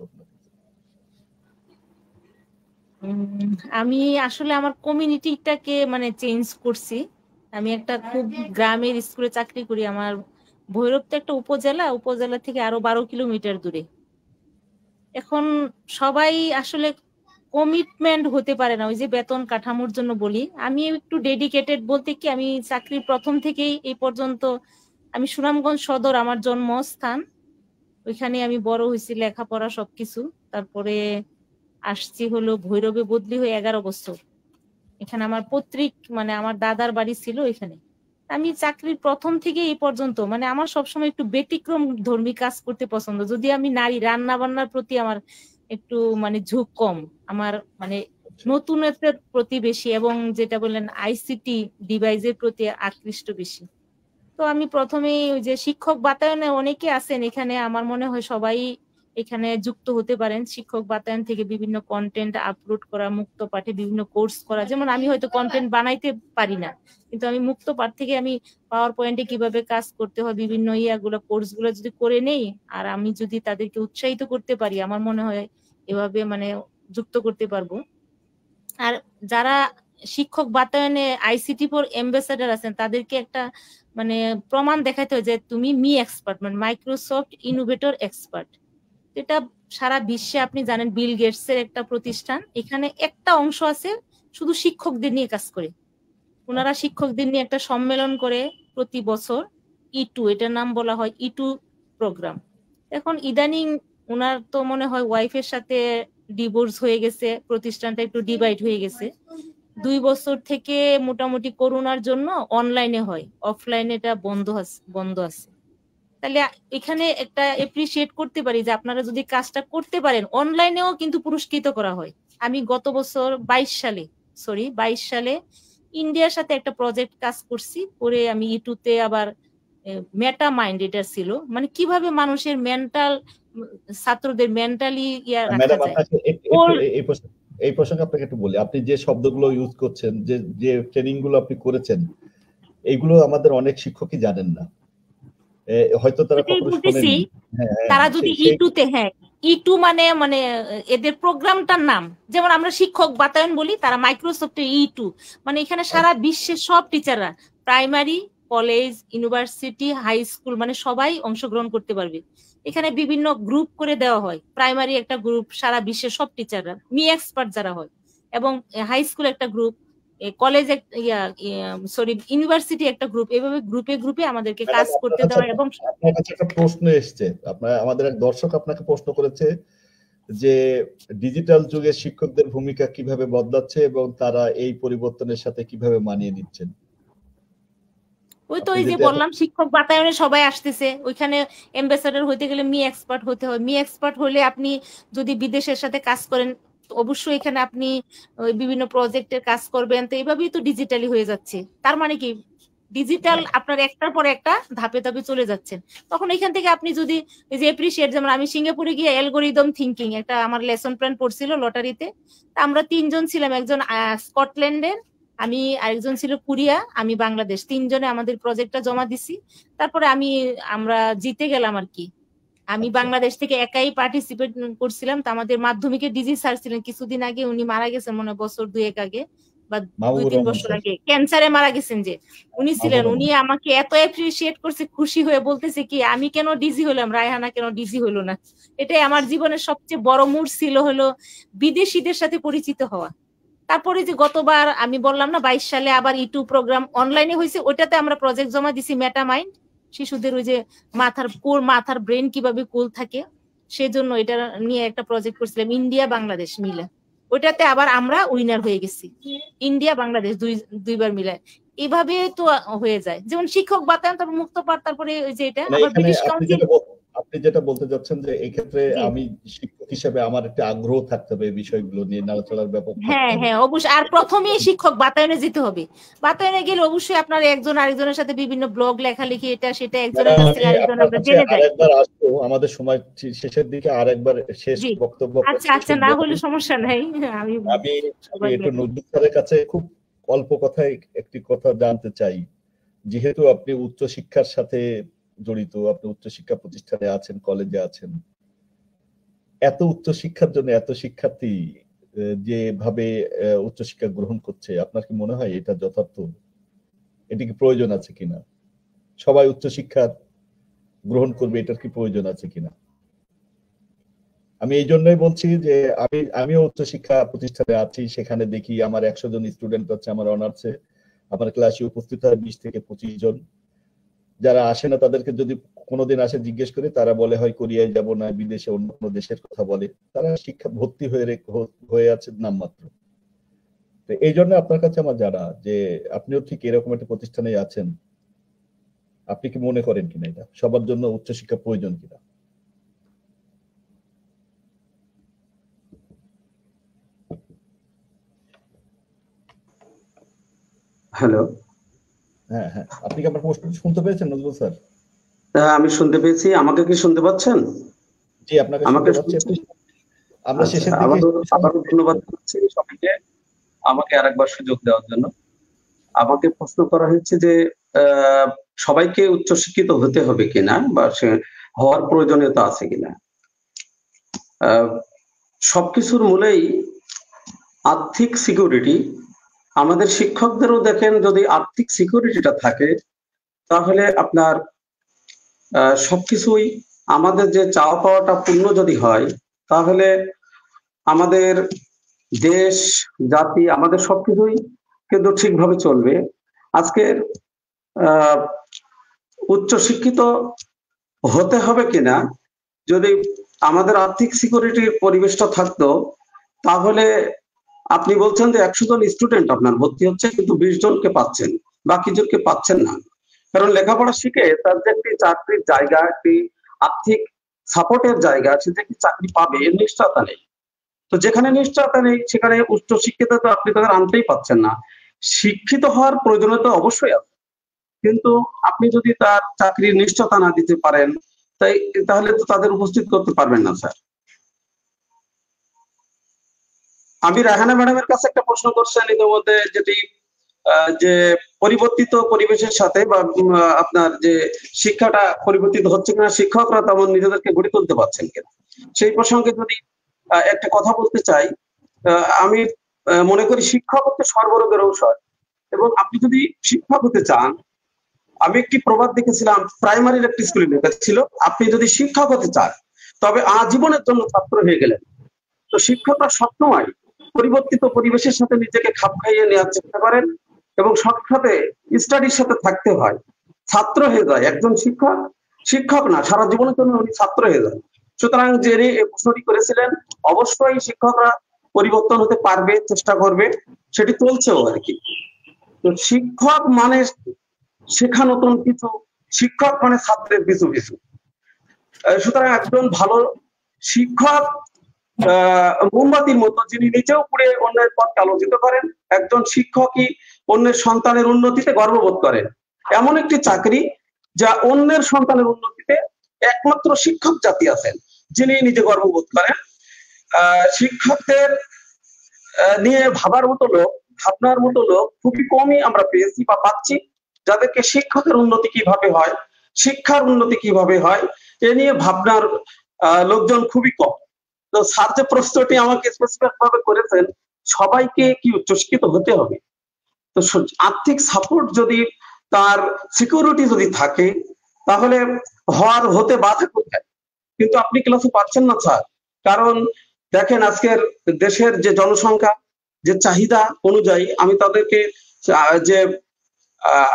আমি আসলে আমার কমিউনিটিটাকে মানে চেঞ্জ করছি। আমি একটা খুব গ্রামের স্কুলে চাকরি করি। আমার ভৈরব তো একটা উপজেলা থেকে আরো 12 কিলোমিটার দূরে। এখন সবাই আসলে কমিটমেন্ট হতে পারে না, ওই যে বেতন কাঠামোর জন্য বলি। আমি একটু ডেডিকেটেড বলতে কি, আমি চাকরির প্রথম থেকেই এই পর্যন্ত, আমি সুনামগঞ্জ সদর আমার জন্মস্থান, ওইখানে আমি বড় হয়েছি, লেখাপড়া সবকিছু। তারপরে আসছি হলো ভৈরবে, বদলি হয়ে 11 বছর। এখানে আমার পৈতৃক মানে আমার দাদার বাড়ি ছিল এখানে। আমি চাকরির প্রথম থেকে এই পর্যন্ত মানে আমার সবসময় একটু ব্যতিক্রম ধর্মী কাজ করতে পছন্দ। যদি আমি নারী, রান্না বান্নার প্রতি আমার একটু মানে ঝোঁক কম, আমার মানে নতুনত্বের প্রতি বেশি, এবং যেটা বললেন আইসিটি ডিভাইসের প্রতি আকৃষ্ট বেশি। তো আমি প্রথমেই ওই যে শিক্ষক বাতায়নে অনেকে আছেন এখানে, আমার মনে হয় সবাই এখানে যুক্ত হতে পারেন। শিক্ষক বাতায়ন থেকে বিভিন্ন কন্টেন্ট আপলোড করা, মুক্ত পাঠে বিভিন্ন কোর্স করা। যেমন আমি হয়তো কন্টেন্ট বানাইতে পারি না, কিন্তু আমি মুক্ত পাঠ থেকে আমি পাওয়ার পয়েন্টে কিভাবে কাজ করতে হয় বিভিন্ন ইয়াগুলো, কোর্সগুলো যদি করে নেই, আর আমি যদি তাদেরকে উৎসাহিত করতে পারি, আমার মনে হয় এভাবে মানে যুক্ত করতে পারবো। আর যারা শিক্ষক বাতায়নে আইসিটি ফর অ্যাম্বাসেডর আছেন, তাদেরকে একটা মানে প্রমাণ দেখাইতে হয় যে তুমি এক্সপার্ট, মানে মাইক্রোসফট ইনোভেটর এক্সপার্ট। এটা সারা বিশ্বে আপনি জানেন, বিল গেটস এর একটা প্রতিষ্ঠান, এখানে একটা অংশ আছে শুধু শিক্ষকদের নিয়ে কাজ করে। ওনারা শিক্ষকদের নিয়ে একটা সম্মেলন করে প্রতি বছর, E2, এটার নাম বলা হয় E2 প্রোগ্রাম। এখন ইদানিং ওনার তো মনে হয় ওয়াইফের সাথে ডিভোর্স হয়ে গেছে, প্রতিষ্ঠানটা একটু ডিভাইড হয়ে গেছে। 2 বছর থেকে মোটামুটি করোনার জন্য অনলাইনে হয়, অফলাইনে এটা বন্ধ আছে। তাহলে এখানে একটা এপ্রিসিয়েট করতে পারি যে আপনারা যদি কাজটা করতে পারেন, অনলাইনেও কিন্তু পুরস্কৃত করা হয়। আমি গত বছর 22 সালে ইন্ডিয়ার সাথে একটা প্রজেক্ট কাজ করছি, পরে আমি ইউটিউবে আবার মেটা মাইন্ড, এটা ছিল মানে কিভাবে মানুষের মেন্টাল, ছাত্রদের মেন্টালি রাখা যায়। এই প্রসঙ্গে আপনাকে একটু বলি, আপনি যে শব্দগুলো ইউজ করছেন, যে ট্রেনিং গুলো আপনি করেছেন, এইগুলো আমাদের অনেক শিক্ষকই জানেন না, হয়তো তারা কখনো শোনেননি। তারা যদি E2 মানে এদের প্রোগ্রামটার নাম, যেমন আমরা শিক্ষক বাতায়ন বলি, তারা মাইক্রোসফটের E2, মানে এখানে সারা বিশ্বের সব টিচাররা, primary, college, university, high school, মানে সবাই অংশগ্রহণ করতে পারবে। এখানে বিভিন্ন গ্রুপ করে দেওয়া হয়। প্রাইমারি একটা গ্রুপ, সারা বিশ্বের সব টিচাররা এক্সপার্ট যারা হয়, এবং হাই স্কুল একটা গ্রুপ, কলেজ ইউনিভার্সিটি একটা গ্রুপ, এভাবে গ্রুপে আমাদেরকে কাজ করতে দেওয়া। এবং আপনার কাছে একটা প্রশ্ন এসছে, আমাদের এক দর্শক আপনাকে প্রশ্ন করেছে যে ডিজিটাল যুগে শিক্ষকদের ভূমিকা কিভাবে বদলাচ্ছে এবং তারা এই পরিবর্তনের সাথে কিভাবে মানিয়ে নিচ্ছেন। ওই তো, ওই যে বললাম, শিক্ষক বাতায়নে সবাই আসতেছে, ওইখানে অ্যাম্বাসেডর হইতে গেলে এক্সপার্ট হতে হয়। এক্সপার্ট হলে আপনি যদি বিদেশের সাথে কাজ করেন, অবশ্যই এখানে আপনি বিভিন্ন প্রজেক্টের কাজ করবেন। তো এইভাবেই তো ডিজিটালি হয়ে যাচ্ছে। তার মানে কি, ডিজিটাল আপনার একটার পর একটা ধাপে ধাপে চলে যাচ্ছেন। তখন এখান থেকে আপনি যদি এই যে এপ্রিসিয়েট, যেমন আমি সিঙ্গাপুরে গিয়ে অ্যালগোরিদম থিঙ্কিং একটা আমার লেসন প্ল্যান পড়ছিল লটারিতে। আমরা 3 জন ছিলাম, একজন স্কটল্যান্ডের, আমি আরেকজন ছিল কোরিয়া, আমি বাংলাদেশ। 3 জনে আমাদের প্রজেক্টটা জমা দিছি। তারপরে আমরা জিতে গেলাম আর কি। আমি বাংলাদেশ থেকে একাই পার্টিসিপেট করছিলাম। তো আমাদের মাধ্যমিকে ডিজি স্যার ছিলেন কিছুদিন আগে, উনি মারা গেছেন মনে হয় বছর 2-1 আগে বা 2-3 বছর আগে, ক্যান্সারে মারা গেছেন যে উনি ছিলেন। উনি আমাকে এত অ্যাপ্রিশিয়েট করছে, খুশি হয়ে বলতেছে কি আমি কেন ডিজি হলাম, রায়হানা কেন ডিজি হলো না। এটাই আমার জীবনের সবচেয়ে বড় মুড ছিল, হলো বিদেশিদের সাথে পরিচিত হওয়া। তারপরে যে গতবার আমি বললাম না 22 সালে আবার ইউটিউব প্রোগ্রাম অনলাইনে হয়েছে, ওটাতে আমরা প্রজেক্ট জমা দিছি মেটামাইন্ড, শিশুদের ওই যে মাথার ব্রেন কিভাবে কুল থাকে সেজন্য এটা নিয়ে একটা প্রজেক্ট করছিলাম, ইন্ডিয়া বাংলাদেশ মিলে। ওইটাতে আবার আমরা উইনার হয়ে গেছি, ইন্ডিয়া বাংলাদেশ দুইবার মিলে। এইভাবে তো হয়ে যায়, যেমন শিক্ষক বাতায়ন, তারপর মুক্ত পাঠ, তারপরে ওই যে এটা আবার ব্রিটিশ কাউন্সিল। আপনি যেটা বলতে যাচ্ছেন যে এই ক্ষেত্রে আমি শিক্ষক হিসেবে আমার একটা আগ্রহ থাকতে হবে এই বিষয়গুলো নিয়ে নাড়াচাড়ার ব্যাপার। হ্যাঁ হ্যাঁ অবশ্যই। আর প্রথমেই শিক্ষক বাতায়নে যেতে হবে। বাতায়নে গেলে অবশ্যই আপনার একজন আরেকজনের সাথে বিভিন্ন ব্লগ লেখালেখি এটা সেটা একজনের কাছ থেকে আরেকজন আমরা জেনে যাই। আরেকবার আসবো আমাদের সময় শেষের দিকে, আরেকবার শেষ বক্তব্য। আচ্ছা না হলে সমস্যা নাই। আমি একটু নজরুল স্যারের কাছে খুব অল্প কথায় একটি কথা জানতে চাই। যেহেতু আপনি উচ্চ শিক্ষার সাথে জড়িত, আপনি উচ্চ শিক্ষা প্রতিষ্ঠানে আছেন, কলেজে আছেন, এত উচ্চ শিক্ষার জন্য এত শিক্ষার্থী যেভাবে উচ্চশিক্ষা গ্রহণ করছে, আপনার কি মনে হয় এটা যথার্থ? এটি কি প্রয়োজন আছে কিনা? সবাই উচ্চশিক্ষা গ্রহণ করবে, এটার কি প্রয়োজন আছে কিনা? আমি এই জন্যই বলছি যে আমিও উচ্চশিক্ষা প্রতিষ্ঠানে আছি, সেখানে দেখি আমার 100 জন স্টুডেন্ট আছে আমার অনার্সে, আমার ক্লাসে উপস্থিত হয় 20 থেকে 25 জন। যারা আসে না তাদেরকে যদি কোনোদিন আসে জিজ্ঞেস করে, তারা বলে হয় কোরিয়ায় যাব না, বিদেশে অন্য কোনো দেশের কথা বলে। তারা শিক্ষা ভর্তি হয়ে আছে নামমাত্র। তো এই জন্য আপনার কাছে আমার জানা যে আপনিও ঠিক এরকম একটা প্রতিষ্ঠানে আছেন, আপনি কি মনে করেন কিনা এটা সবার জন্য উচ্চশিক্ষা প্রয়োজন কিনা? হ্যালো, হ্যাঁ হ্যাঁ, আপনি কি আমার প্রশ্ন শুনতে পেয়েছেন নজরুল স্যার? আমি শুনতে পেয়েছি। আমাকে কি শুনতে পাচ্ছেন? জি, আপনাকে শুনতে পাচ্ছি। আমরা শেষের দিকে আবারও ধন্যবাদ করছি সবাইকে আমাকে আরেকবার সুযোগ দেওয়ার জন্য। আমাকে প্রশ্ন করা হয়েছে যে সবাইকে উচ্চশিক্ষিত হতে হবে কিনা বা সে হওয়ার প্রয়োজনীয়তা আছে কিনা। সবকিছুর মূলেই আর্থিক সিকিউরিটি। আমাদের শিক্ষকদেরও দেখেন, যদি আর্থিক সিকিউরিটিটা থাকে তাহলে আপনার সবকিছুই, আমাদের যে চাওয়া পাওয়াটা পূর্ণ যদি হয়, তাহলে আমাদের দেশ জাতি আমাদের সবকিছুই কিন্তু ঠিকভাবে চলবে। আজকের উচ্চশিক্ষিত হতে হবে কিনা, যদি আমাদের আর্থিক সিকিউরিটির পরিবেশটা থাকতো, তাহলে আপনি বলছেন যে 100 জন স্টুডেন্ট আপনার ভর্তি হচ্ছে, কিন্তু 20 জনকে পাচ্ছেন, বাকি জনকে পাচ্ছেন না। কারণ লেখাপড়া শিখে তার যে একটি চাকরির জায়গা, একটি আর্থিক সাপোর্টের জায়গা, সে যে চাকরি পাবে এর নিশ্চয়তা নেই। তো যেখানে নিশ্চয়তা নেই সেখানে উচ্চশিক্ষিত তো আপনি তাদের আনতেই পাচ্ছেন না। শিক্ষিত হওয়ার প্রয়োজনীয়তা অবশ্যই আছে, কিন্তু আপনি যদি তার চাকরির নিশ্চয়তা না দিতে পারেন, তাহলে তো তাদের উপস্থিত করতে পারবেন না স্যার। আমি রায়হানা ম্যাডামের কাছে একটা প্রশ্ন করছেন ইতিমধ্যে, যেটি যে পরিবর্তিত পরিবেশের সাথে বা আপনার যে শিক্ষাটা পরিবর্তিত হচ্ছে কিনা, শিক্ষকরা তেমন নিজেদেরকে গড়ে তুলতে পারছেন কিনা, সেই প্রসঙ্গে যদি একটা কথা বলতে চাই। আমি মনে করি শিক্ষক হচ্ছে সর্বরোগের ঔষধ, এবং আপনি যদি শিক্ষক হতে চান, আমি একটি প্রবাদ দেখেছিলাম, প্রাইমারির একটি স্কুলে লেখা ছিল, আপনি যদি শিক্ষক হতে চান তবে আজীবনের জন্য ছাত্র হয়ে গেলেন। তো শিক্ষকরা সবসময় পরিবর্তিত পরিবেশের সাথে নিজেকে খাপ খাইয়ে নেওয়ার চেষ্টা করেন, এবং সাথে স্টাডির সাথে থাকতে হয়। ছাত্র হয়ে যায় একজন শিক্ষক না, সারা জীবনের জন্য উনি ছাত্র হয়ে যায়। সুতরাং যিনি এই প্রশ্নটি করেছিলেন, অবশ্যই শিক্ষকরা পরিবর্তন হতে পারবে, চেষ্টা করবে, সেটি চলছেও আর কি। তো শিক্ষক মানে শেখা নতুন কিছু, শিক্ষক মানে ছাত্রের পিছু পিছু। সুতরাং একজন ভালো শিক্ষক মোমবাতির মতো, যিনি নিজেও পুড়ে অন্যের পথকে আলোচিত করেন। একজন শিক্ষকই অন্যের সন্তানের উন্নতিতে গর্ববোধ করেন। এমন একটি চাকরি যা অন্যের সন্তানের উন্নতিতে একমাত্র শিক্ষক জাতি আছেন যিনি নিজে গর্ববোধ করেন। শিক্ষকদের নিয়ে ভাবনার মতো লোক খুবই কমই আমরা পেয়েছি বা পাচ্ছি, যাদেরকে শিক্ষকের উন্নতি কিভাবে হয়, শিক্ষার উন্নতি কিভাবে হয়, এ নিয়ে ভাবনার লোকজন খুবই কম। তো স্যার যে প্রশ্নটি আমাকে স্পেসিফিক ভাবে করেছেন, সবাইকে কি উচ্চশিক্ষিত হতে হবে? তো আর্থিক সাপোর্ট যদি, তার সিকিউরিটি যদি থাকে, তাহলে হতে বাধা কোথায়? কিন্তু আপনি ক্লাসে পাচ্ছেন না স্যার, কারণ দেখেন আজকের দেশের যে জনসংখ্যা, যে চাহিদা অনুযায়ী আমি তাদেরকে যে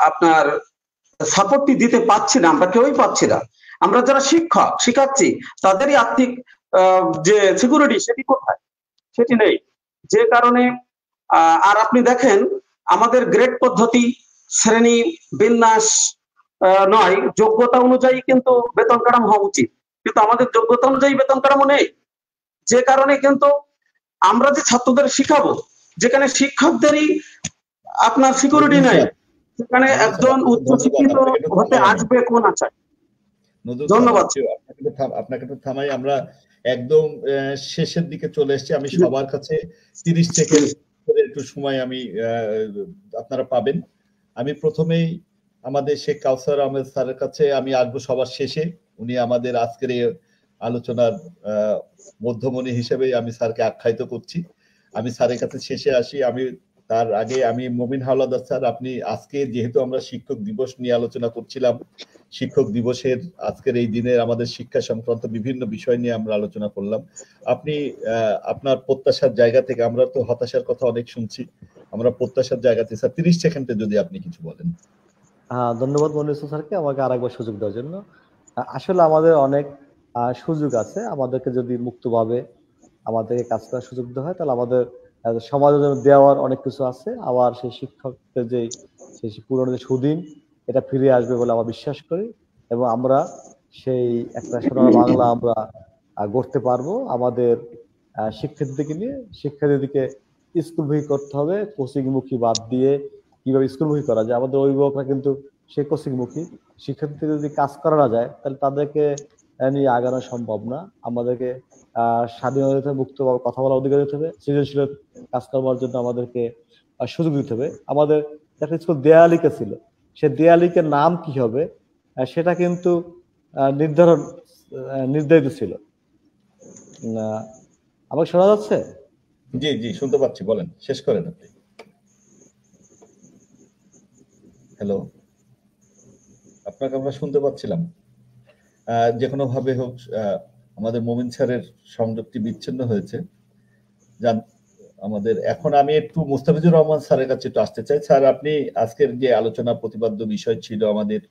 আপনার সাপোর্টটি দিতে পারছি না, আমরা কেউই পাচ্ছি না। আমরা যারা শিখাচ্ছি তাদেরই আর্থিক যে সিকিউরিটি সেটি কোথায়? সেটি নেই। যে কারণে আর আপনি দেখেন আমাদের গ্রেড পদ্ধতি, শ্রেণী বিন্যাস নয়, যোগ্যতা অনুযায়ী কিন্তু বেতন কাঠামো হওয়া উচিত, কিন্তু আমাদের যোগ্যতা অনুযায়ী বেতন কাঠামো নেই। যে কারণে কিন্তু আমরা যে ছাত্রদের শিখাবো, যেখানে শিক্ষকদেরই আপনার সিকিউরিটি নেই, সেখানে একজন উচ্চশিক্ষিত হতে আসবে কোন আশায়? ধন্যবাদ। আপনাকে একটু থামাই, আমরা একদম শেষের দিকে চলে এসেছি। আমি সবার কাছে 30 সেকেন্ড করে একটু সময় আমি আপনারা পাবেন। আমি প্রথমেই আমাদের শেখ কাউসার আহমেদ স্যারের কাছে আমি আসবো সবার শেষে। উনি আমাদের আজকের এই আলোচনার মধ্যমণি হিসেবে আমি স্যারকে আখ্যায়িত করছি। আমি স্যারের কাছে শেষে আসি। আমি তার আগে আমি মমিন হাওলাদার স্যার, আপনি আজকে যেহেতু আমরা শিক্ষক দিবস নিয়ে আলোচনা করছিলাম, শিক্ষক দিবসের আজকের এই দিনের আমাদের শিক্ষা সংক্রান্ত বিভিন্ন বিষয় নিয়ে আমরা আলোচনা করলাম। আপনি আপনার প্রত্যাশার জায়গা থেকে, আমরা তো হতাশার কথা অনেক শুনছি, আমরা প্রত্যাশার জায়গা থেকে স্যার 30 সেকেন্ডে যদি আপনি কিছু বলেন। ধন্যবাদ মনির স্যারকে আমাকে আরেকবার সুযোগ দেওয়ার জন্য। আসলে আমাদের অনেক সুযোগ আছে, আমাদেরকে যদি মুক্তভাবে আমাদেরকে কাজ করার সুযোগ দেওয়া হয়, তাহলে আমাদের সমাজের জন্য দেওয়ার অনেক কিছু আছে। আবার সেই শিক্ষকদের যে সেই পুরনো যে সুদিন, এটা ফিরে আসবে বলে আমরা বিশ্বাস করি, এবং আমরা সেই একটা সোনার বাংলা আমরা গড়তে পারবো। আমাদের শিক্ষার্থীদেরকে নিয়ে, শিক্ষার্থীদেরকে স্কুলমুখী করতে হবে, কোচিংমুখী বাদ দিয়ে কিভাবে স্কুলমুখী করা যায়। আমাদের অভিভাবকরা কিন্তু সে কোচিংমুখী, শিক্ষার্থীদের যদি কাজ করা না যায় তাহলে তাদেরকে নিয়ে আগানো সম্ভব না। আমাদেরকে স্বাধীনতা মুক্তভাবে কথা বলার অধিকার দিতে হবে, সৃজনশীল কাজ করার জন্য আমাদেরকে সুযোগ দিতে হবে। আমাদের একটা স্কুল দেয়ালিকা ছিল, সে দেয়ালিকার নাম কি হবে সেটা কিন্তু নির্ধারিত ছিল। আমাকে শোনা যাচ্ছে? জি জি শুনতে পাচ্ছি, বলেন, শেষ করেন আপনি। হ্যালো, আপনাকে আমরা শুনতে পাচ্ছিলাম। যে কোনো ভাবে হোক আমাদের মমিন স্যারের সংযোগটি বিচ্ছিন্ন হয়েছে। আমাদের এখন আমি একটু মুস্তাফিজুর রহমান স্যারের কাছে একটু আসতে চাই। স্যার, আপনি আজকের যে আলোচনা প্রতিপাদ্য বিষয় ছিল আমাদের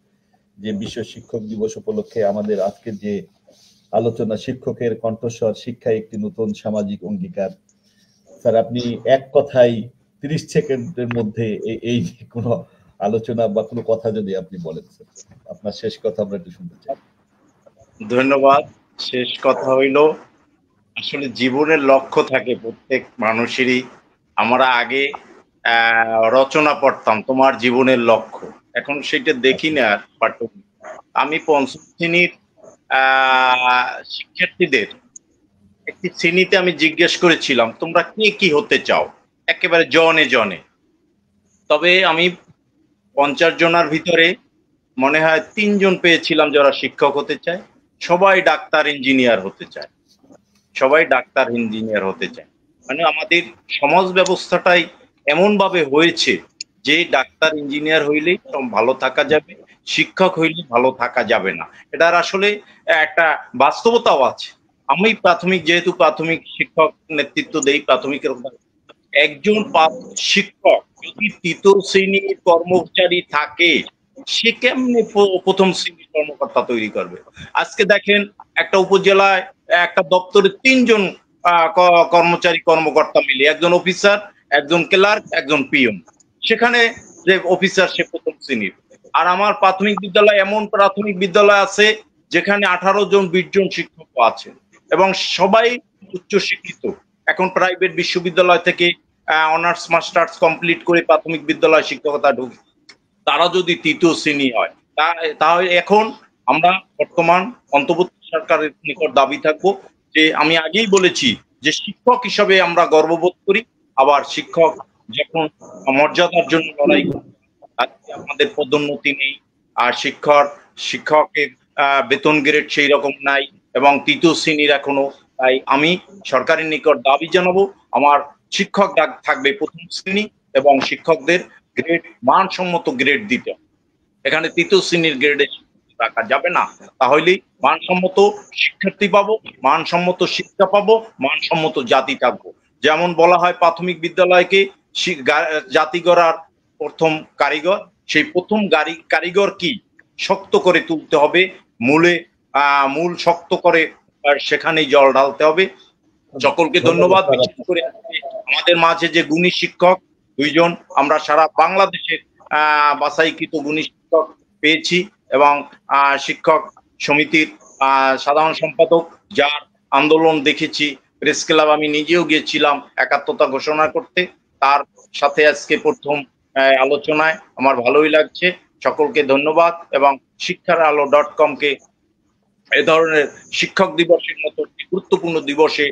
যে বিশ্ব শিক্ষক দিবস উপলক্ষে আমাদের আজকের যে আলোচনা, শিক্ষকের কণ্ঠস্বর, শিক্ষায় একটি নতুন সামাজিক অঙ্গীকার। স্যার, আপনি এক কথায় 30 সেকেন্ডের মধ্যে এই কোনো আলোচনা বা কোনো কথা যদি আপনি বলেন স্যার, আপনার শেষ কথা আমরা একটু শুনতে চাই। ধন্যবাদ। শেষ কথা হইল, আসলে জীবনের লক্ষ্য থাকে প্রত্যেক মানুষেরই। আমরা আগে রচনা পড়তাম তোমার জীবনের লক্ষ্য, এখন সেটা দেখি না পাঠ্য। আমি পঞ্চম শ্রেণীর শিক্ষার্থীদের একটি শ্রেণীতে আমি জিজ্ঞেস করেছিলাম তোমরা কে কি হতে চাও, একেবারে জনে জনে। তবে আমি 50 জনের ভিতরে মনে হয় 3 জন পেয়েছিলাম যারা শিক্ষক হতে চায়। সবাই ডাক্তার ইঞ্জিনিয়ার হতে চায়, সবাই ডাক্তার ইঞ্জিনিয়ার হতে চায়। মানে আমাদের সমাজ ব্যবস্থাটাই এমন ভাবে হয়েছে যে ডাক্তার ইঞ্জিনিয়ার হইলেই ভালো থাকা যাবে, শিক্ষক হইলে ভালো থাকা যাবে না। এটার আসলে একটা বাস্তবতাও আছে। আমি যেহেতু প্রাথমিক শিক্ষক নেতৃত্ব দেই, প্রাথমিকের একজন শিক্ষক যদি 3য় শ্রেণীর কর্মচারী থাকে, সে কেমনে প্রথম শ্রেণীর কর্মকর্তা তৈরি করবে? আজকে দেখেন একটা উপজেলায় একটা দপ্তরে 3 জন কর্মকর্তা মিলে, একজন অফিসার, একজন ক্লার্ক, একজন পিয়ন। সেখানে যে অফিসার সে প্রথম শ্রেণীর। আর আমার প্রাথমিক বিদ্যালয়, এমন প্রাথমিক বিদ্যালয় আছে যেখানে 18 জন 20 জন শিক্ষক আছে এবং সবাই উচ্চ শিক্ষিত। এখন প্রাইভেট বিশ্ববিদ্যালয় থেকে অনার্স মাস্টার্স কমপ্লিট করে প্রাথমিক বিদ্যালয় শিক্ষকতা ঢুকে, তারা যদি 3য় শ্রেণী হয়, তাহলে এখন আমরা বর্তমান অন্তর্বর্তী সরকারের নিকট দাবি থাকবো যে, আমি আগেই বলেছি যে শিক্ষক হিসাবে আমরা গর্ববোধ করি। আবার শিক্ষক যখন মর্যাদার জন্য লড়াই করি, আমাদের পদোন্নতি নেই, আর শিক্ষকের বেতন গ্রেড সেই রকম নাই এবং তৃতীয় শ্রেণীর এখনো। তাই আমি সরকারের নিকট দাবি জানাবো আমার শিক্ষক থাকবে প্রথম শ্রেণী এবং শিক্ষকদের গ্রেড মানসম্মত গ্রেড দিতে হবে। এখানে তৃতীয় শ্রেণীর গ্রেডে রাখা যাবে না, তাহলেই মানসম্মত শিক্ষার্থী পাবো, মানসম্মত শিক্ষা পাবো, মানসম্মত জাতি থাকবো। যেমন বলা হয় প্রাথমিক বিদ্যালয়কে জাতি গড়ার প্রথম কারিগর, সেই প্রথম কারিগর কি শক্ত করে তুলতে হবে, মূল শক্ত করে সেখানেই জল ঢালতে হবে। সকলকে ধন্যবাদ। বিশেষ করে আমাদের মাঝে যে গুণী শিক্ষক দুইজন, আমরা সারা বাংলাদেশের বাছাইকৃত গুণী শিক্ষক পেয়েছি এবং শিক্ষক সমিতির সাধারণ সম্পাদক, যার আন্দোলন দেখেছি প্রেস ক্লাব, আমি নিজেও গিয়েছিলাম একাত্মতা ঘোষণা করতে, তার সাথে আজকে প্রথম আলোচনায় আমার ভালোই লাগছে। সকলকে ধন্যবাদ এবং শিক্ষার আলো .com-কে এ ধরনের শিক্ষক দিবসের মতো গুরুত্বপূর্ণ দিবসে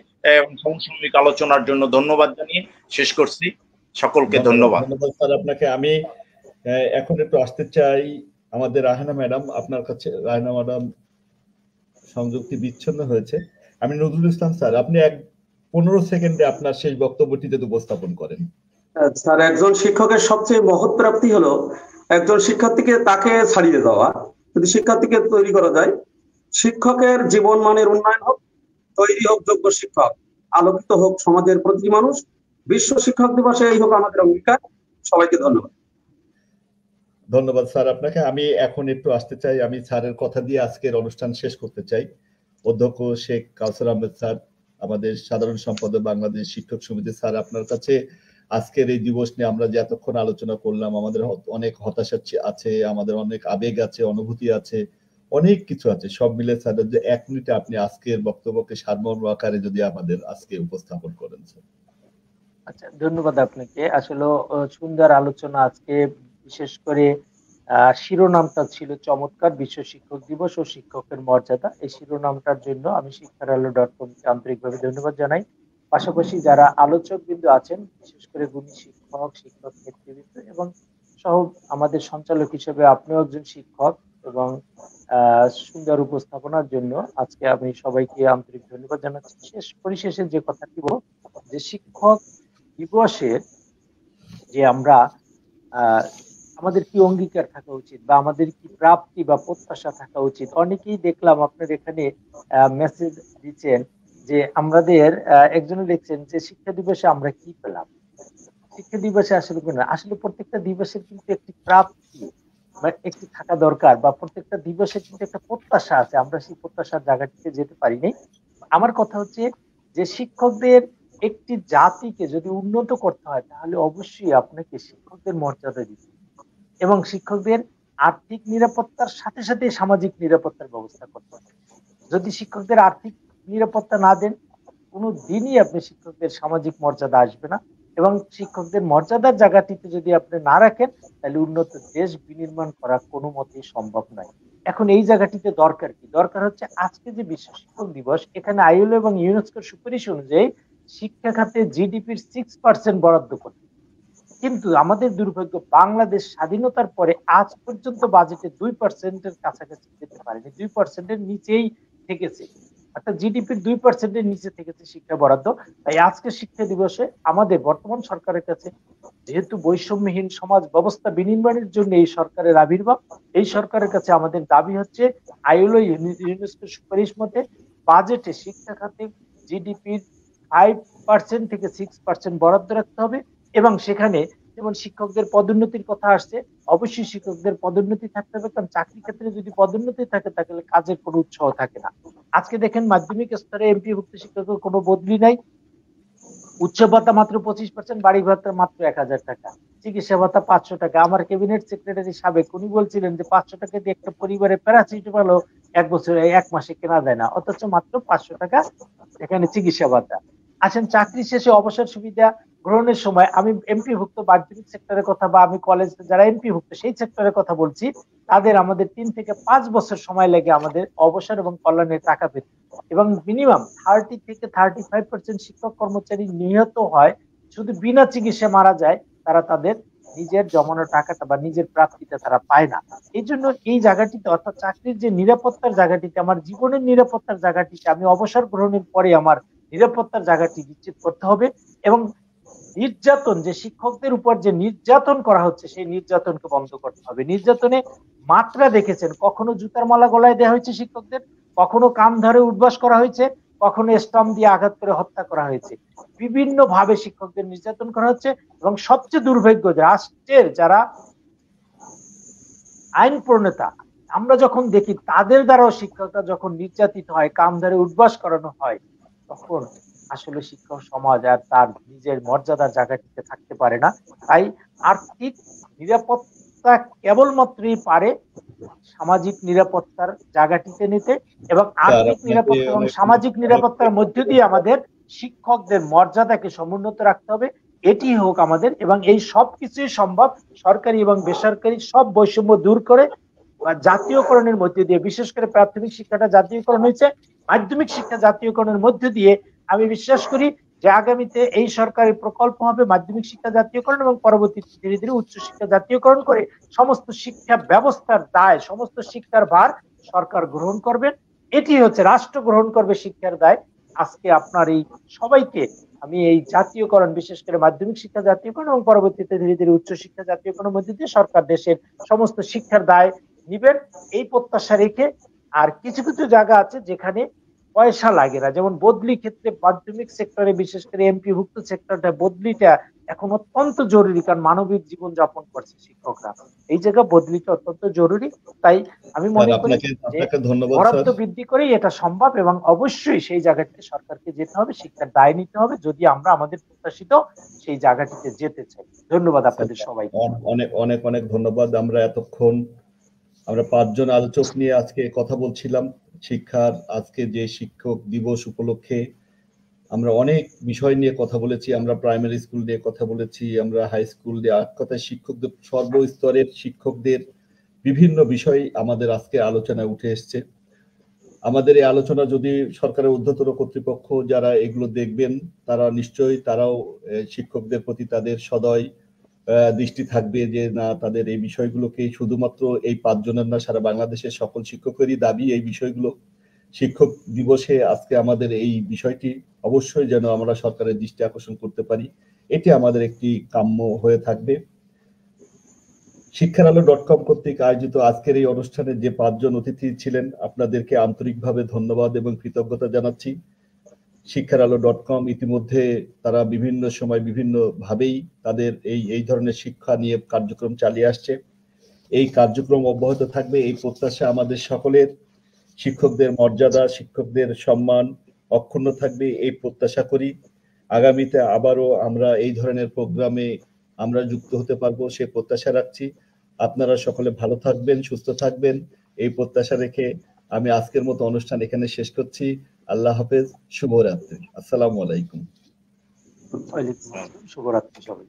সমসাময়িক আলোচনার জন্য ধন্যবাদ জানিয়ে শেষ করছি। সকলকে ধন্যবাদ। ধন্যবাদ স্যার আপনাকে। আমি এখন একটু আসতে চাই আমাদের রাহেনা ম্যাডাম, আপনার কাছে। রাহেনা ম্যাডাম সংযুক্তি বিচ্ছিন্ন হয়েছে। আমি নজরুল ইসলাম স্যার, আপনি 15 সেকেন্ডে আপনার শেষ বক্তব্যটি যদি উপস্থাপন করেন। স্যার, একজন শিক্ষকের সবচেয়ে মহৎ প্রাপ্তি হলো একজন শিক্ষার্থীকে তাকে ছাড়িয়ে দেওয়া। যদি শিক্ষার্থীকে তৈরি করা যায়, শিক্ষকের জীবন মানের উন্নয়ন হোক, তৈরি হোক যোগ্য শিক্ষক, আলোকিত হোক সমাজের প্রতিটি মানুষ। বিশ্ব শিক্ষক দিবসে এই হোক আমাদের অঙ্গীকার। সবাইকে ধন্যবাদ। ধন্যবাদ স্যার আপনাকে। আমি এখন একটু আসতে চাই, আমি স্যারের কথা দিয়ে আজকের অনুষ্ঠান শেষ করতে চাই। অধ্যক্ষ শেখ কাউসার আহমেদ স্যার, আমাদের সাধারণ সম্পাদক বাংলাদেশ শিক্ষক সমিতি স্যার, আপনার কাছে আজকের এই দিবস নিয়ে আমরা যে এতক্ষণ আলোচনা করলাম, আমাদের অনেক হতাশা আছে, আমাদের অনেক আবেগ আছে, অনুভূতি আছে, অনেক কিছু আছে, সব মিলে স্যার যে 1 মিনিটে আপনি আজকের বক্তব্যকে সারমর্ম আকারে যদি আমাদের আজকে উপস্থাপন করেন স্যার। আচ্ছা, ধন্যবাদ আপনাকে। আসলে সুন্দর আলোচনা আজকে। বিশেষ করে শিরোনামটা ছিল চমৎকার, বিশ্ব শিক্ষক দিবস ও শিক্ষকের মর্যাদা। এই শিরোনামটার জন্য আমি শিক্ষার আলো .com-কে আন্তরিকভাবে ধন্যবাদ জানাই। পাশাপাশি যারা আলোচক বিন্দু আছেন, বিশেষ করে গুণী শিক্ষক, শিক্ষক নেতৃবৃন্দ এবং সহ আমাদের সঞ্চালক হিসেবে আপনিও একজন শিক্ষক, এবং সুন্দর উপস্থাপনার জন্য আজকে আমি সবাইকে আন্তরিক ধন্যবাদ জানাচ্ছি। পরিশেষে যে কথাটি বলবো, যে শিক্ষক দিবসের যে আমরা আমাদের কি অঙ্গীকার থাকা উচিত বা আমাদের কি প্রাপ্তি বা প্রত্যাশা থাকা উচিত। অনেকেই দেখলাম আপনার এখানে মেসেজ দিচ্ছেন যে আমাদের একজনে লিখছেন যে শিক্ষা দিবসে আমরা কি পেলাম। শিক্ষা দিবসে আসলে প্রত্যেকটা দিবসের কিন্তু একটি প্রাপ্তি বা একটি থাকা দরকার, বা প্রত্যেকটা দিবসের কিন্তু একটা প্রত্যাশা আছে। আমরা সেই প্রত্যাশার জায়গাটিতে যেতে পারি নাই। আমার কথা হচ্ছে যে শিক্ষকদের একটি জাতিকে যদি উন্নত করতে হয়, তাহলে অবশ্যই আপনাকে শিক্ষকদের মর্যাদা দিতে এবং শিক্ষকদের আর্থিক নিরাপত্তার সাথে সাথে সামাজিক নিরাপত্তার ব্যবস্থা করতে হবে। যদি শিক্ষকদের আর্থিক নিরাপত্তা না দেন, কোনো দিনই আপনি শিক্ষকদের সামাজিক মর্যাদা আসবে না, এবং শিক্ষকদের মর্যাদার জায়গাটিতে যদি আপনি না রাখেন, তাহলে উন্নত দেশ বিনির্মাণ করা কোনো মতেই সম্ভব নয়। এখন এই জায়গাটিতে দরকার কি? দরকার হচ্ছে আজকে যে বিশ্ব শিক্ষক দিবস, এখানে আইএলও এবং ইউনেস্কোর সুপারিশ অনুযায়ী শিক্ষা খাতে জিডিপির 6% বরাদ্দ করতে, কিন্তু আমাদের দুর্ভাগ্য বাংলাদেশ স্বাধীনতার পরে আজ পর্যন্ত বাজেটে 2%-এর কাছাকাছি যেতে পারেনি, 2%-এর নিচেই থেকেছে, অর্থাৎ জিডিপির 2%-এর নিচে থেকেছে শিক্ষা বরাদ্দ। তাই আজকে শিক্ষা দিবসে আমাদের বর্তমান সরকারের কাছে, যেহেতু বৈষম্যহীন সমাজ ব্যবস্থা বিনির্মাণের জন্য এই সরকারের আবির্ভাব, এই সরকারের কাছে আমাদের দাবি হচ্ছে আইএলও ইউনেস্কোর সুপারিশ মতে বাজেটে শিক্ষা খাতে জিডিপির 5% থেকে 6% বরাদ্দ রাখতে হবে, এবং সেখানে যেমন শিক্ষকদের পদোন্নতির কথা আসছে, অবশ্যই শিক্ষকদের পদোন্নতি থাকতে হবে, কারণ চাকরি ক্ষেত্রে যদি পদোন্নতি থাকে তাহলে কাজের কোনো উৎসাহ থাকে না। আজকে দেখেন মাধ্যমিক স্তরে এমপিভুক্ত শিক্ষকের কোনো বদলি নাই, উচ্চ ভাতা মাত্র 25%, বাড়ি ভাতা মাত্র 1000 টাকা, চিকিৎসা ভাতা 500 টাকা। আমার ক্যাবিনেট সেক্রেটারি সাবেক, উনি বলছিলেন যে 500 টাকা দিয়ে একটা পরিবারে প্যারাসিটামল 1 মাসে কেনা যায় না, অথচ মাত্র 500 টাকা এখানে চিকিৎসা ভাতা। আসেন চাকরি শেষে অবসর সুবিধা গ্রহণের সময়, আমি এমপিভুক্ত মাধ্যমিক সেক্টরের কথা বা আমি কলেজ যারা এমপিভুক্ত সেই সেক্টরের কথা বলছি, তাদের আমাদের 3 থেকে 5 বছর সময় লাগে আমাদের অবসর এবং কল্যাণের টাকা পেতে, এবং মিনিমাম 30 থেকে 35% শিক্ষক কর্মচারী নিহত হয়, শুধু বিনা চিকিৎসা মারা যায়, তারা তাদের নিজের জমানো টাকাটা বা নিজের প্রাপ্তিটা তারা পায় না। এই জন্য এই জায়গাটিতে অর্থাৎ চাকরির যে নিরাপত্তার জায়গাটিতে, আমার জীবনের নিরাপত্তার জায়গাটিতে আমি অবসর গ্রহণের পরে আমার নিরাপত্তার জায়গাটি নিশ্চিত করতে হবে। এবং নির্যাতন, যে শিক্ষকদের উপর যে নির্যাতন করা হচ্ছে সেই নির্যাতনকে বন্ধ করতে হবে। নির্যাতনে মাত্রা দেখেছেন, কখনো জুতার মালা গলায় দেওয়া হয়েছে শিক্ষকদের, কখনো কান ধরে উঠবাস করা হয়েছে, কখনো স্টাম্প দিয়ে আঘাত করে হত্যা করা হয়েছে। বিভিন্ন ভাবে শিক্ষকদের নির্যাতন করা হচ্ছে। এবং সবচেয়ে দুর্ভাগ্য, রাষ্ট্রের যারা আইন প্রণেতা, আমরা যখন দেখি তাদের দ্বারাও শিক্ষকরা যখন নির্যাতিত হয়, কান ধরে উঠবাস করানো হয়, তখন আসলে শিক্ষক সমাজ আর তার নিজের মর্যাদার জায়গাটিতে থাকতে পারে না। তাই আর্থিক নিরাপত্তা কেবলমাত্রই পারে সামাজিক নিরাপত্তার জায়গাটিতে নিতে, এবং আর্থিক নিরাপত্তা এবং সামাজিক নিরাপত্তার মধ্য দিয়ে আমাদের শিক্ষকদের মর্যাদাকে সমুন্নত রাখতে হবে। এটি হোক আমাদের, এবং এই সব কিছুই সম্ভব সরকারি এবং বেসরকারি সব বৈষম্য দূর করে জাতীয়করণের মধ্য দিয়ে। বিশেষ করে প্রাথমিক শিক্ষাটা জাতীয়করণ হয়েছে, মাধ্যমিক শিক্ষা জাতীয়করণের মধ্য দিয়ে আমি বিশ্বাস করি যে আগামীতে এই সরকারি প্রকল্প হবে মাধ্যমিক শিক্ষা জাতীয়করণ, এবং পরবর্তীতে ধীরে ধীরে উচ্চশিক্ষা জাতীয়করণ করে সমস্ত শিক্ষা ব্যবস্থার দায়, সমস্ত শিক্ষার ভার সরকার গ্রহণ করবেন। এটি হচ্ছে রাষ্ট্র গ্রহণ করবে শিক্ষার দায়। আজকে আপনার এই সবাইকে আমি এই জাতীয়করণ, বিশেষ করে মাধ্যমিক শিক্ষা জাতীয়করণ এবং পরবর্তীতে ধীরে ধীরে উচ্চশিক্ষা জাতীয়করণের মধ্যে দিয়ে সরকার দেশের সমস্ত শিক্ষার দায় নিবেন, এই প্রত্যাশা রেখে। আর কিছু কিছু জায়গা আছে যেখানে পয়সা লাগে না, যেমন বদলি ক্ষেত্রে মাধ্যমিক সেক্টরে, বিশেষ করে এমপিভুক্ত সেক্টরটা, বদলিটা এখন অত্যন্ত জরুরি, কারণ মানবিক জীবন যাপন করছে শিক্ষকরা। এই জায়গা বদলিটা অত্যন্ত জরুরি। তাই আমি মনে করি যে বরাদ্দ বৃদ্ধি করেই এটা সম্ভব, এবং অবশ্যই সেই জায়গাটিতে সরকারকে যেতে হবে, শিক্ষার দায় নিতে হবে, যদি আমরা আমাদের প্রত্যাশিত সেই জায়গাটিতে যেতে চাই। ধন্যবাদ আপনাদের সবাইকে। অনেক অনেক অনেক ধন্যবাদ। আমরা এতক্ষণ আমরা 5 জন আলোচক নিয়ে আজকে কথা বলছিলাম শিক্ষার। আজকে যে শিক্ষক দিবস উপলক্ষে আমরা অনেক বিষয় নিয়ে কথা বলেছি। আমরা প্রাইমারি স্কুল নিয়ে কথা বলেছি, আমরা হাই স্কুল নিয়ে, এক কথায় শিক্ষকদের সর্বস্তরের শিক্ষকদের বিভিন্ন বিষয় আমাদের আজকে আলোচনায় উঠে এসছে। আমাদের এই আলোচনা যদি সরকারের ঊর্ধ্বতন কর্তৃপক্ষ যারা এগুলো দেখবেন, তারা নিশ্চয়ই তারাও শিক্ষকদের প্রতি তাদের সদয় দৃষ্টি থাকবে, যে না, তাদের এই বিষয়গুলোকে শুধুমাত্র এই 5 জনের না, সারা বাংলাদেশের সকল শিক্ষকেরই দাবি এই বিষয়গুলো। শিক্ষক দিবসে আজকে আমাদের এই বিষয়টি অবশ্যই যেন আমরা সরকারের দৃষ্টি আকর্ষণ করতে পারি, এটি আমাদের একটি কাম্য হয়ে থাকবে। শিক্ষারালো.com কর্তৃক আয়োজিত আজকের এই অনুষ্ঠানে যে 5 জন অতিথি ছিলেন, আপনাদেরকে আন্তরিকভাবে ধন্যবাদ এবং কৃতজ্ঞতা জানাচ্ছি। শিক্ষারালো.com ইতিমধ্যে তারা বিভিন্ন সময় বিভিন্ন ভাবেই তাদের এই ধরনের শিক্ষা নিয়ে কার্যক্রম চালিয়ে আসছে। এই কার্যক্রম অব্যাহত থাকবে, এই প্রত্যাশা আমাদের সকলের। শিক্ষকদের মর্যাদা, শিক্ষকদের সম্মান অক্ষুণ্ণ থাকবে, এই প্রত্যাশা করি। আগামীতে আবারও আমরা এই ধরনের প্রোগ্রামে আমরা যুক্ত হতে পারবো, সে প্রত্যাশা রাখছি। আপনারা সকলে ভালো থাকবেন, সুস্থ থাকবেন, এই প্রত্যাশা রেখে আমি আজকের মতো অনুষ্ঠান এখানে শেষ করছি। আল্লাহ হাফেজ, শুভরাত্রি, আসসালামু আলাইকুম। শুভরাত্রি সবাই।